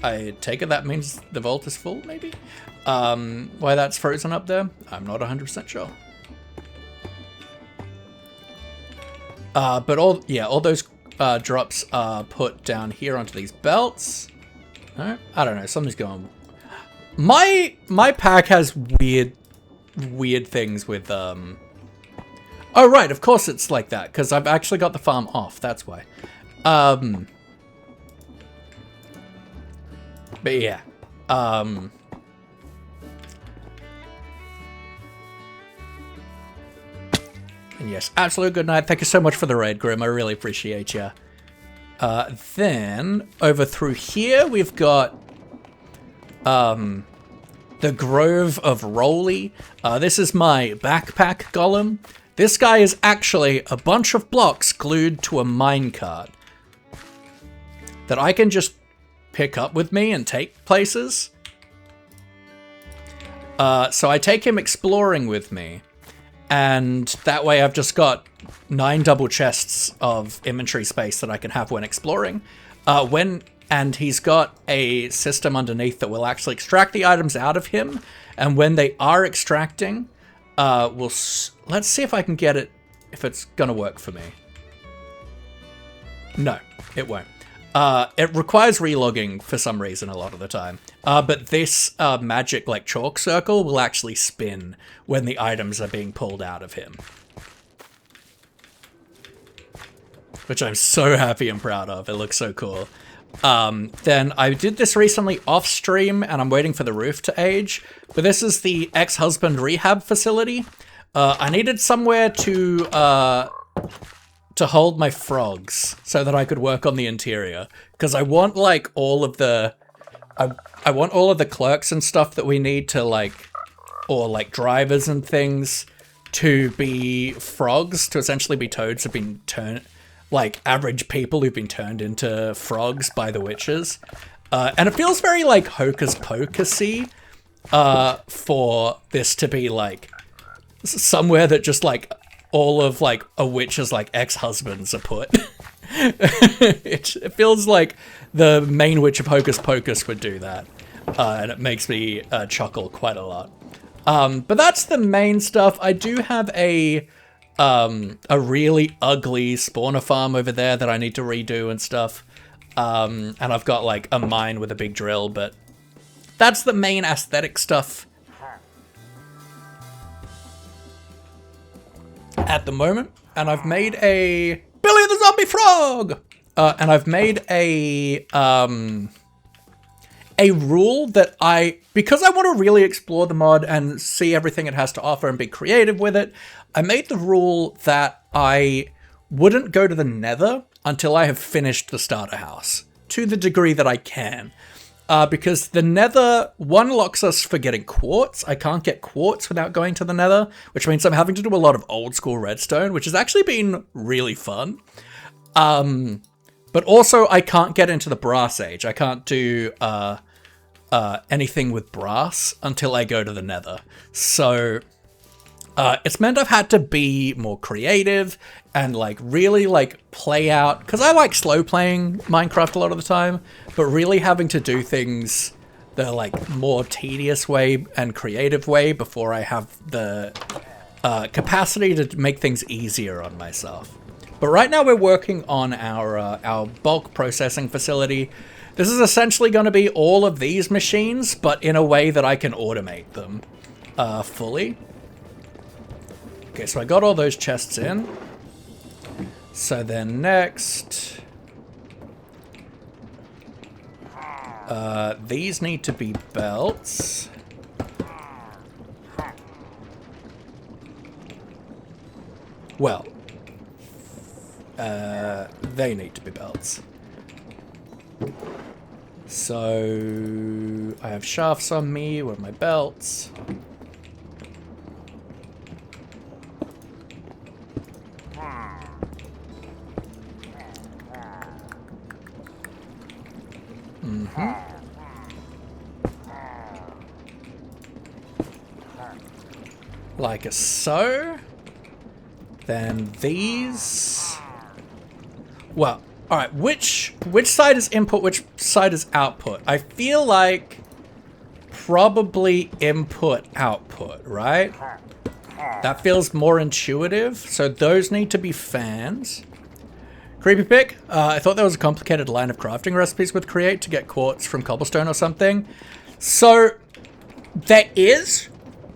I take it that means the vault is full, maybe? Why that's frozen up there, I'm not 100% sure. But all those drops are put down here onto these belts. I don't know, something's going. My pack has weird things with Oh right, of course it's like that because I've actually got the farm off. That's why. But yeah, and yes, absolute good night. Thank you so much for the raid, Grim. I really appreciate you. Then over through here, we've got the Grove of Roly. This is my backpack golem. This guy is actually a bunch of blocks glued to a minecart that I can just pick up with me and take places. So I take him exploring with me, and that way I've just got 9 double chests of inventory space that I can have when exploring. And he's got a system underneath that will actually extract the items out of him, and when they are extracting, let's see if I can get it if it's gonna work for me. No, it won't. It requires relogging for some reason a lot of the time. But this magic like chalk circle will actually spin when the items are being pulled out of him. Which I'm so happy and proud of. It looks so cool. Then I did this recently off stream and I'm waiting for the roof to age. But this is the ex-husband rehab facility. I needed somewhere to hold my frogs so that I could work on the interior. Because I want like all of the... I want all of the clerks and stuff that we need to like... Or like drivers and things to be frogs, to essentially be toads who've been turned... Like average people who've been turned into frogs by the witches. And it feels very like hocus pocusy for this to be like somewhere that just like all of like a witch's like ex-husbands are put. It feels like the main witch of Hocus Pocus would do that. And it makes me chuckle quite a lot. But that's the main stuff. I do have a really ugly spawner farm over there that I need to redo and stuff. And I've got like a mine with a big drill, but that's the main aesthetic stuff at the moment. And I've made a Billy the Zombie Frog! And I've made a rule that because I want to really explore the mod and see everything it has to offer and be creative with it, I made the rule that I wouldn't go to the Nether until I have finished the starter house, to the degree that I can. Because the Nether, one, locks us for getting quartz. I can't get quartz without going to the Nether, which means I'm having to do a lot of old school redstone, which has actually been really fun. But also I can't get into the Brass Age. I can't do anything with brass until I go to the Nether. So it's meant I've had to be more creative and like really like play out, because I like slow playing Minecraft a lot of the time, but really having to do things the like more tedious way and creative way before I have the capacity to make things easier on myself. But right now we're working on our bulk processing facility. This is essentially going to be all of these machines, but in a way that I can automate them fully. Okay, so I got all those chests in. So then next... these need to be belts. Well, they need to be belts. So I have shafts on me. Where are my belts? Like so. Then these. Well, all right. Which side is input? Which side is output? I feel like probably input output, right? That feels more intuitive. So those need to be fans. Creepy Pick, I thought there was a complicated line of crafting recipes with Create to get quartz from cobblestone or something. So there is,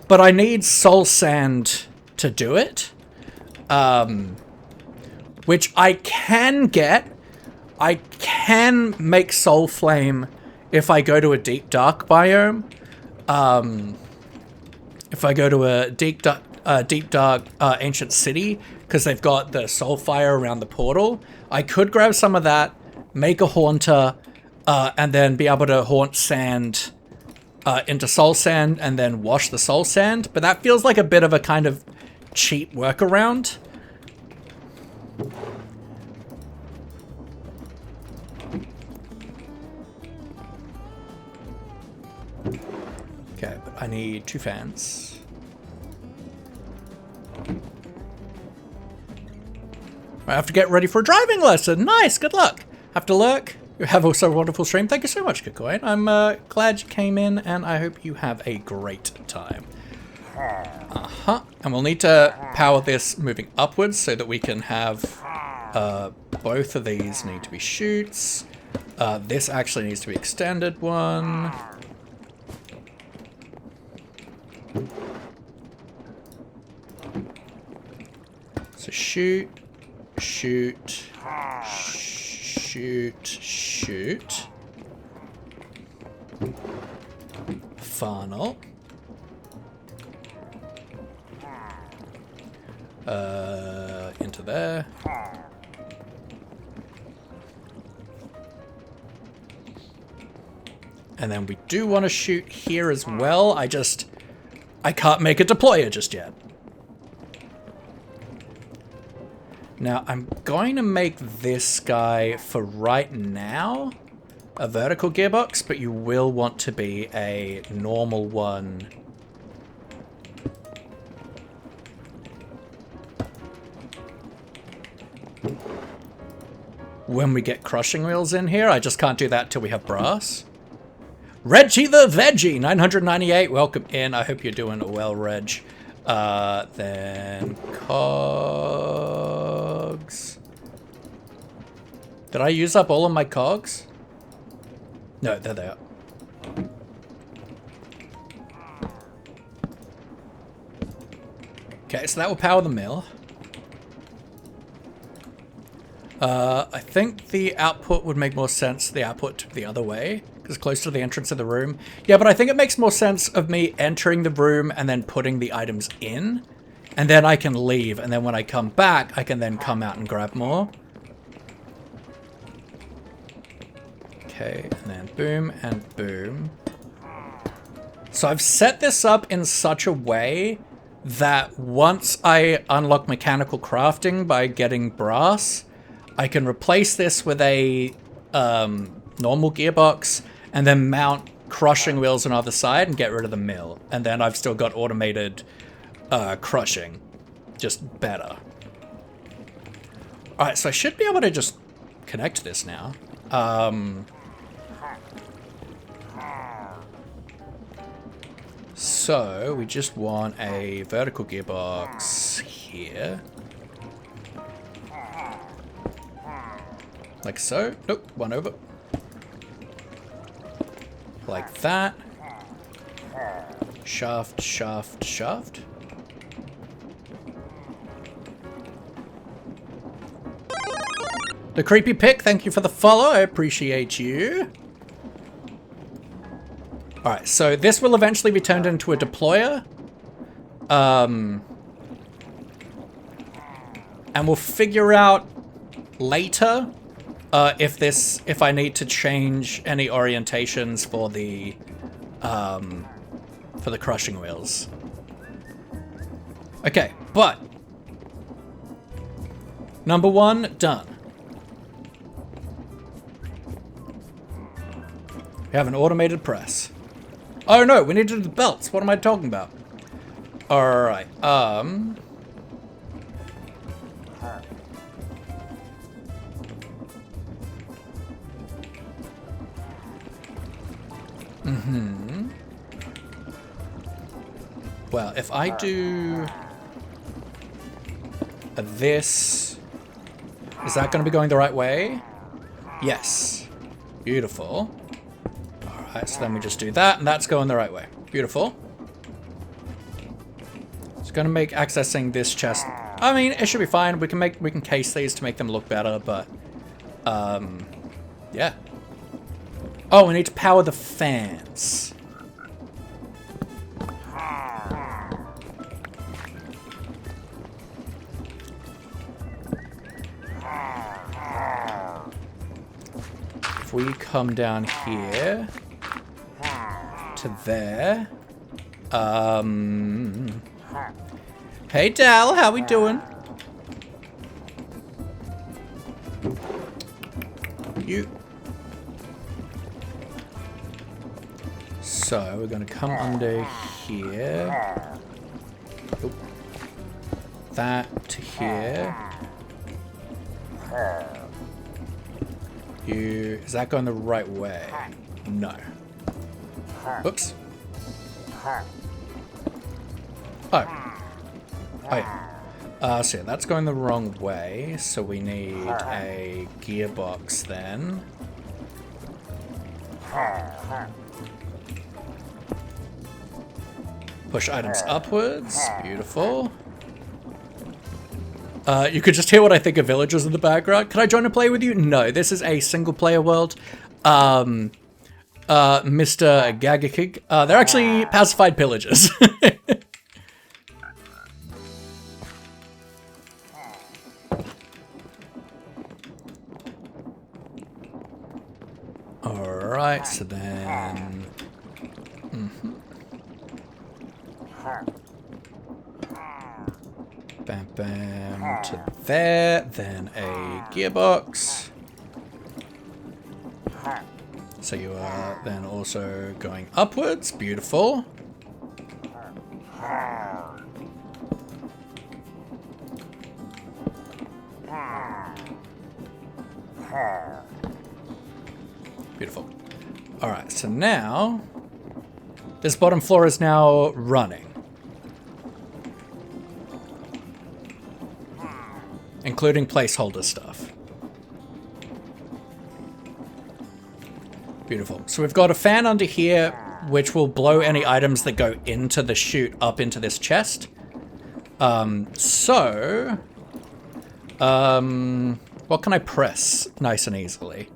but I need soul sand to do it. Which I can get. I can make soul flame if I go to a deep dark biome. If I go to a deep dark ancient city, because they've got the soul fire around the portal, I could grab some of that, make a haunter, and then be able to haunt sand into soul sand and then wash the soul sand. But that feels like a bit of a kind of cheap workaround. Okay, but I need 2 fans. I have to get ready for a driving lesson. Nice, good luck. Have to lurk. You have also a wonderful stream. Thank you so much, Kikoin. I'm glad you came in, and I hope you have a great time. And we'll need to power this moving upwards so that we can have both of these need to be chutes. This actually needs to be extended one. So chute, chute, chute, chute. Funnel. Into there. And then we do want to shoot here as well. I can't make a deployer just yet. Now, I'm going to make this guy, for right now, a vertical gearbox, but you will want to be a normal one. When we get crushing wheels in here, I just can't do that till we have brass. Reggie the Veggie, 998, welcome in. I hope you're doing well, Reg. Then cogs. Did I use up all of my cogs? No, there they are. Okay, so that will power the mill. I think the output would make more sense, the output the other way, because close to the entrance of the room. Yeah, but I think it makes more sense of me entering the room and then putting the items in, and then I can leave, and then when I come back, I can then come out and grab more. Okay, and then boom and boom. So I've set this up in such a way that once I unlock mechanical crafting by getting brass, I can replace this with a normal gearbox and then mount crushing wheels on the other side and get rid of the mill. And then I've still got automated crushing, just better. All right, so I should be able to just connect this now. So we just want a vertical gearbox here. Like so. Nope, one over. Like that. Shaft, shaft, shaft. The Creepy Pick, thank you for the follow. I appreciate you. Alright, so this will eventually be turned into a deployer. And we'll figure out later if I need to change any orientations for the crushing wheels. Okay, but number one, done. We have an automated press. Oh no, we need to do the belts. What am I talking about? Alright, well, if I do this, is that going to be going the right way? Yes. Beautiful. Alright, so then we just do that, and that's going the right way. Beautiful. It's going to make accessing this chest... I mean, it should be fine. We can case these to make them look better, but... yeah. Oh, we need to power the fans. If we come down here to there. Hey Dal, how we doing? You. So we're gonna come under here. Oop. That to here. You, is that going the right way? No. Oops. Oh. Oh yeah. So yeah, that's going the wrong way, so we need a gearbox then. Push items upwards. Beautiful. You could just hear what I think of villagers in the background. Can I join and play with you? No, this is a single-player world. Mr. Gagakig. They're actually pacified pillagers. Alright, so then... Bam, bam, to there, then a gearbox. So you are then also going upwards, beautiful. Beautiful. Alright, so now, this bottom floor is now running. Including placeholder stuff. Beautiful. So we've got a fan under here, which will blow any items that go into the chute up into this chest. What can I press nice and easily?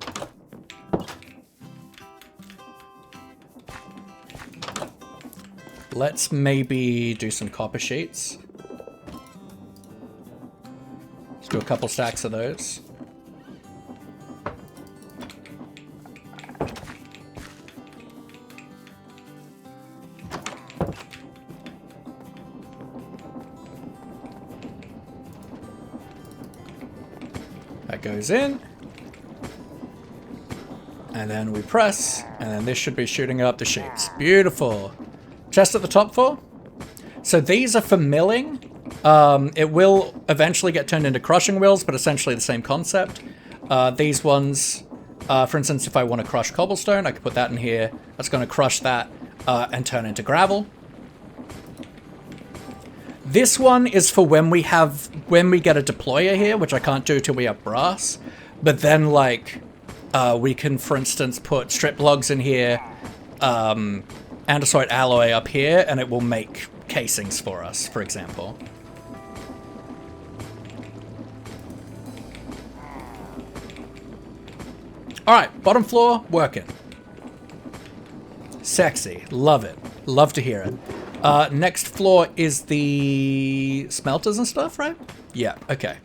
Let's maybe do some copper sheets. Do a couple stacks of those. That goes in. And then we press, and then this should be shooting up the sheets. Beautiful. Chest at the top floor. So these are for milling. It will eventually get turned into crushing wheels, but essentially the same concept. These ones, for instance, if I want to crush cobblestone, I could put that in here. That's going to crush that and turn into gravel. This one is for when we get a deployer here, which I can't do till we have brass. But then, like, we can, for instance, put strip logs in here, andesite alloy up here, and it will make casings for us, for example. Alright, bottom floor, working. Sexy. Love it. Love to hear it. Next floor is the smelters and stuff, right? Yeah, okay.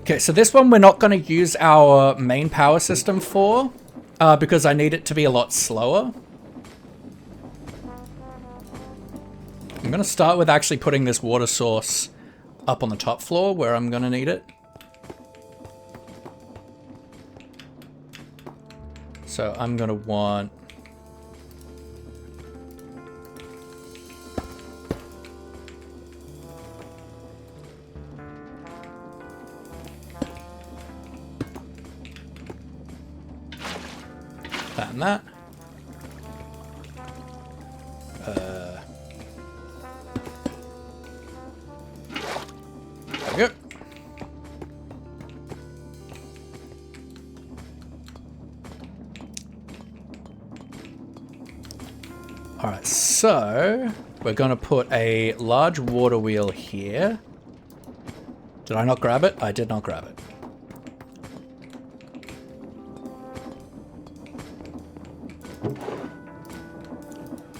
Okay, so this one we're not going to use our main power system for, because I need it to be a lot slower. I'm going to start with actually putting this water source up on the top floor where I'm going to need it. So I'm going to want... that and that. There we go. Alright, so we're going to put a large water wheel here. Did I not grab it? I did not grab it.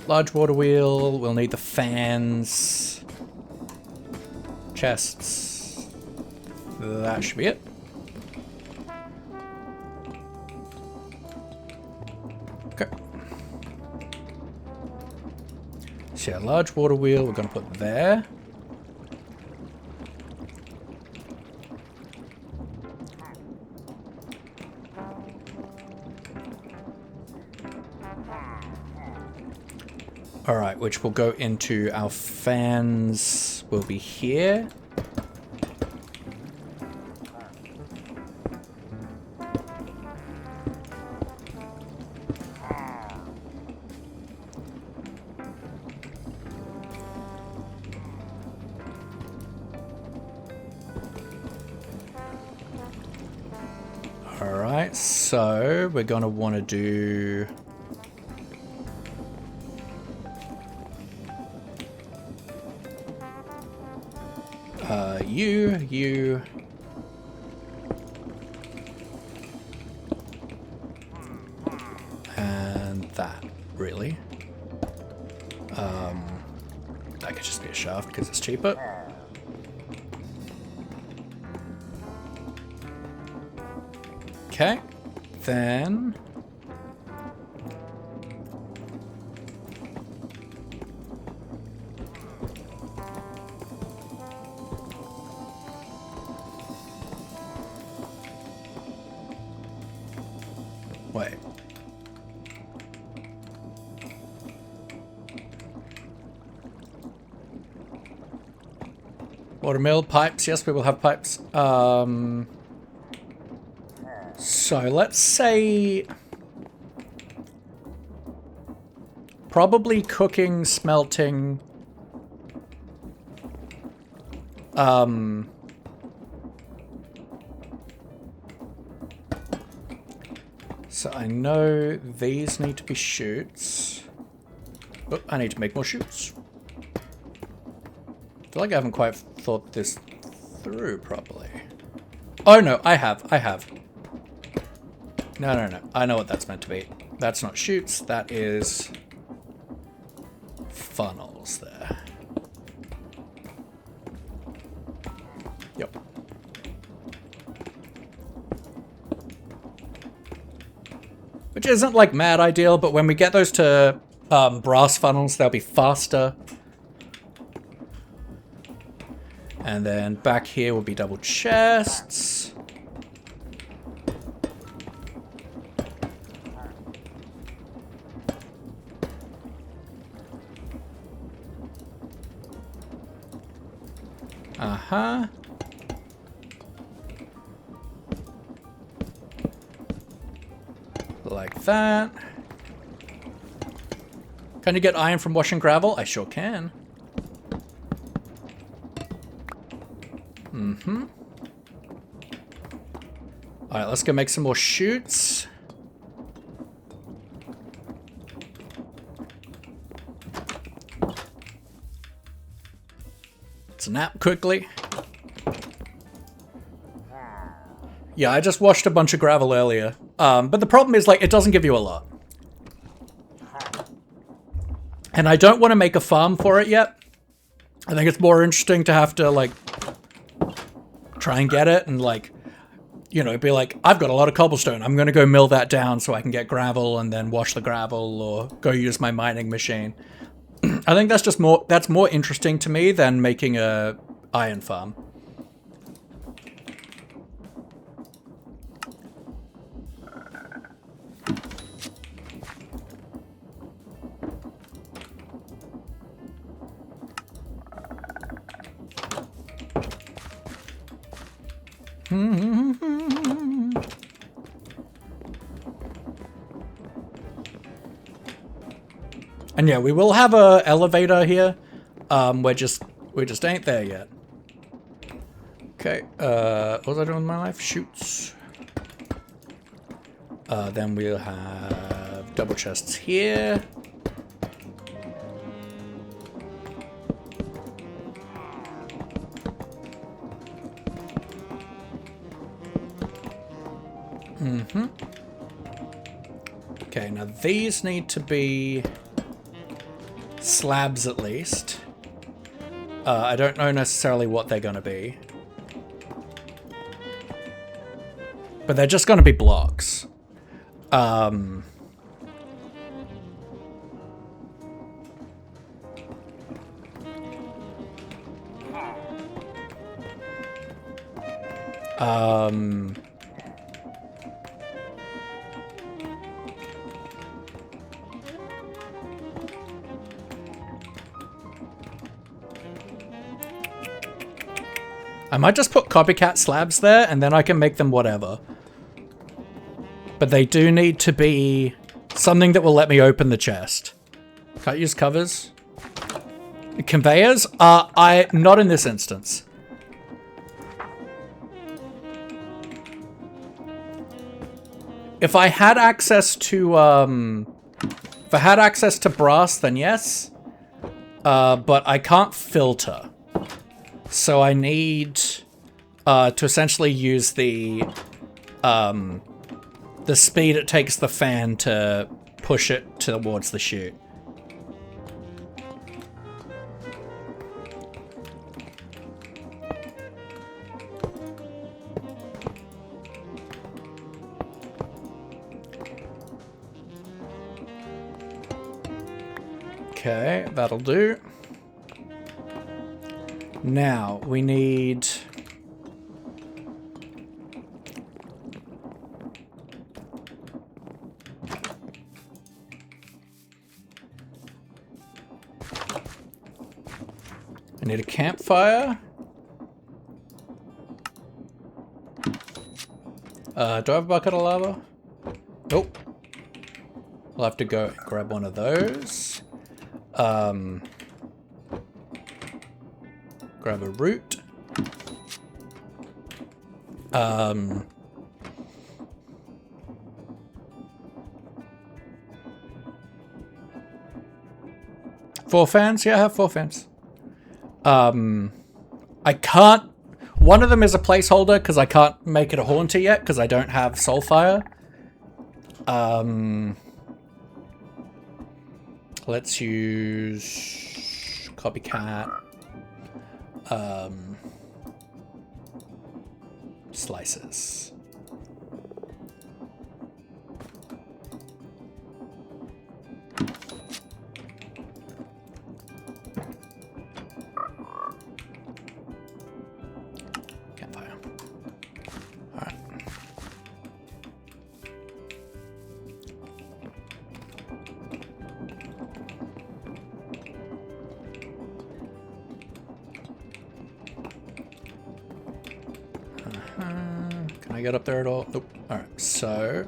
Large water wheel, we'll need the fans, chests, that should be it. Okay. So yeah, large water wheel we're going to put there. Alright, which will go into our fans, will be here. Alright, so we're going to want to do... you... And that, really. That could just be a shaft because it's cheaper. Okay, then... Wait. Watermill, pipes, yes, we will have pipes. So let's say probably cooking, smelting, so I know these need to be chutes. Oh, I need to make more chutes. I feel like I haven't quite thought this through properly. Oh no, I have. No. I know what that's meant to be. That's not chutes, that is funnels there. Yep. Which isn't like mad ideal, but when we get those to brass funnels, they'll be faster. And then back here will be double chests. Uh-huh. Like that. Can you get iron from washing gravel? I sure can. Mm-hmm. Alright, let's go make some more chutes. Let's nap quickly. Yeah, I just washed a bunch of gravel earlier. But the problem is, like, it doesn't give you a lot. And I don't want to make a farm for it yet. I think it's more interesting to have to, like, try and get it and, like, you know, be like, I've got a lot of cobblestone. I'm going to go mill that down so I can get gravel and then wash the gravel or go use my mining machine. I think that's just that's more interesting to me than making a iron farm. And yeah, we will have a elevator here. We just ain't there yet. Okay, what was I doing with my life? Shoots. Then we'll have double chests here. Mm-hmm. Okay, now these need to be slabs at least. I don't know necessarily what they're going to be. But they're just going to be blocks. I might just put copycat slabs there and then I can make them whatever. But they do need to be something that will let me open the chest. Can't use covers. Conveyors? Not in this instance. If I had access to brass, then yes. But I can't filter. So I need to essentially use the speed it takes the fan to push it towards the chute. Okay, that'll do. Now, we need... I need a campfire. Do I have a bucket of lava? Nope. We'll have to go grab one of those. Grab a root. Four fans? Yeah, I have 4 fans. I can't... One of them is a placeholder because I can't make it a haunter yet because I don't have Soulfire. Let's use copycat. Slices. Campfire. All right. Can I get up there at all? Nope. Alright, so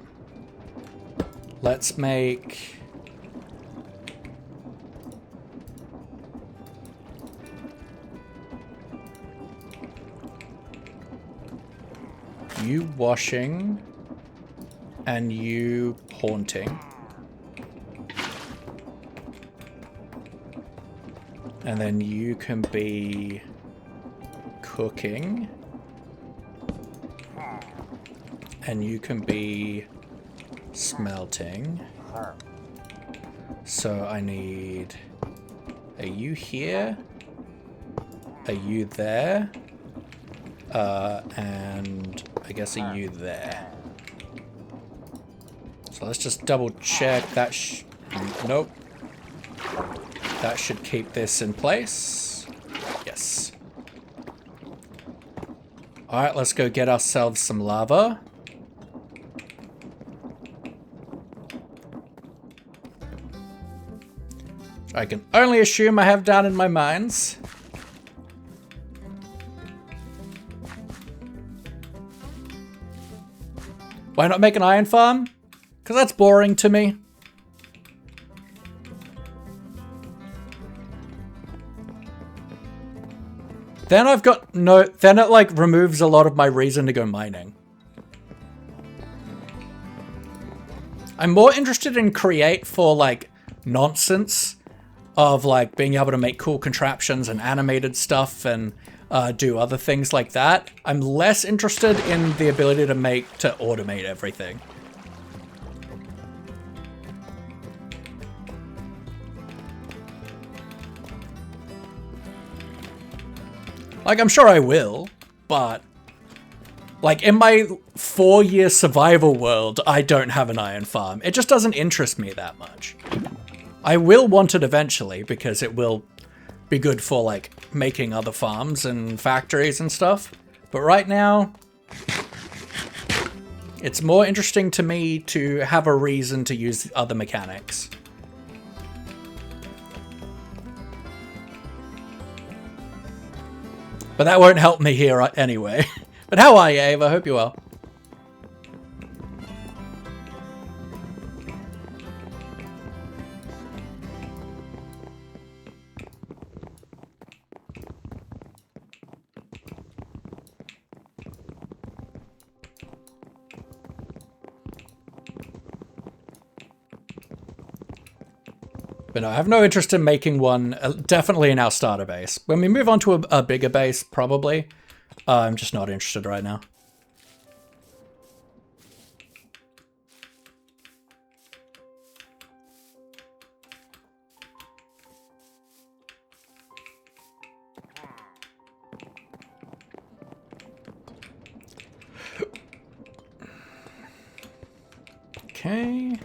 let's make you washing and you haunting. And then you can be cooking. And you can be smelting. So I need a you here, a you there, and I guess a you there. So let's just double check that. Nope. That should keep this in place. Yes. Alright, let's go get ourselves some lava. I can only assume I have down in my mines. Why not make an iron farm? Because that's boring to me. Then I've got no... Then it like removes a lot of my reason to go mining. I'm more interested in create for like nonsense. Of like being able to make cool contraptions and animated stuff and do other things like that. I'm less interested in the ability to automate everything. Like, I'm sure I will, but like in my 4-year survival world, I don't have an iron farm. It just doesn't interest me that much. I will want it eventually because it will be good for like making other farms and factories and stuff. But right now, it's more interesting to me to have a reason to use other mechanics. But that won't help me here anyway. But how are you, Ava? Hope you're well. But no, I have no interest in making one, definitely in our starter base. When we move on to a bigger base, probably. I'm just not interested right now. Okay.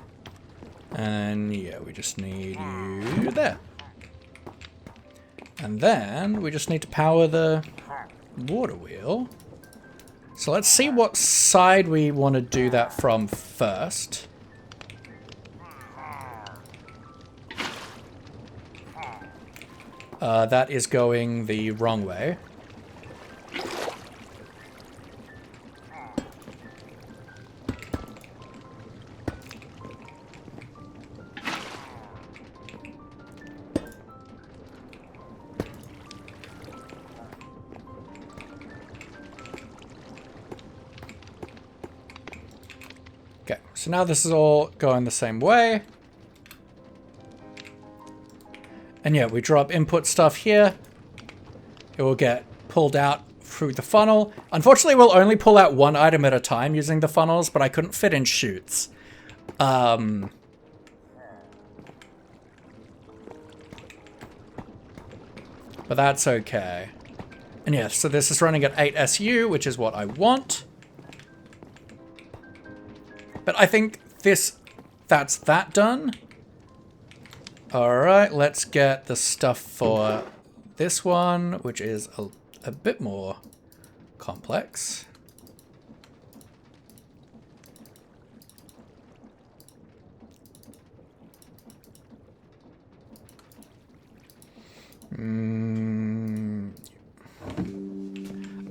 And yeah, we just need you there. And then we just need to power the water wheel. So let's see what side we want to do that from first. That is going the wrong way. Okay, so now this is all going the same way. And yeah, we drop input stuff here. It will get pulled out through the funnel. Unfortunately, we'll only pull out one item at a time using the funnels, but I couldn't fit in chutes. But that's okay. And yeah, so this is running at 8 SU, which is what I want. But I think that's that done. Alright, let's get the stuff for this one, which is a bit more complex.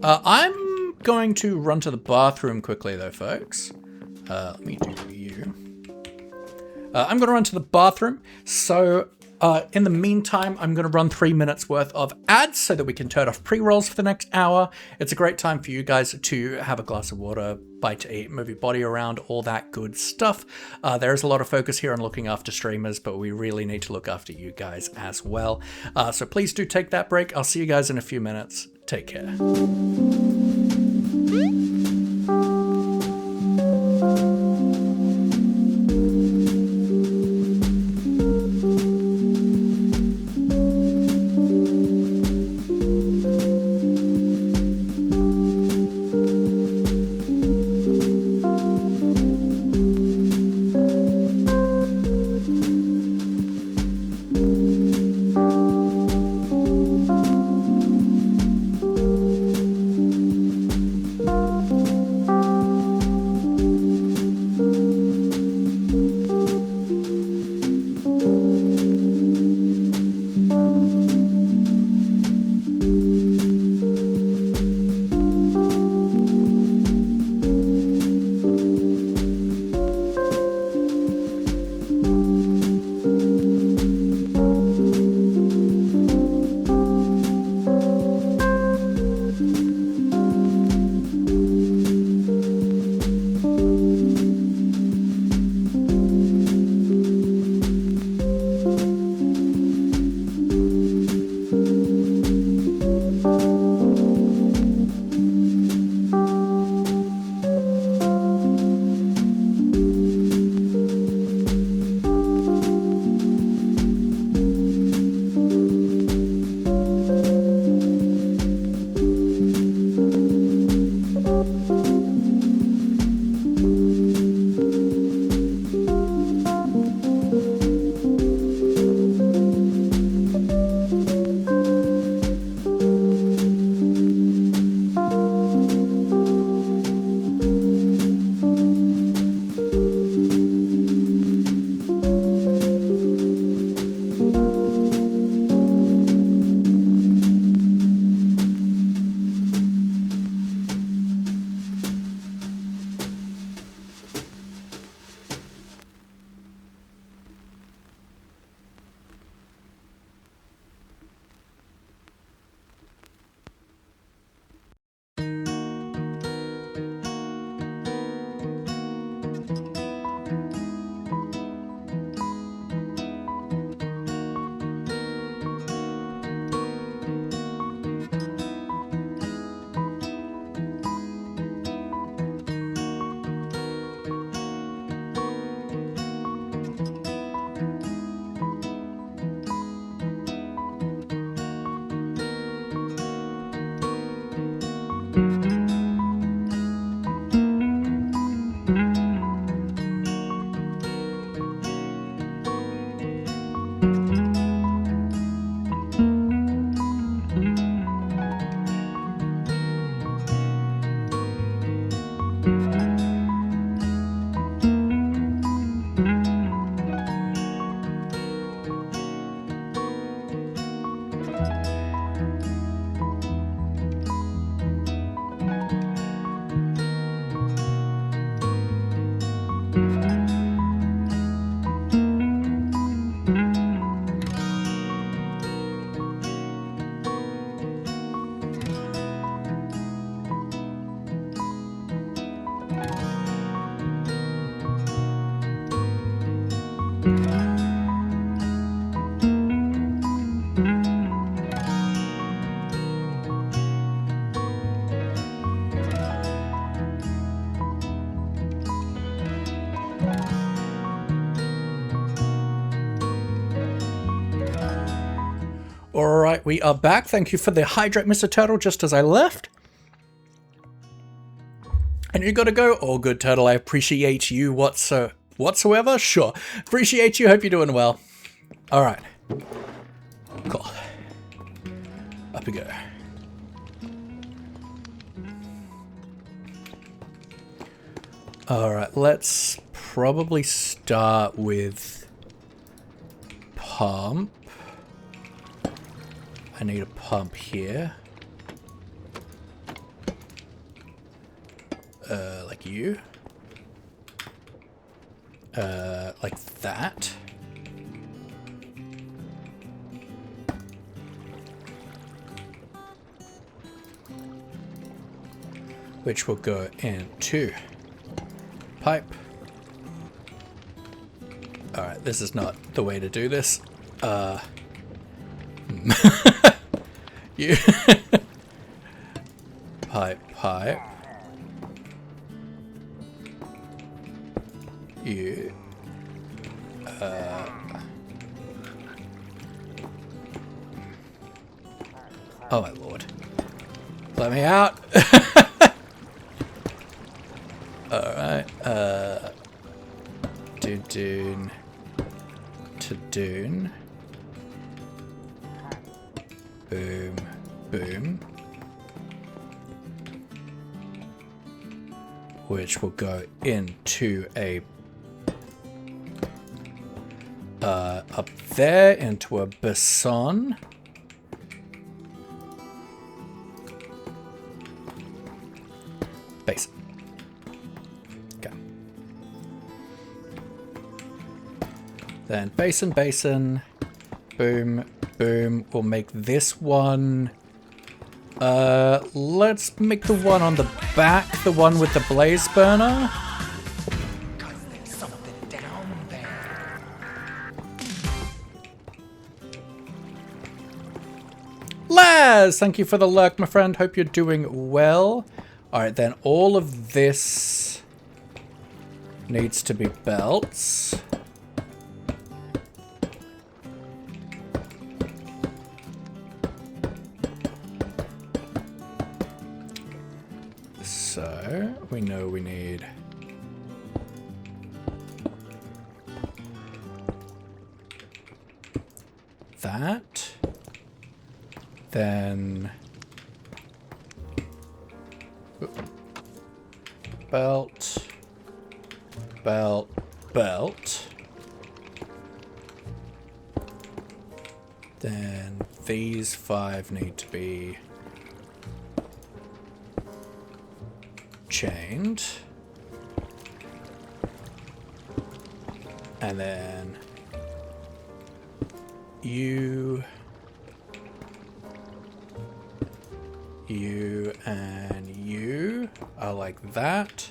I'm going to run to the bathroom quickly though, folks. Let me do you. I'm going to run to the bathroom. So in the meantime, I'm going to run 3 minutes worth of ads so that we can turn off pre-rolls for the next hour. It's a great time for you guys to have a glass of water, bite to eat, move your body around, all that good stuff. There is a lot of focus here on looking after streamers, but we really need to look after you guys as well. So please do take that break. I'll see you guys in a few minutes. Take care. Alright, we are back. Thank you for the hydrate, Mr. Turtle, just as I left. And you gotta go? All good, Turtle. I appreciate you whatsoever. Sure. Appreciate you. Hope you're doing well. Alright. Cool. Up we go. Alright, let's probably start with pump. I need a pump here. Like you. Like that. Which will go into pipe. Alright, this is not the way to do this. You pipe. You oh my lord. Let me out. Alright, Dune to Dune. Boom, boom. Which will go into a up there into a basin. Basin. Okay. Then basin. Boom, boom. We'll make this one. Let's make the one on the back, the one with the blaze burner. Laz, thank you for the lurk, my friend. Hope you're doing well. Alright, then all of this needs to be belts. So, we know we need that. Then belt. Then these 5 need to be chained. And then you and you are like that.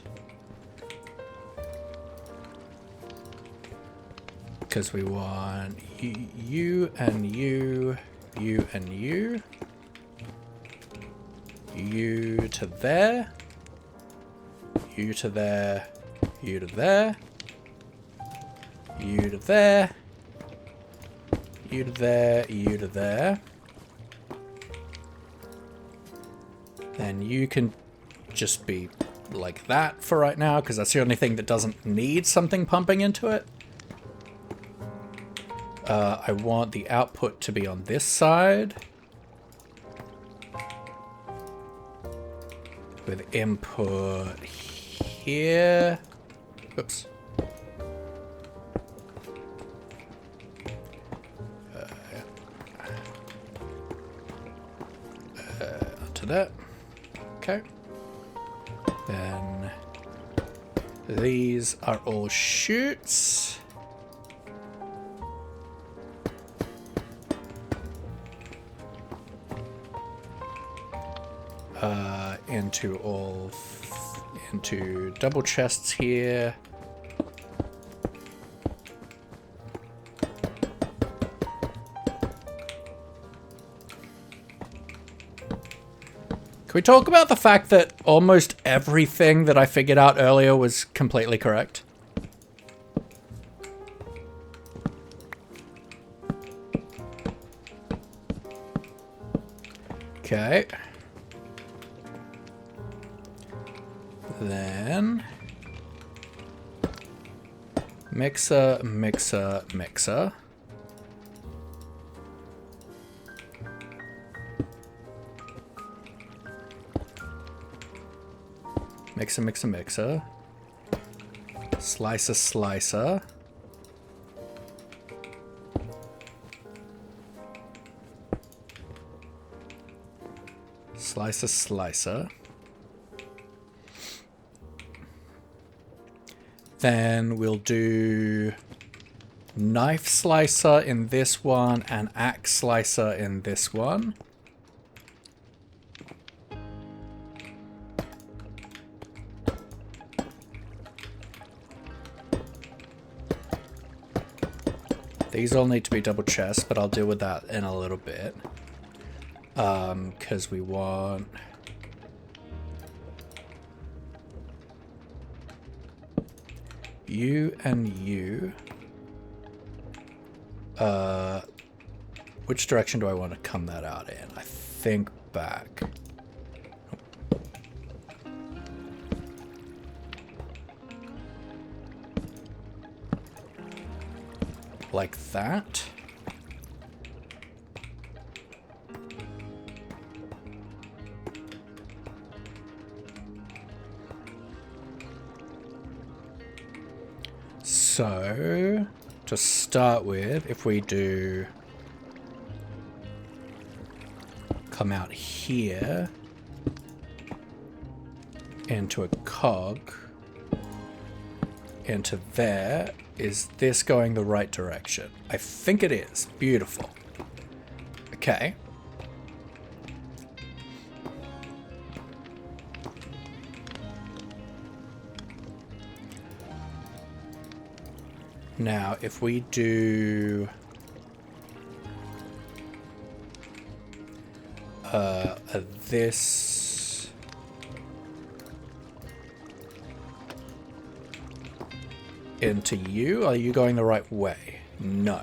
Because we want you and you and you to there, you to there, you to there, you to there, you to there, you to there. Then you can just be like that for right now, because that's the only thing that doesn't need something pumping into it. I want the output to be on this side. With input here. Oops. Onto that. Okay. Then these are all chutes. Into double chests here. Can we talk about the fact that almost everything that I figured out earlier was completely correct? Okay. Then mixer, mixer, mixer. Mixer, mixer, mixer. Slicer, slicer. Slicer, slicer. Then we'll do knife slicer in this one and axe slicer in this one. These all need to be double chests, but I'll deal with that in a little bit. Because we want... you and you. Which direction do I want to come that out in? I think back. Like that. So, to start with, if we do come out here into a cog, into there, is this going the right direction? I think it is. Beautiful. Okay. Now, if we do this into you, are you going the right way? No.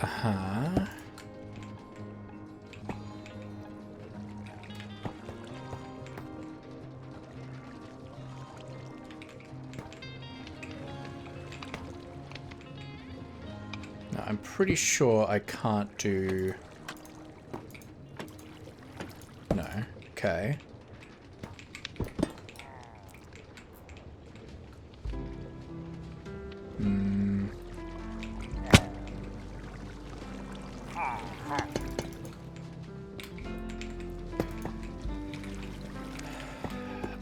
Uh-huh. Now, I'm pretty sure I can't do... No. Okay.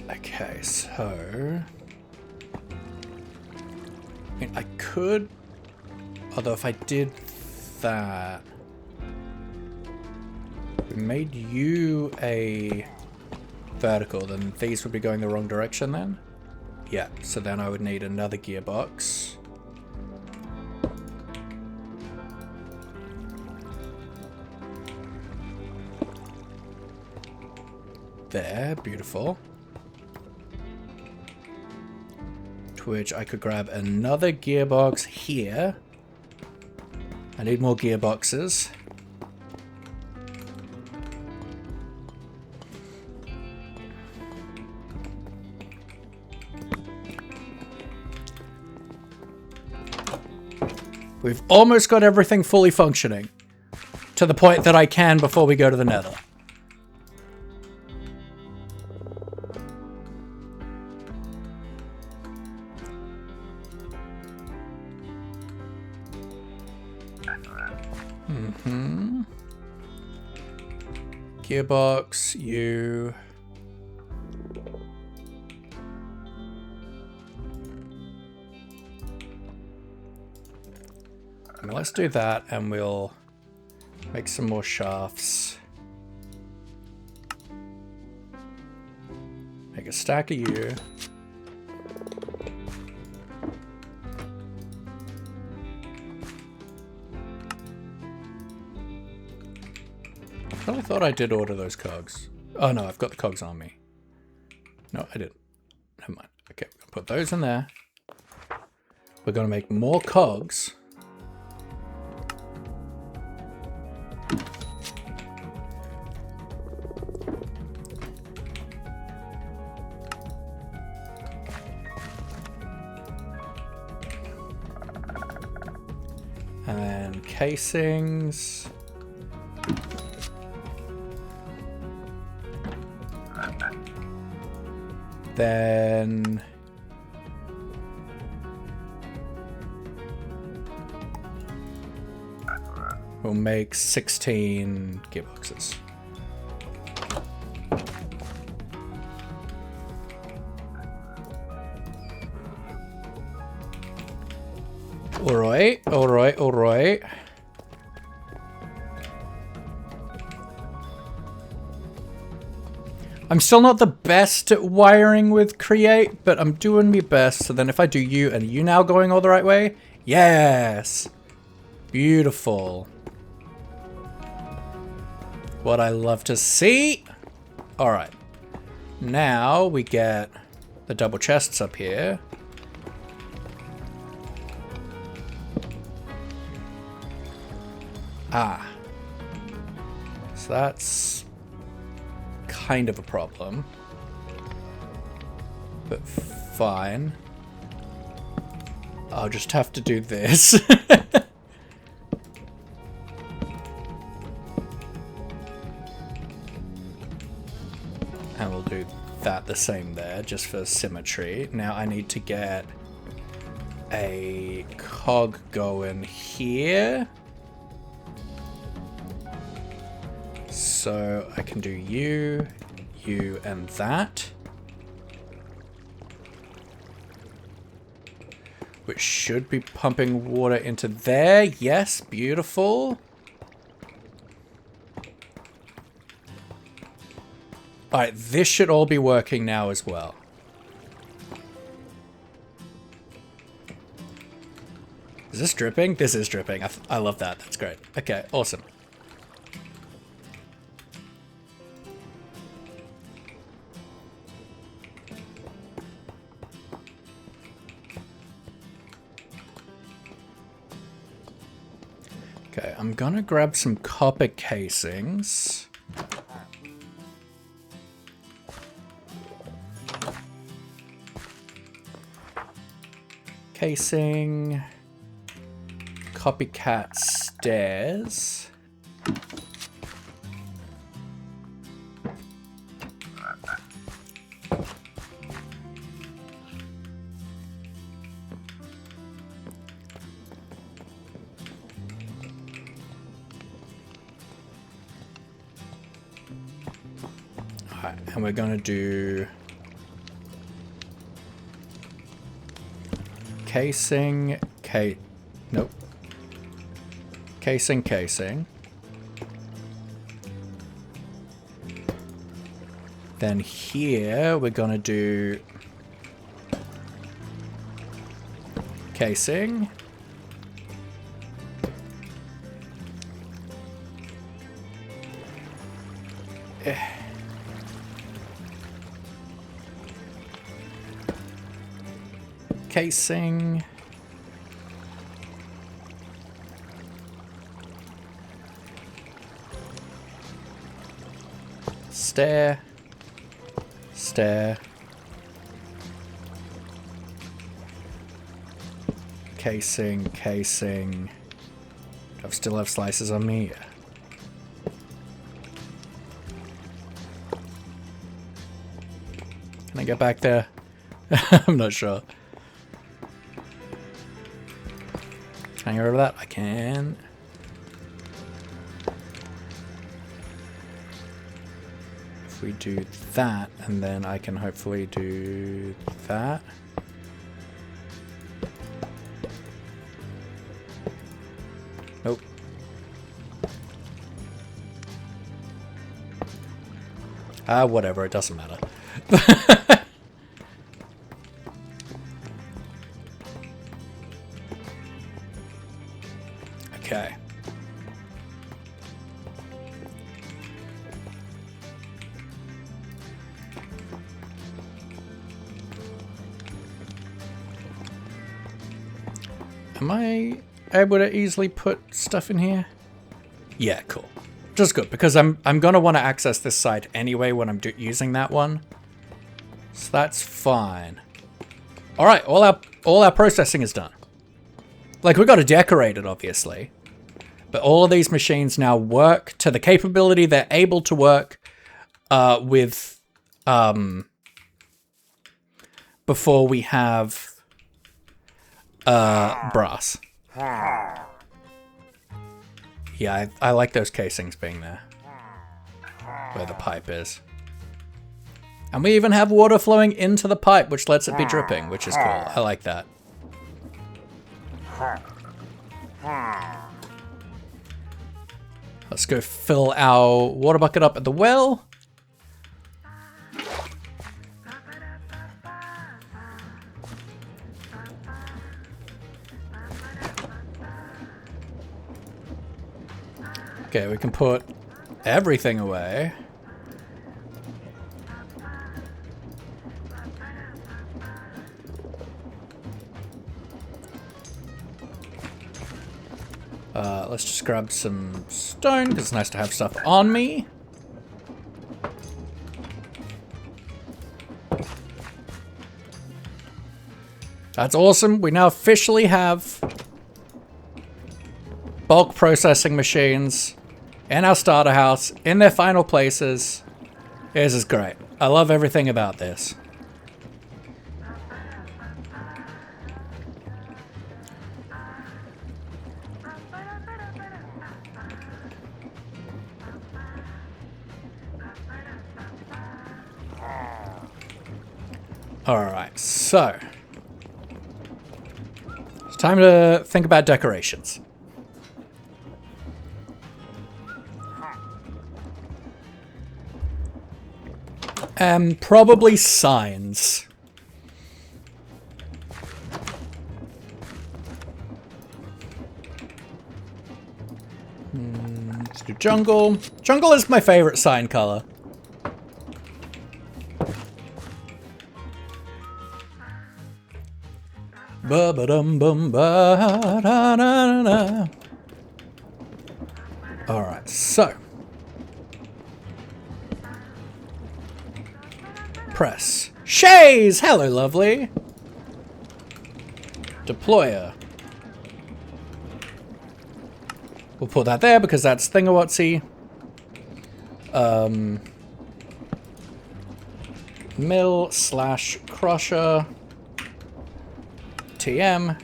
Okay, so... I mean, I could... Although if I did that... We made you a vertical, then these would be going the wrong direction then? Yeah, so then I would need another gearbox. There, beautiful. To which I could grab another gearbox here. I need more gearboxes. We've almost got everything fully functioning. To the point that I can before we go to the Nether. Gearbox, you... I mean, let's do that and we'll make some more shafts. Make a stack of you. I thought I did order those cogs. Oh no, I've got the cogs on me. No, I didn't. Never mind. Okay, we'll put those in there. We're going to make more cogs. And casings. Then we'll make 16 gearboxes. Alright, alright, alright. I'm still not the best at wiring with Create, but I'm doing my best. So then if I do you, and you now going all the right way? Yes! Beautiful. What I love to see. Alright. Now we get the double chests up here. Ah. So that's kind of a problem. But fine. I'll just have to do this. And we'll do that the same there, just for symmetry. Now I need to get a cog going here. So I can do you, you, and that. Which should be pumping water into there. Yes, beautiful. Alright, this should all be working now as well. Is this dripping? This is dripping. I love that. That's great. Okay, awesome. Okay, I'm gonna grab some copper casings. Casing. Copycat stairs. Alright, and we're gonna do casing, nope. Casing, casing. Then here we're gonna do casing. Casing. Stair. Stair. Casing, casing. I still have slices on me. Can I get back there? I'm not sure. Can I get rid of that? I can. If we do that, and then I can hopefully do that. Nope. Whatever, it doesn't matter. Okay. Am I able to easily put stuff in here? Yeah, cool. Just good, because I'm gonna want to access this side anyway when I'm using that one. So that's fine. All right, all our processing is done. Like, we got to decorate it, obviously. But all of these machines now work to the capability they're able to work with before we have brass. Yeah, I like those casings being there. Where the pipe is. And we even have water flowing into the pipe, which lets it be dripping, which is cool. I like that. Let's go fill our water bucket up at the well. Okay, we can put everything away. Let's just grab some stone, because it's nice to have stuff on me. That's awesome. We now officially have bulk processing machines in our starter house, in their final places. This is great. I love everything about this. Alright, so it's time to think about decorations. Probably signs. Let's do jungle. Jungle is my favorite sign color. Ba-ba-dum-bum-ba-da-da-da-da. Alright, so. Press. Shays! Hello, lovely. Deployer. We'll put that there because that's thingawatsy. Mill / crusher. TM.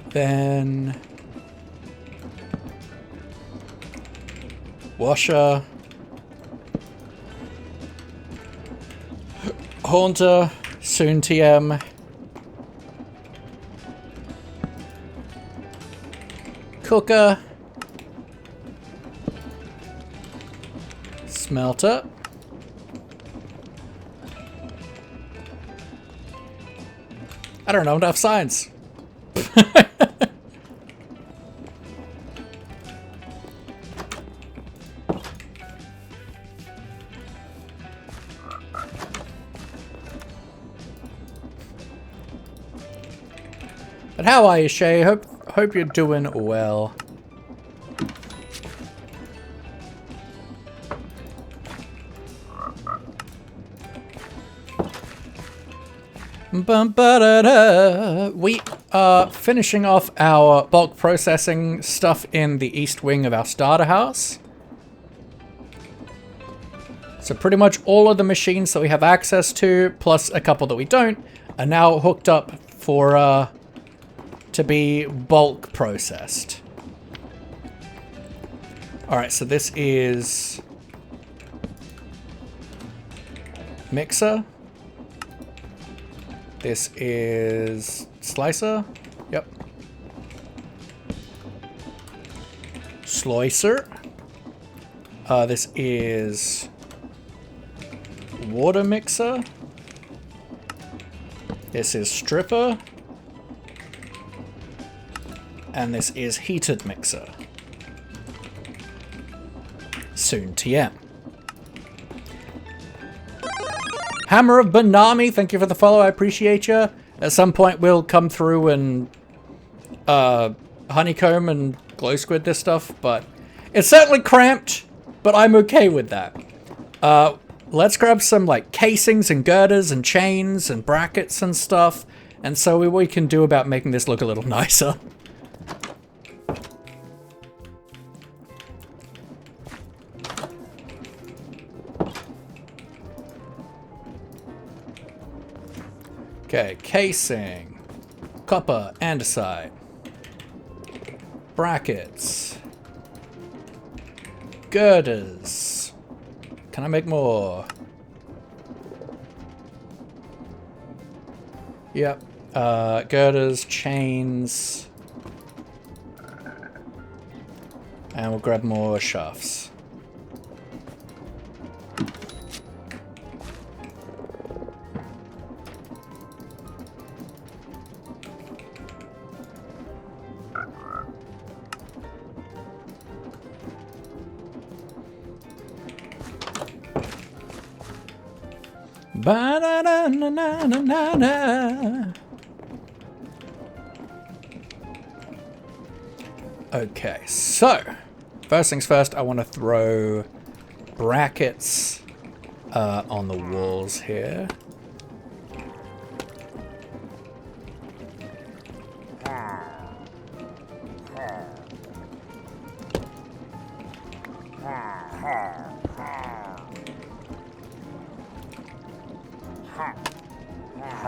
Then washer. Haunter. Soon TM. Cooker. Smelter. I don't know enough science. But how are you, Shay? Hope you're doing well. We are finishing off our bulk processing stuff in the east wing of our starter house. So pretty much all of the machines that we have access to, plus a couple that we don't, are now hooked up for to be bulk processed. Alright, so this is mixer. This is slicer. Yep. Slicer. This is water mixer. This is stripper. And this is heated mixer. Soon TM. Hammer of Banami, thank you for the follow. I appreciate you. At some point, we'll come through and honeycomb and glow squid this stuff, but it's certainly cramped, but I'm okay with that. Let's grab some like casings and girders and chains and brackets and stuff, and so we can do about making this look a little nicer. Okay, casing, copper, andesite, brackets, girders. Can I make more? Yep. Girders, chains, and we'll grab more shafts. Ba-da-da-na-na-na-na. Okay, so first things first, I want to throw brackets on the walls here.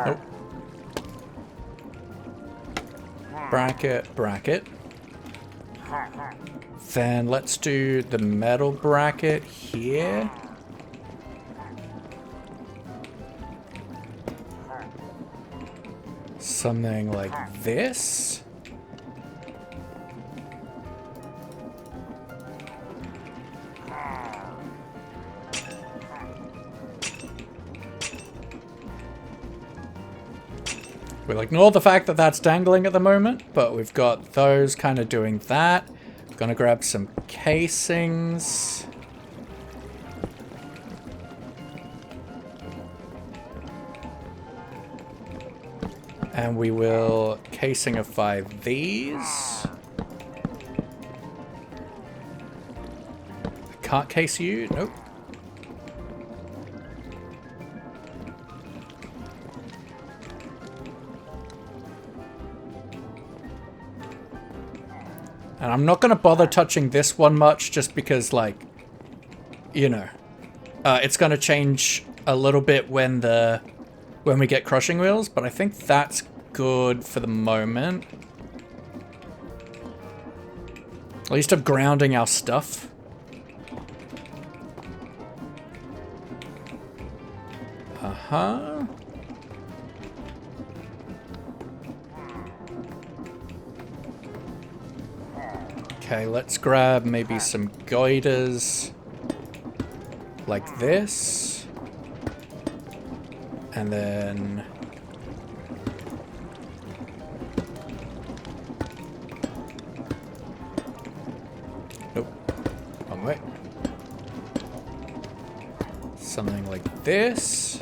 Nope. Bracket. Then let's do the metal bracket here. Something like this. We'll ignore the fact that that's dangling at the moment, but we've got those kind of doing that. I'm gonna grab some casings. And we will casingify these. I can't case you, nope. And I'm not going to bother touching this one much just because, like, you know, it's going to change a little bit when we get crushing wheels, but I think that's good for the moment. At least of grounding our stuff. Uh-huh. Okay, let's grab maybe some goiters like this. And then nope, wrong way. Something like this.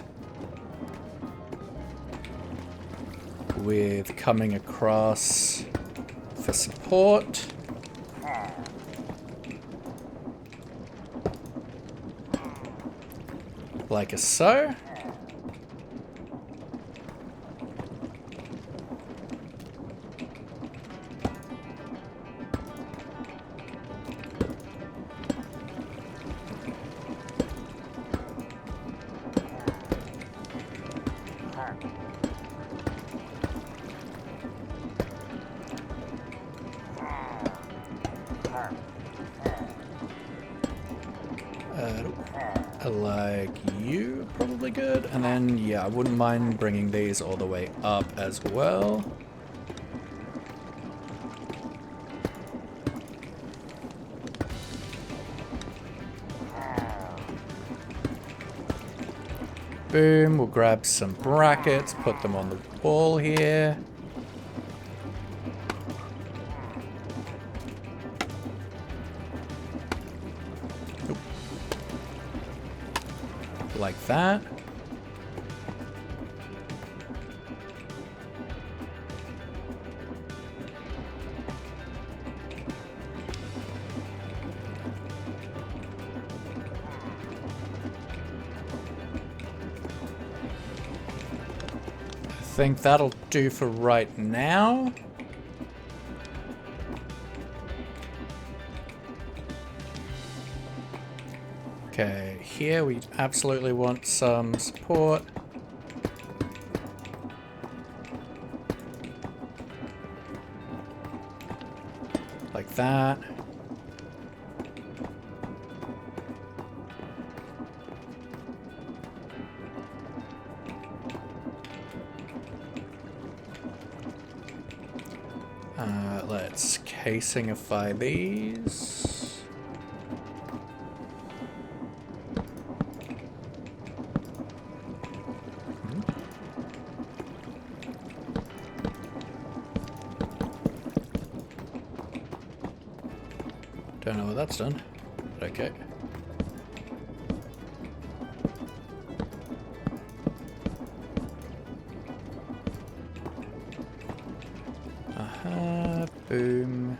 With coming across for support. Like so. Like you, probably good. And then, yeah, I wouldn't mind bringing these all the way up as well. Boom, we'll grab some brackets, put them on the wall here. Like that. think that'll do for right now. Okay, here we absolutely want some support. Like that. Let's casingify these. Don't know what that's done, but okay. Boom.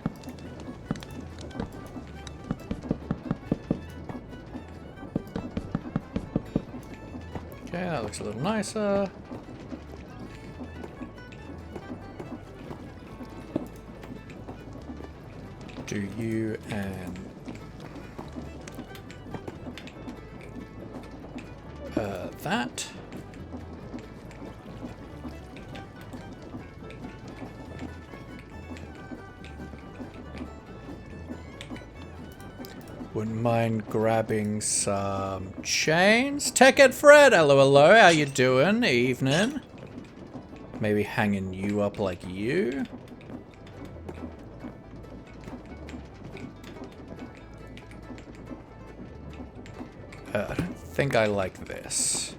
Okay, that looks a little nicer. Do you and that. Wouldn't mind grabbing some chains. Tech Ed Fred, hello, how you doing? Evening. Maybe hanging you up like you. I don't think I like this.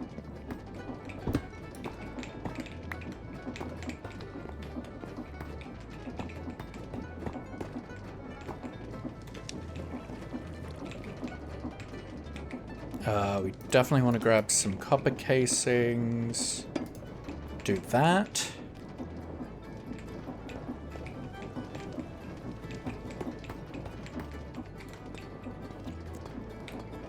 We definitely want to grab some copper casings. Do that.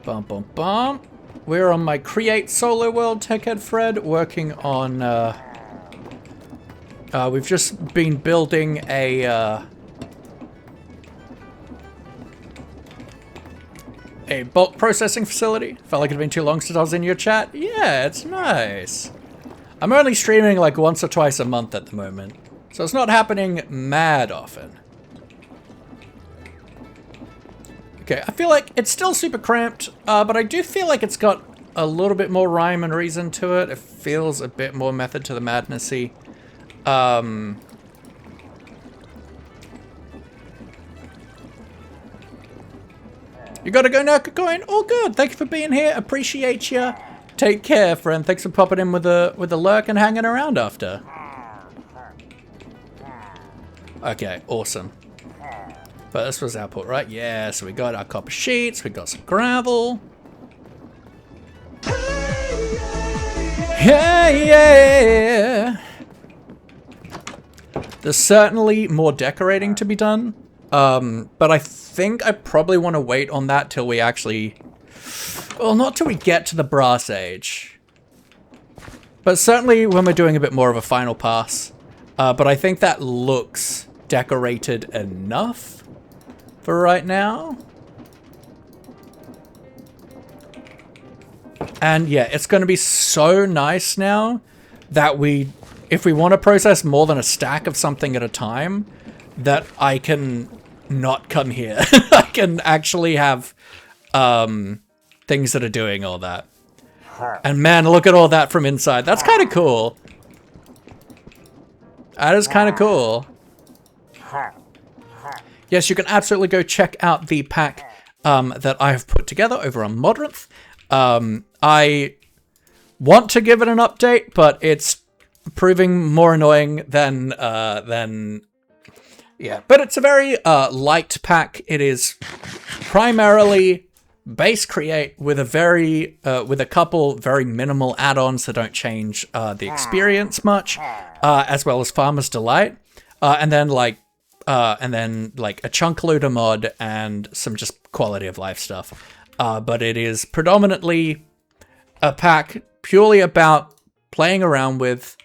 Bum bum bum. We're on my Create Solo World, Techhead Fred, working on we've just been building a bulk processing facility. Felt like it'd been too long since I was in your chat. Yeah, it's nice. I'm only streaming like once or twice a month at the moment, so it's not happening mad often. Okay, I feel like it's still super cramped, but I do feel like it's got a little bit more rhyme and reason to it. It feels a bit more method to the madnessy. You gotta go now, going. All good. Thank you for being here. Appreciate you. Take care, friend. Thanks for popping in with a lurk and hanging around after. Okay, awesome. But this was output, right? Yeah, so we got our copper sheets, we got some gravel. Yeah, yeah. There's certainly more decorating to be done. But I think I probably want to wait on that till we actually... Well, not till we get to the brass age. But certainly when we're doing a bit more of a final pass. But I think that looks decorated enough for right now. And yeah, it's going to be so nice now that if we want to process more than a stack of something at a time, that I can not come here. I can actually have things that are doing all that. And man, look at all that from inside. That's kind of cool. That is kind of cool. Yes, you can absolutely go check out the pack that I have put together over on Modrinth. I want to give it an update, but it's proving more annoying than yeah. But it's a very light pack. It is primarily base create with a couple very minimal add-ons that don't change the experience much, as well as Farmer's Delight, and then like a chunk loader mod and some just quality of life stuff. But it is predominantly a pack purely about playing around with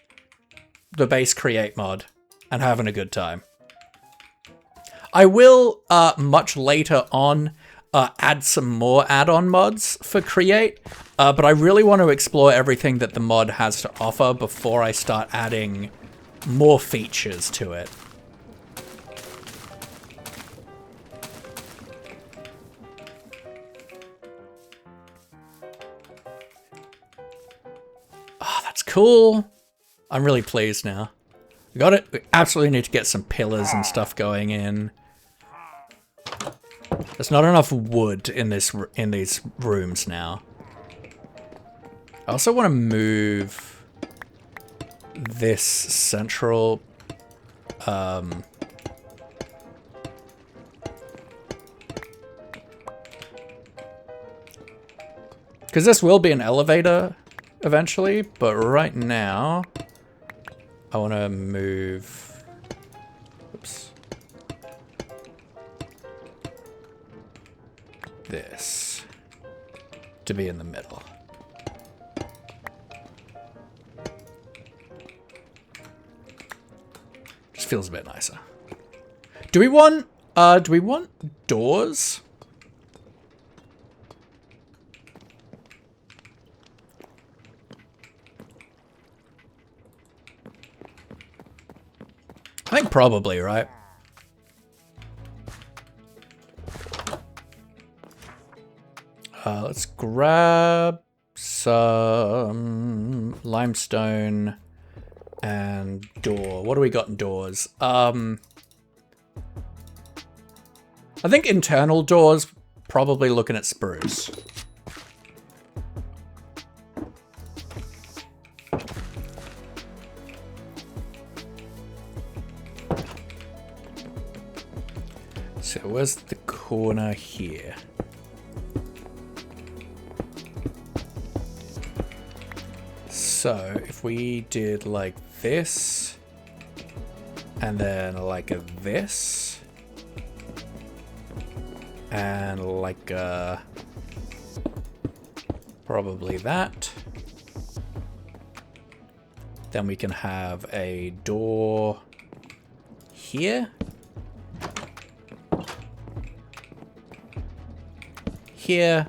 the base create mod and having a good time. I will, much later on, add some more add-on mods for create, but I really want to explore everything that the mod has to offer before I start adding more features to it. Oh, that's cool. I'm really pleased now. We got it. We absolutely need to get some pillars and stuff going in. There's not enough wood in these rooms now. I also want to move this central because this will be an elevator eventually, but right now I want to move, oops, this to be in the middle. Just feels a bit nicer. Do we want doors? I think probably, right? Let's grab some limestone and door. What do we got in doors? I think internal doors, probably looking at spruce. So where's the corner here? So if we did like this, and then like a this, and like a probably that, then we can have a door here. Here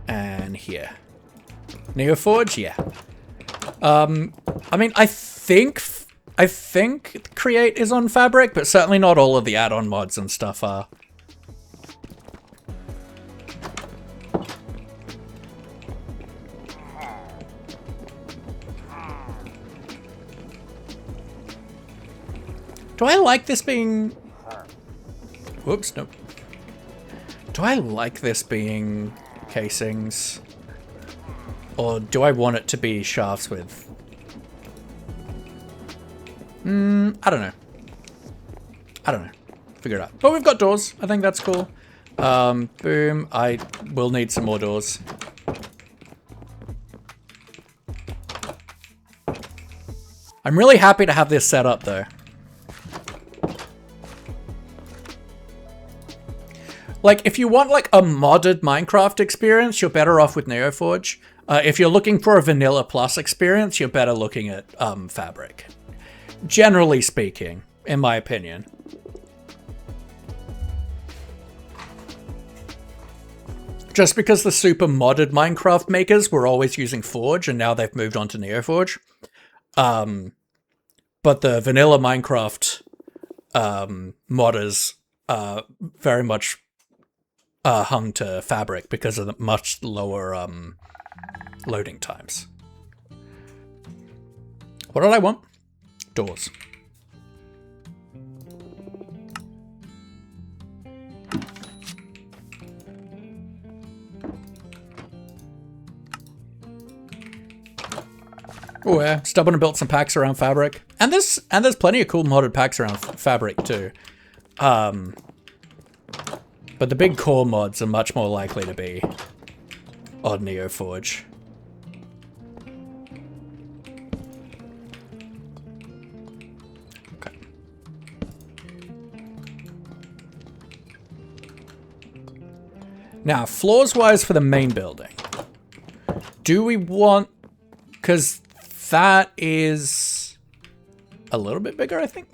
and here. Neoforge, yeah. I mean, I think Create is on Fabric, but certainly not all of the add-on mods and stuff are. Do I like this being... Whoops, nope. Do I like this being casings? Or do I want it to be shafts with... I don't know. I don't know. Figure it out. But we've got doors. I think that's cool. Boom. I will need some more doors. I'm really happy to have this set up, though. Like, if you want, like, a modded Minecraft experience, you're better off with Neoforge. If you're looking for a Vanilla Plus experience, you're better looking at Fabric. Generally speaking, in my opinion. Just because the super modded Minecraft makers were always using Forge, and now they've moved on to Neoforge. But the Vanilla Minecraft modders very much... hung to Fabric because of the much lower loading times. What did I want? Doors. Oh yeah, stubborn and built some packs around Fabric, and there's plenty of cool modded packs around Fabric too. But the big core mods are much more likely to be on Neoforge. Okay. Now, floors-wise for the main building. Do we want... Because that is... a little bit bigger, I think.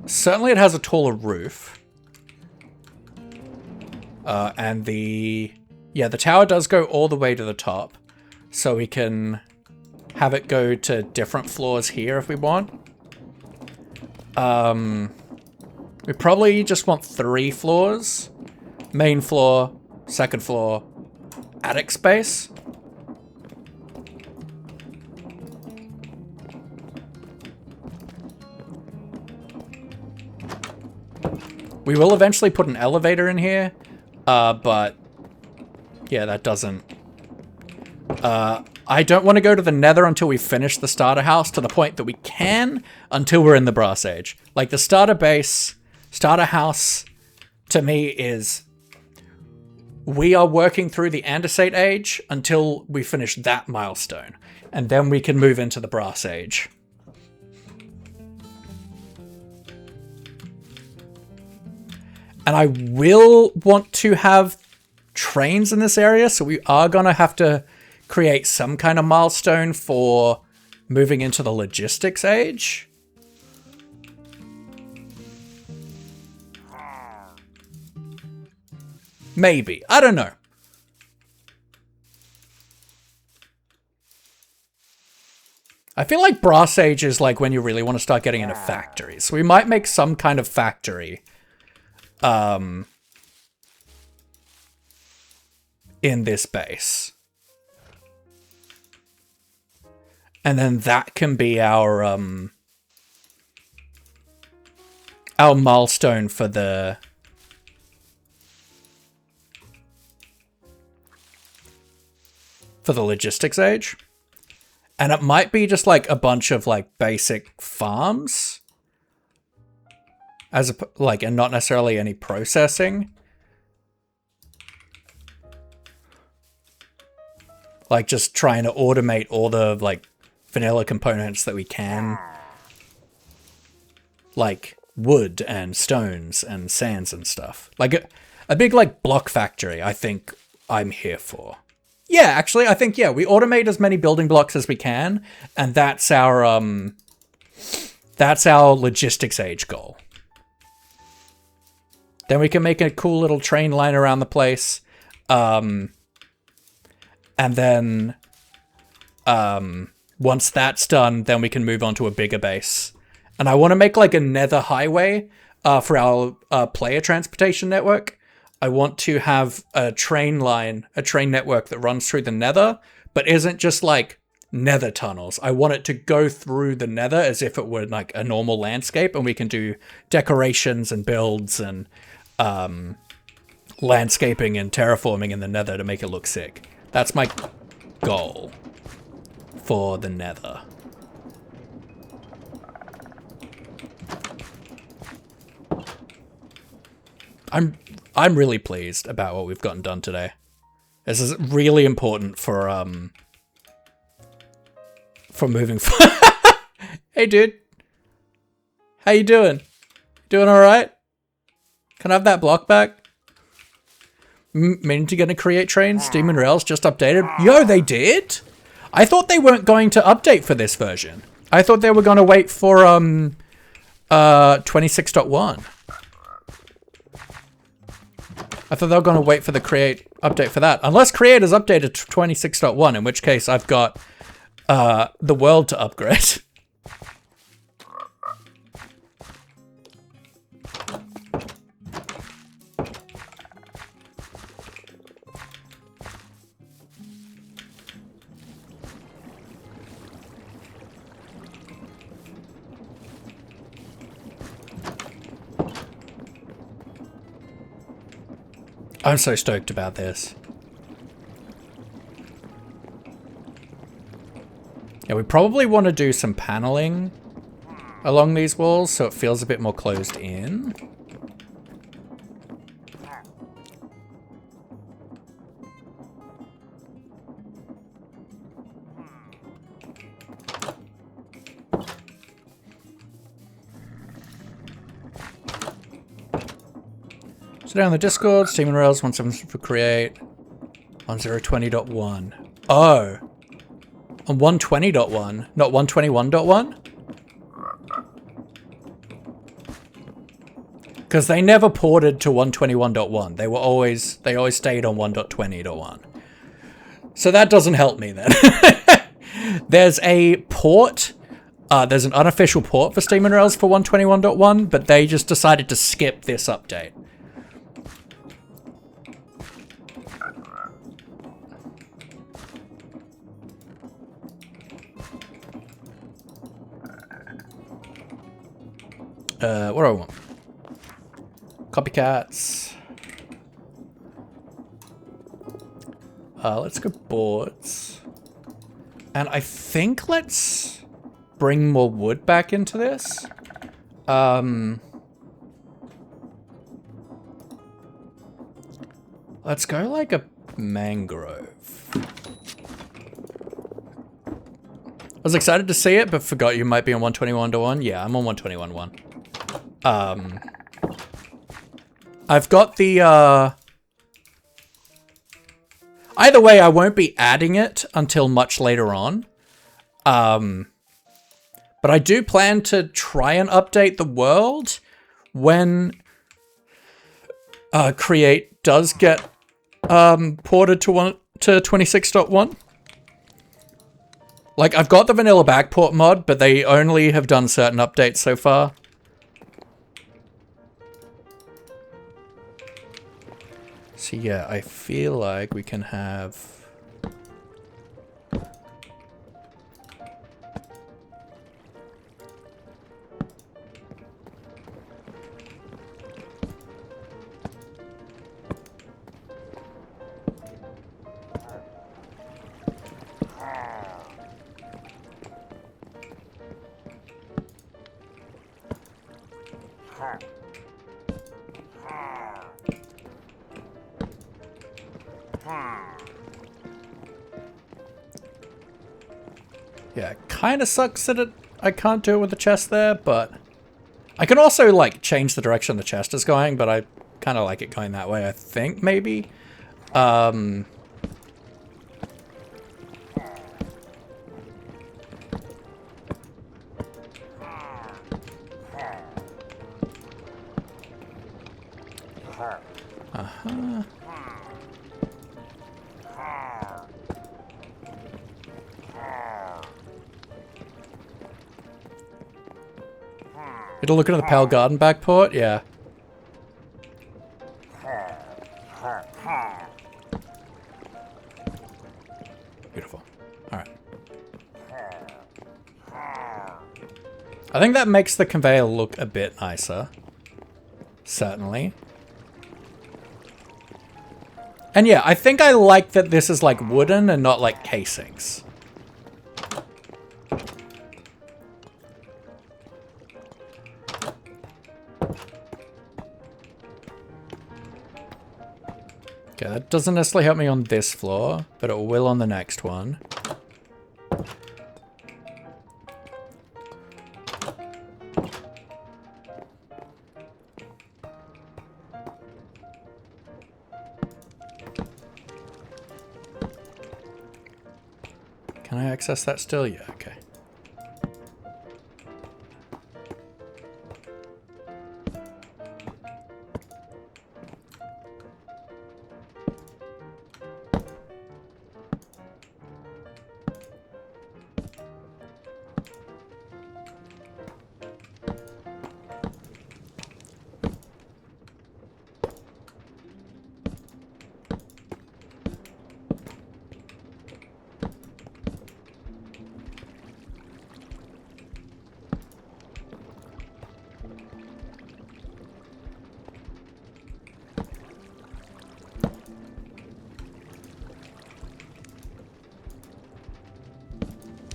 Certainly it has a taller roof. And the tower does go all the way to the top. So we can have it go to different floors here if we want. We probably just want 3 floors. Main floor, second floor, attic space. We will eventually put an elevator in here, but yeah, that doesn't... I don't want to go to the Nether until we finish the starter house, to the point that we can until we're in the Brass Age. Like, the starter house, to me, is... We are working through the Andesite Age until we finish that milestone, and then we can move into the Brass Age. And I will want to have trains in this area, so we are going to have to create some kind of milestone for moving into the logistics age. Maybe. I don't know. I feel like Brass Age is like when you really want to start getting into factories. So we might make some kind of factory in this base. And then that can be our milestone for the logistics age. And it might be just like a bunch of like basic farms, and not necessarily any processing. Like just trying to automate all the like vanilla components that we can. Like wood and stones and sands and stuff. Like a big like block factory, I think I'm here for. Yeah, actually, I think, yeah, we automate as many building blocks as we can, and that's our logistics age goal. Then we can make a cool little train line around the place, and then once that's done, then we can move on to a bigger base. And I want to make like a nether highway for our player transportation network. I want to have a train network that runs through the nether, but isn't just like nether tunnels. I want it to go through the nether as if it were like a normal landscape, and we can do decorations and builds and landscaping and terraforming in the nether to make it look sick. That's my goal for the nether. I'm really pleased about what we've gotten done today. This is really important for moving forward. Hey, dude. How you doing? Doing all right? Can I have that block back? Meaning to create trains? Demon Rails just updated. Yo, they did? I thought they weren't going to update for this version. I thought they were going to wait for 26.1. I thought they were going to wait for the Create update for that. Unless Create is updated to 26.1, in which case I've got the world to upgrade. I'm so stoked about this. Yeah, we probably want to do some paneling along these walls so it feels a bit more closed in. Down the Discord, Steam and Rails 1.7 for Create, 1020.1. Oh. On 120.1, not 121.1? Because they never ported to 121.1. They always stayed on 1.20.1. So that doesn't help me then. There's a port. There's an unofficial port for Steam and Rails for 121.1, but they just decided to skip this update. What do I want? Copycats. Let's go boards. And I think let's bring more wood back into this. Let's go like a mangrove. I was excited to see it, but forgot you might be on 121.1. Yeah, I'm on 121.1. I've got the, either way, I won't be adding it until much later on. But I do plan to try and update the world when Create does get ported to 26.1. Like, I've got the vanilla backport mod, but they only have done certain updates so far. So yeah, I feel like we can have... Yeah, kind of sucks that I can't do it with the chest there, but I can also like change the direction the chest is going, but I kind of like it going that way, I think, maybe. It'll look at the Pale Garden backport, yeah. Beautiful. Alright. I think that makes the conveyor look a bit nicer. Certainly. And yeah, I think I like that this is like wooden and not like casings. Okay, that doesn't necessarily help me on this floor, but it will on the next one. Can I access that still? Yeah, okay.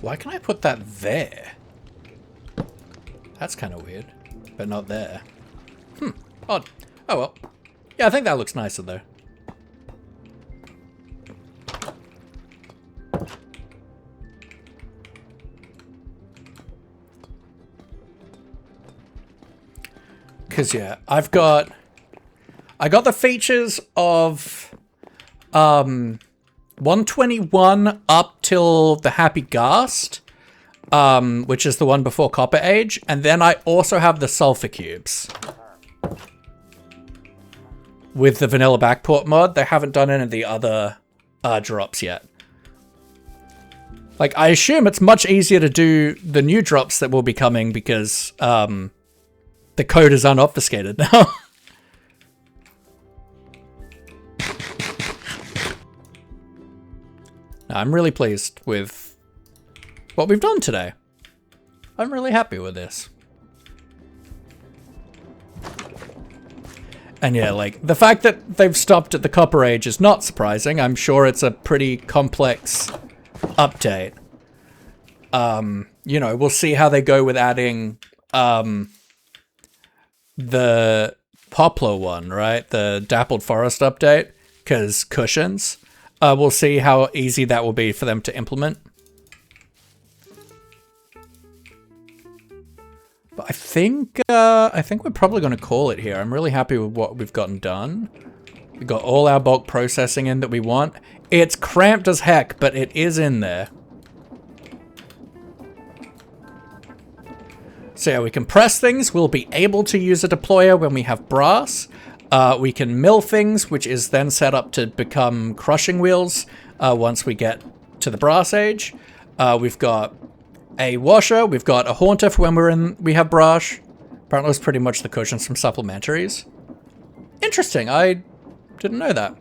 Why can I put that there? That's kind of weird, but not there. Odd. Oh well. Yeah, I think that looks nicer though. Cause yeah, I got the features of 121 up till the Happy Ghast, which is the one before Copper Age, and then I also have the Sulfur Cubes. With the Vanilla Backport mod, they haven't done any of the other drops yet. Like, I assume it's much easier to do the new drops that will be coming because the code is unobfuscated now. I'm really pleased with what we've done today. I'm really happy with this. And yeah, like, the fact that they've stopped at the Copper Age is not surprising. I'm sure it's a pretty complex update. You know, we'll see how they go with adding the Poplar one, right? The Dappled Forest update, because cushions. We'll see how easy that will be for them to implement. But I think we're probably going to call it here. I'm really happy with what we've gotten done. We got all our bulk processing in that we want. It's cramped as heck, but it is in there. So yeah, we can press things. We'll be able to use a deployer when we have brass. We can mill things, which is then set up to become crushing wheels once we get to the brass age. We've got a washer. We've got a haunter for when we have brush. Apparently it's pretty much the cushions from supplementaries. Interesting. I didn't know that.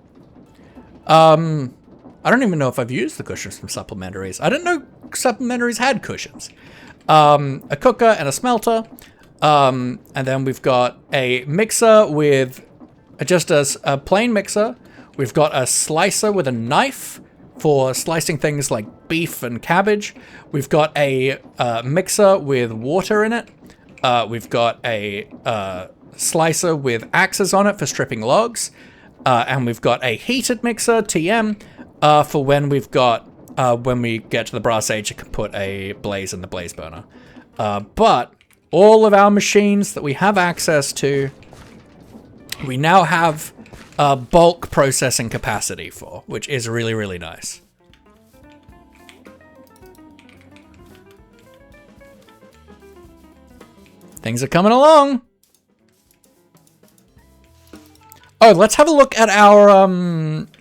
I don't even know if I've used the cushions from supplementaries. I didn't know supplementaries had cushions. A cooker and a smelter. And then we've got a mixer with just a plain mixer. We've got a slicer with a knife for slicing things like beef and cabbage. We've got a mixer with water in it. We've got a slicer with axes on it for stripping logs. And we've got a heated mixer, TM, for when we've got, when we get to the brass age, it can put a blaze in the blaze burner. But all of our machines that we have access to, we now have bulk processing capacity for, which is really, really nice. Things are coming along. Oh, let's have a look at our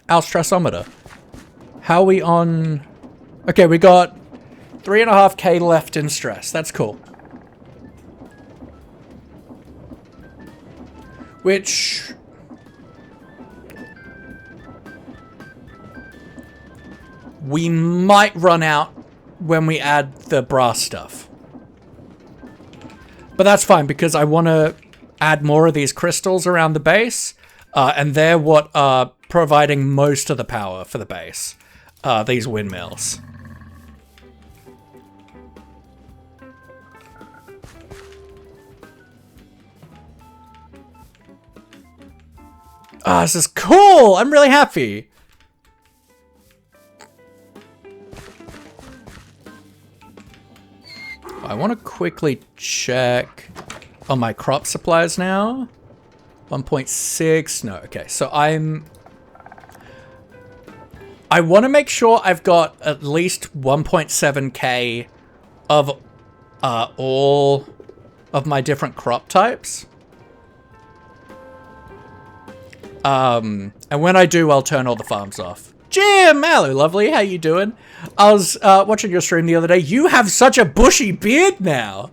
stressometer. How are we on? Okay, we got 3.5K left in stress. That's cool. Which we might run out when we add the brass stuff. But that's fine because I want to add more of these crystals around the base. And they're what are providing most of the power for the base. These windmills. This is cool! I'm really happy! I want to quickly check on my crop supplies now. 1.6, no, okay, so I want to make sure I've got at least 1.7K of all of my different crop types. And when I do, I'll turn all the farms off. Jim, hello, lovely, how you doing? I was watching your stream the other day. You have such a bushy beard now.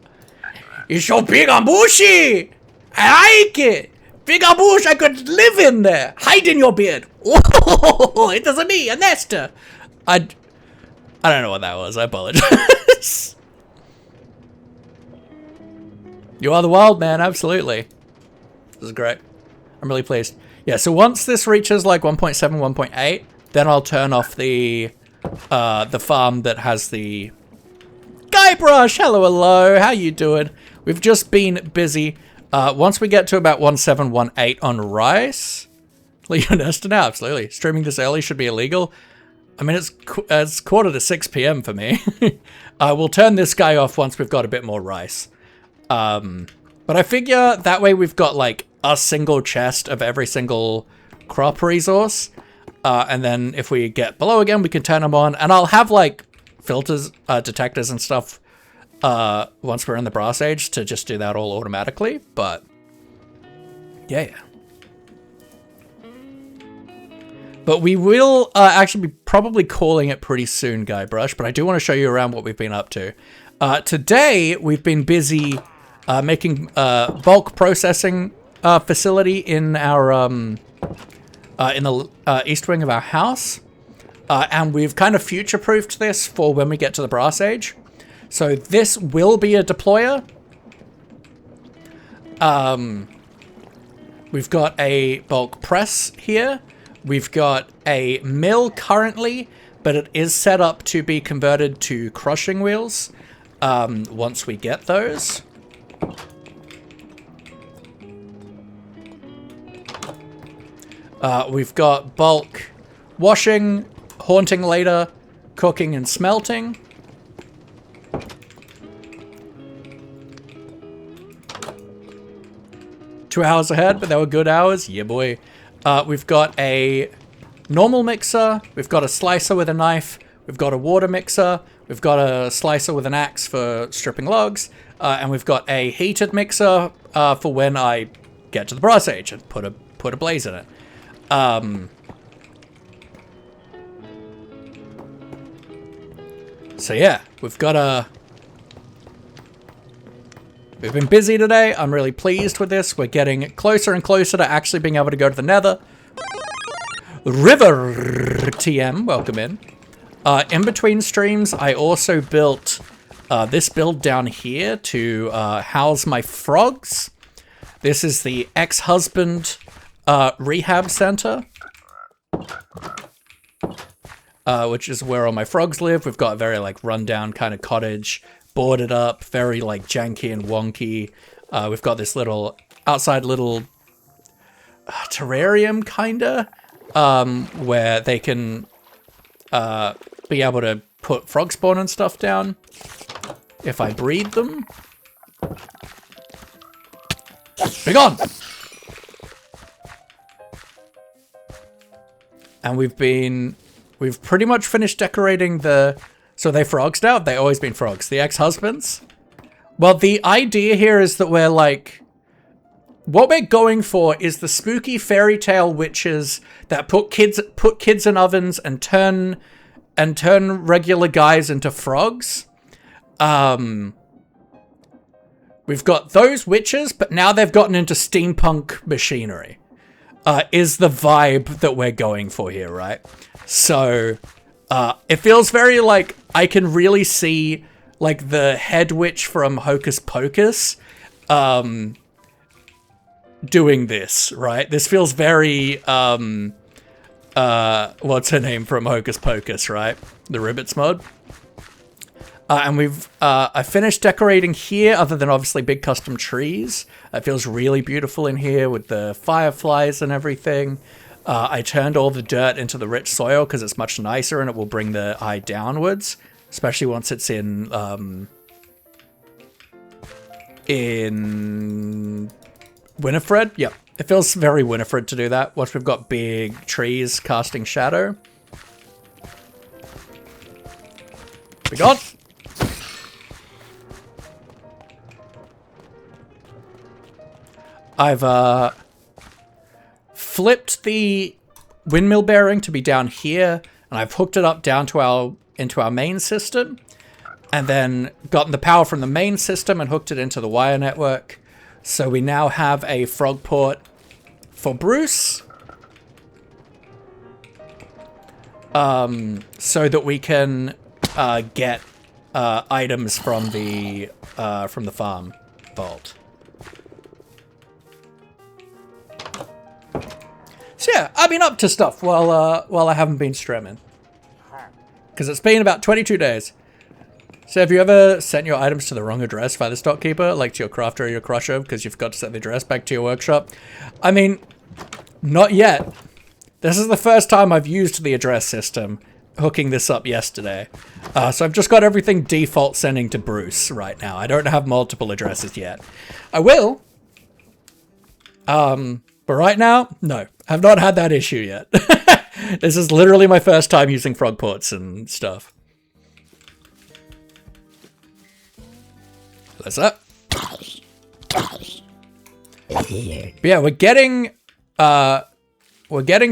You're so big and bushy. I like it. Big and bush, I could live in there. Hide in your beard. Oh, it doesn't me, a nester. I don't know what that was. I apologize. You are the wild man, absolutely. This is great. I'm really pleased. Yeah, so once this reaches like 1.7, 1.8, then I'll turn off the farm that has the Guybrush. Hello, hello. How you doing? We've just been busy. Once we get to about 1.7, 1.8 on rice, leave your nester now. Absolutely. Streaming this early should be illegal. I mean, it's 5:45 p.m. for me. We'll turn this guy off once we've got a bit more rice. But I figure that way we've got like a single chest of every single crop resource. And then if we get below again, we can turn them on. And I'll have like filters, detectors and stuff once we're in the brass age to just do that all automatically. But yeah. But we will actually be probably calling it pretty soon, Guybrush. But I do want to show you around what we've been up to. Today, we've been busy making bulk processing facility in our in the east wing of our house. And we've kind of future-proofed this for when we get to the brass age. So this will be a deployer. We've got a bulk press here. We've got a mill currently, but it is set up to be converted to crushing wheels once we get those. We've got bulk washing, haunting later, cooking and smelting. Two hours ahead, but they were good hours. Yeah, boy. We've got a normal mixer. We've got a slicer with a knife. We've got a water mixer. We've got a slicer with an axe for stripping logs. And we've got a heated mixer for when I get to the brass age and put a blaze in it. So yeah, we've been busy today. I'm really pleased with this. We're getting closer and closer to actually being able to go to the nether. River TM, welcome in. In between streams, I also built this build down here to house my frogs. This is the ex-husband rehab center, which is where all my frogs live. We've got a very like rundown kind of cottage, boarded up, very like janky and wonky. We've got this little outside little terrarium kinda, where they can be able to put frog spawn and stuff down if I breed them. Be gone! And we've pretty much finished decorating so are they frogs now? They've always been frogs. The ex-husbands? Well, the idea here is that we're like, what we're going for is the spooky fairy tale witches that put kids in ovens and turn regular guys into frogs. We've got those witches, but now they've gotten into steampunk machinery. Is the vibe that we're going for here, right? So, it feels very like I can really see like the head witch from Hocus Pocus doing this, right? This feels very what's her name from Hocus Pocus, right? The Ribbits mod. And I finished decorating here, other than obviously big custom trees. It feels really beautiful in here with the fireflies and everything. I turned all the dirt into the rich soil because it's much nicer and it will bring the eye downwards, especially once it's in Winifred. Yep, it feels very Winifred to do that. Once we've got big trees casting shadow. We got. I've flipped the windmill bearing to be down here, and I've hooked it up down to into our main system, and then gotten the power from the main system and hooked it into the wire network. So we now have a frog port for Bruce, so that we can get items from the farm vault. So yeah, I've been up to stuff while I haven't been streaming. Because it's been about 22 days. So have you ever sent your items to the wrong address via the stockkeeper, like to your crafter or your crusher, because you forgot to set the address back to your workshop? I mean, not yet. This is the first time I've used the address system, hooking this up yesterday. So I've just got everything default sending to Bruce right now. I don't have multiple addresses yet. I will. But right now, no. I've not had that issue yet. This is literally my first time using frog ports and stuff. What's up? But yeah, we're getting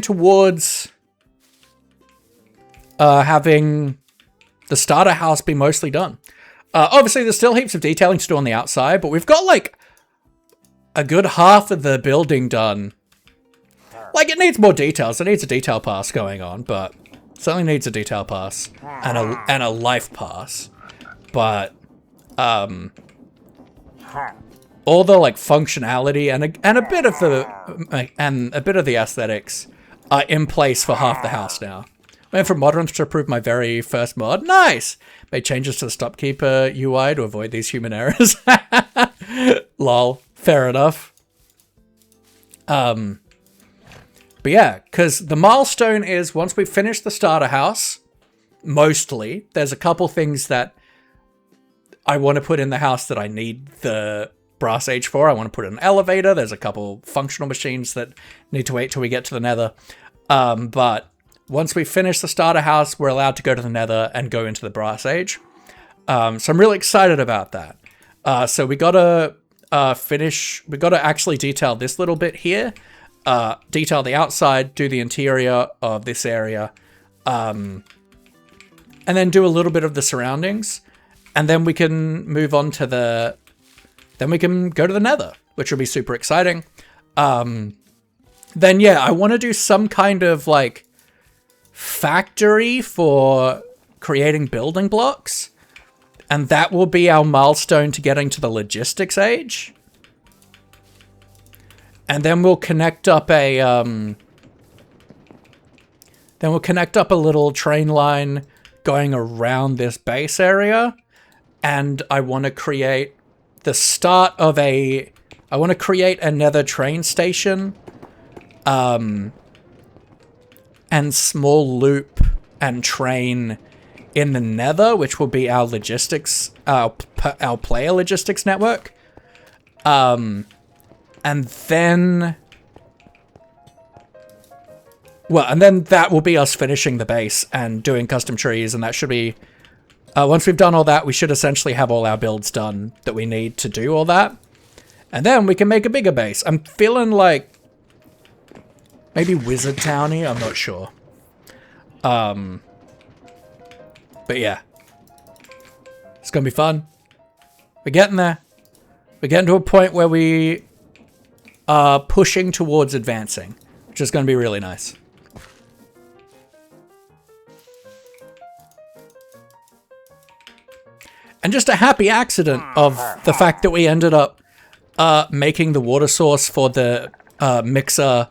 towards having the starter house be mostly done. Obviously, there's still heaps of detailing to do on the outside, but we've got like a good half of the building done. Like, it needs more details. It needs a detail pass going on, but it certainly needs a detail pass and a life pass. But all the like functionality and a bit of the aesthetics are in place for half the house now. Went from moderns to approve my very first mod. Nice! Made changes to the Stopkeeper UI to avoid these human errors. Lol. Fair enough. But yeah, because the milestone is once we finish the starter house, mostly, there's a couple things that I want to put in the house that I need the brass age for. I want to put an elevator. There's a couple functional machines that need to wait till we get to the nether. But once we finish the starter house, we're allowed to go to the nether and go into the brass age. So I'm really excited about that. So we gotta we gotta actually detail this little bit here, detail the outside, do the interior of this area, and then do a little bit of the surroundings, and then we can move on to then we can go to the nether, which will be super exciting. Then yeah, I want to do some kind of like factory for creating building blocks, and that will be our milestone to getting to the logistics age. And then we'll connect up a little train line going around this base area, and I want to create the start of I want to create a nether train station, and small loop and train in the nether, which will be our logistics, our player logistics network. And then that will be us finishing the base and doing custom trees, and that should be, once we've done all that, we should essentially have all our builds done that we need to do all that. And then we can make a bigger base. I'm feeling like maybe Wizard Towny, I'm not sure. But yeah. It's gonna be fun. We're getting there. We're getting to a point where we are pushing towards advancing, which is gonna be really nice. And just a happy accident of the fact that we ended up making the water source for the mixer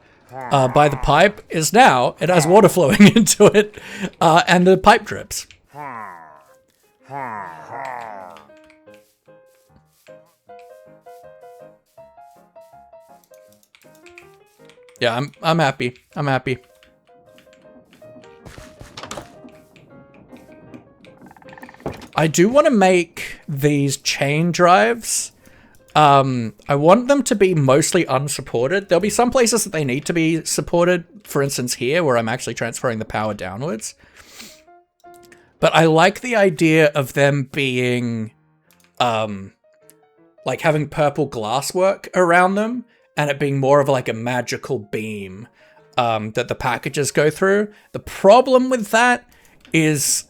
by the pipe is now it has water flowing into it, and the pipe drips. Yeah, I'm happy. I'm happy. I do want to make these chain drives. I want them to be mostly unsupported. There'll be some places that they need to be supported. For instance, here, where I'm actually transferring the power downwards. But I like the idea of them being, like having purple glasswork around them, and it being more of like a magical beam, that the packages go through. The problem with that is,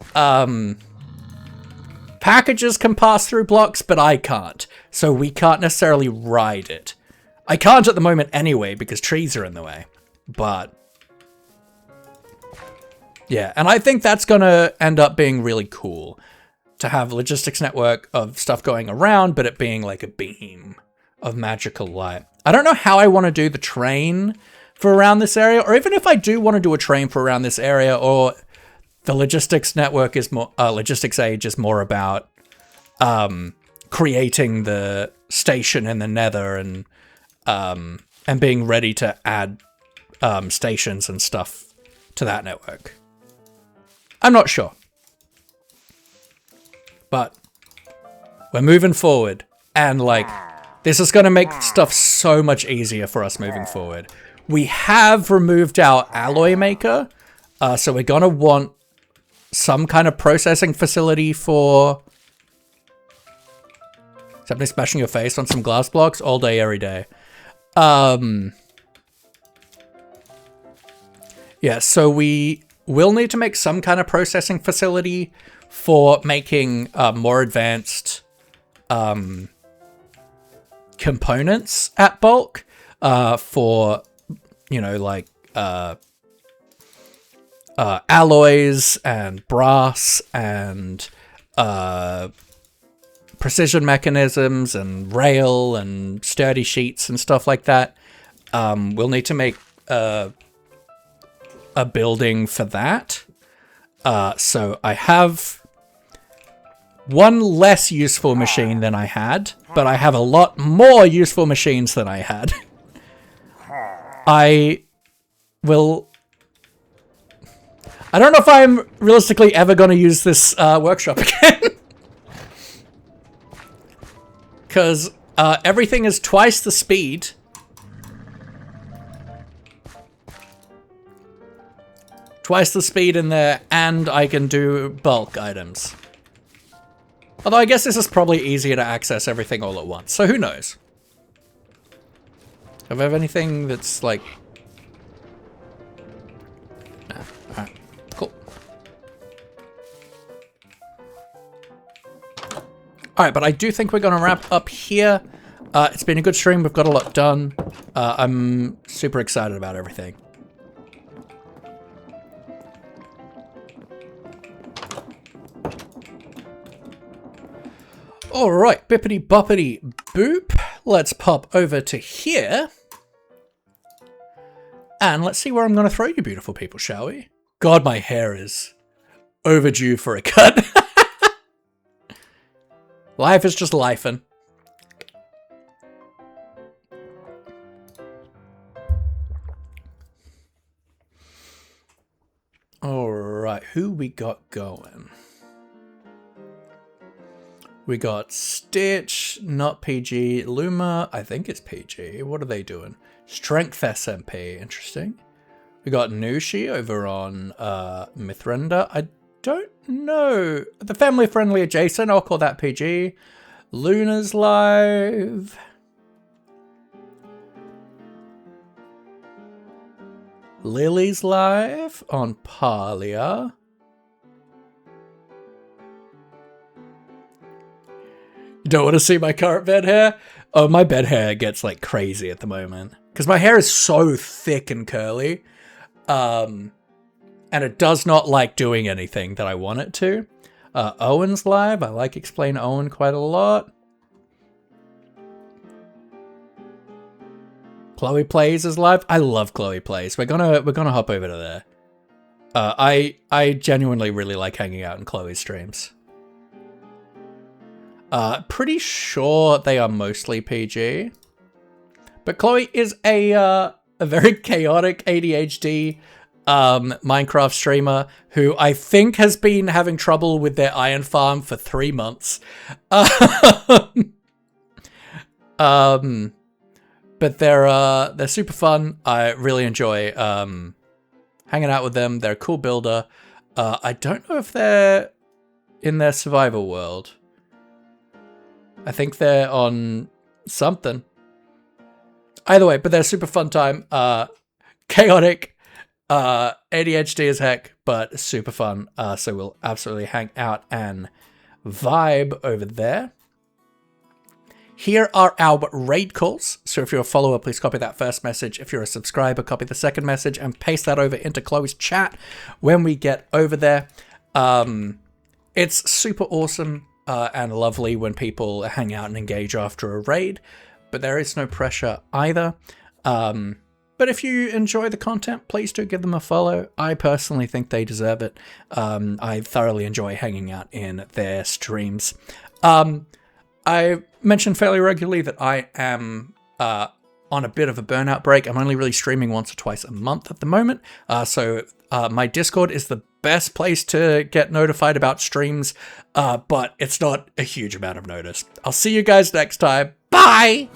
packages can pass through blocks, but I can't. So we can't necessarily ride it. I can't at the moment anyway, because trees are in the way. But yeah, and I think that's gonna end up being really cool. To have a logistics network of stuff going around, but it being like a beam of magical light. I don't know how I want to do the train for around this area, or even if I do want to do a train for around this area, or the logistics network is more, logistics age is more about creating the station in the nether and being ready to add stations and stuff to that network. I'm not sure. But we're moving forward, and like this is going to make stuff so much easier for us moving forward. We have removed our alloy maker, So we're going to want some kind of processing facility for... Somebody smashing your face on some glass blocks all day, every day. Yeah, so we will need to make some kind of processing facility for making more advanced components at bulk for, you know, like alloys and brass and precision mechanisms and rail and sturdy sheets and stuff like that. We'll need to make a building for that. So I have one less useful machine than I had, but I have a lot more useful machines than I had. I don't know if I'm realistically ever going to use this workshop again. Because everything is twice the speed. Twice the speed in there, and I can do bulk items. Although I guess this is probably easier to access everything all at once, so who knows? Have I have anything that's like... Nah. Alright, cool. Alright, but I do think we're going to wrap up here. It's been a good stream, we've got a lot done. I'm super excited about everything. Alright, bippity boppity boop. Let's pop over to here. And let's see where I'm going to throw you beautiful people, shall we? God, my hair is overdue for a cut. Life is just lifing. Alright, who we got going? We got Stitch, not PG. Luma, I think it's PG. What are they doing? Strength SMP, interesting. We got Nushi over on Mithrenda. I don't know. The family-friendly adjacent, I'll call that PG. Luna's live. Lily's live on Parlia. You don't want to see my current bed hair? Oh, my bed hair gets like crazy at the moment. Because my hair is so thick and curly. And it does not like doing anything that I want it to. Owen's live. I like Explain Owen quite a lot. Chloe Plays is live. I love Chloe Plays. We're gonna hop over to there. I genuinely really like hanging out in Chloe's streams. Pretty sure they are mostly PG. But Chloe is a very chaotic ADHD Minecraft streamer who I think has been having trouble with their iron farm for 3 months. But they're super fun. I really enjoy hanging out with them. They're a cool builder. I don't know if they're in their survival world. I think they're on something. Either way, but they're a super fun time. Chaotic, ADHD as heck, but super fun. So we'll absolutely hang out and vibe over there. Here are our raid calls. So if you're a follower, please copy that first message. If you're a subscriber, copy the second message and paste that over into Chloe's chat when we get over there. It's super awesome and lovely when people hang out and engage after a raid, but there is no pressure either. But if you enjoy the content, please do give them a follow. I personally think they deserve it. I thoroughly enjoy hanging out in their streams. I mention fairly regularly that I am on a bit of a burnout break. I'm only really streaming once or twice a month at the moment. So my Discord is the best place to get notified about streams, but it's not a huge amount of notice. I'll see you guys next time. Bye!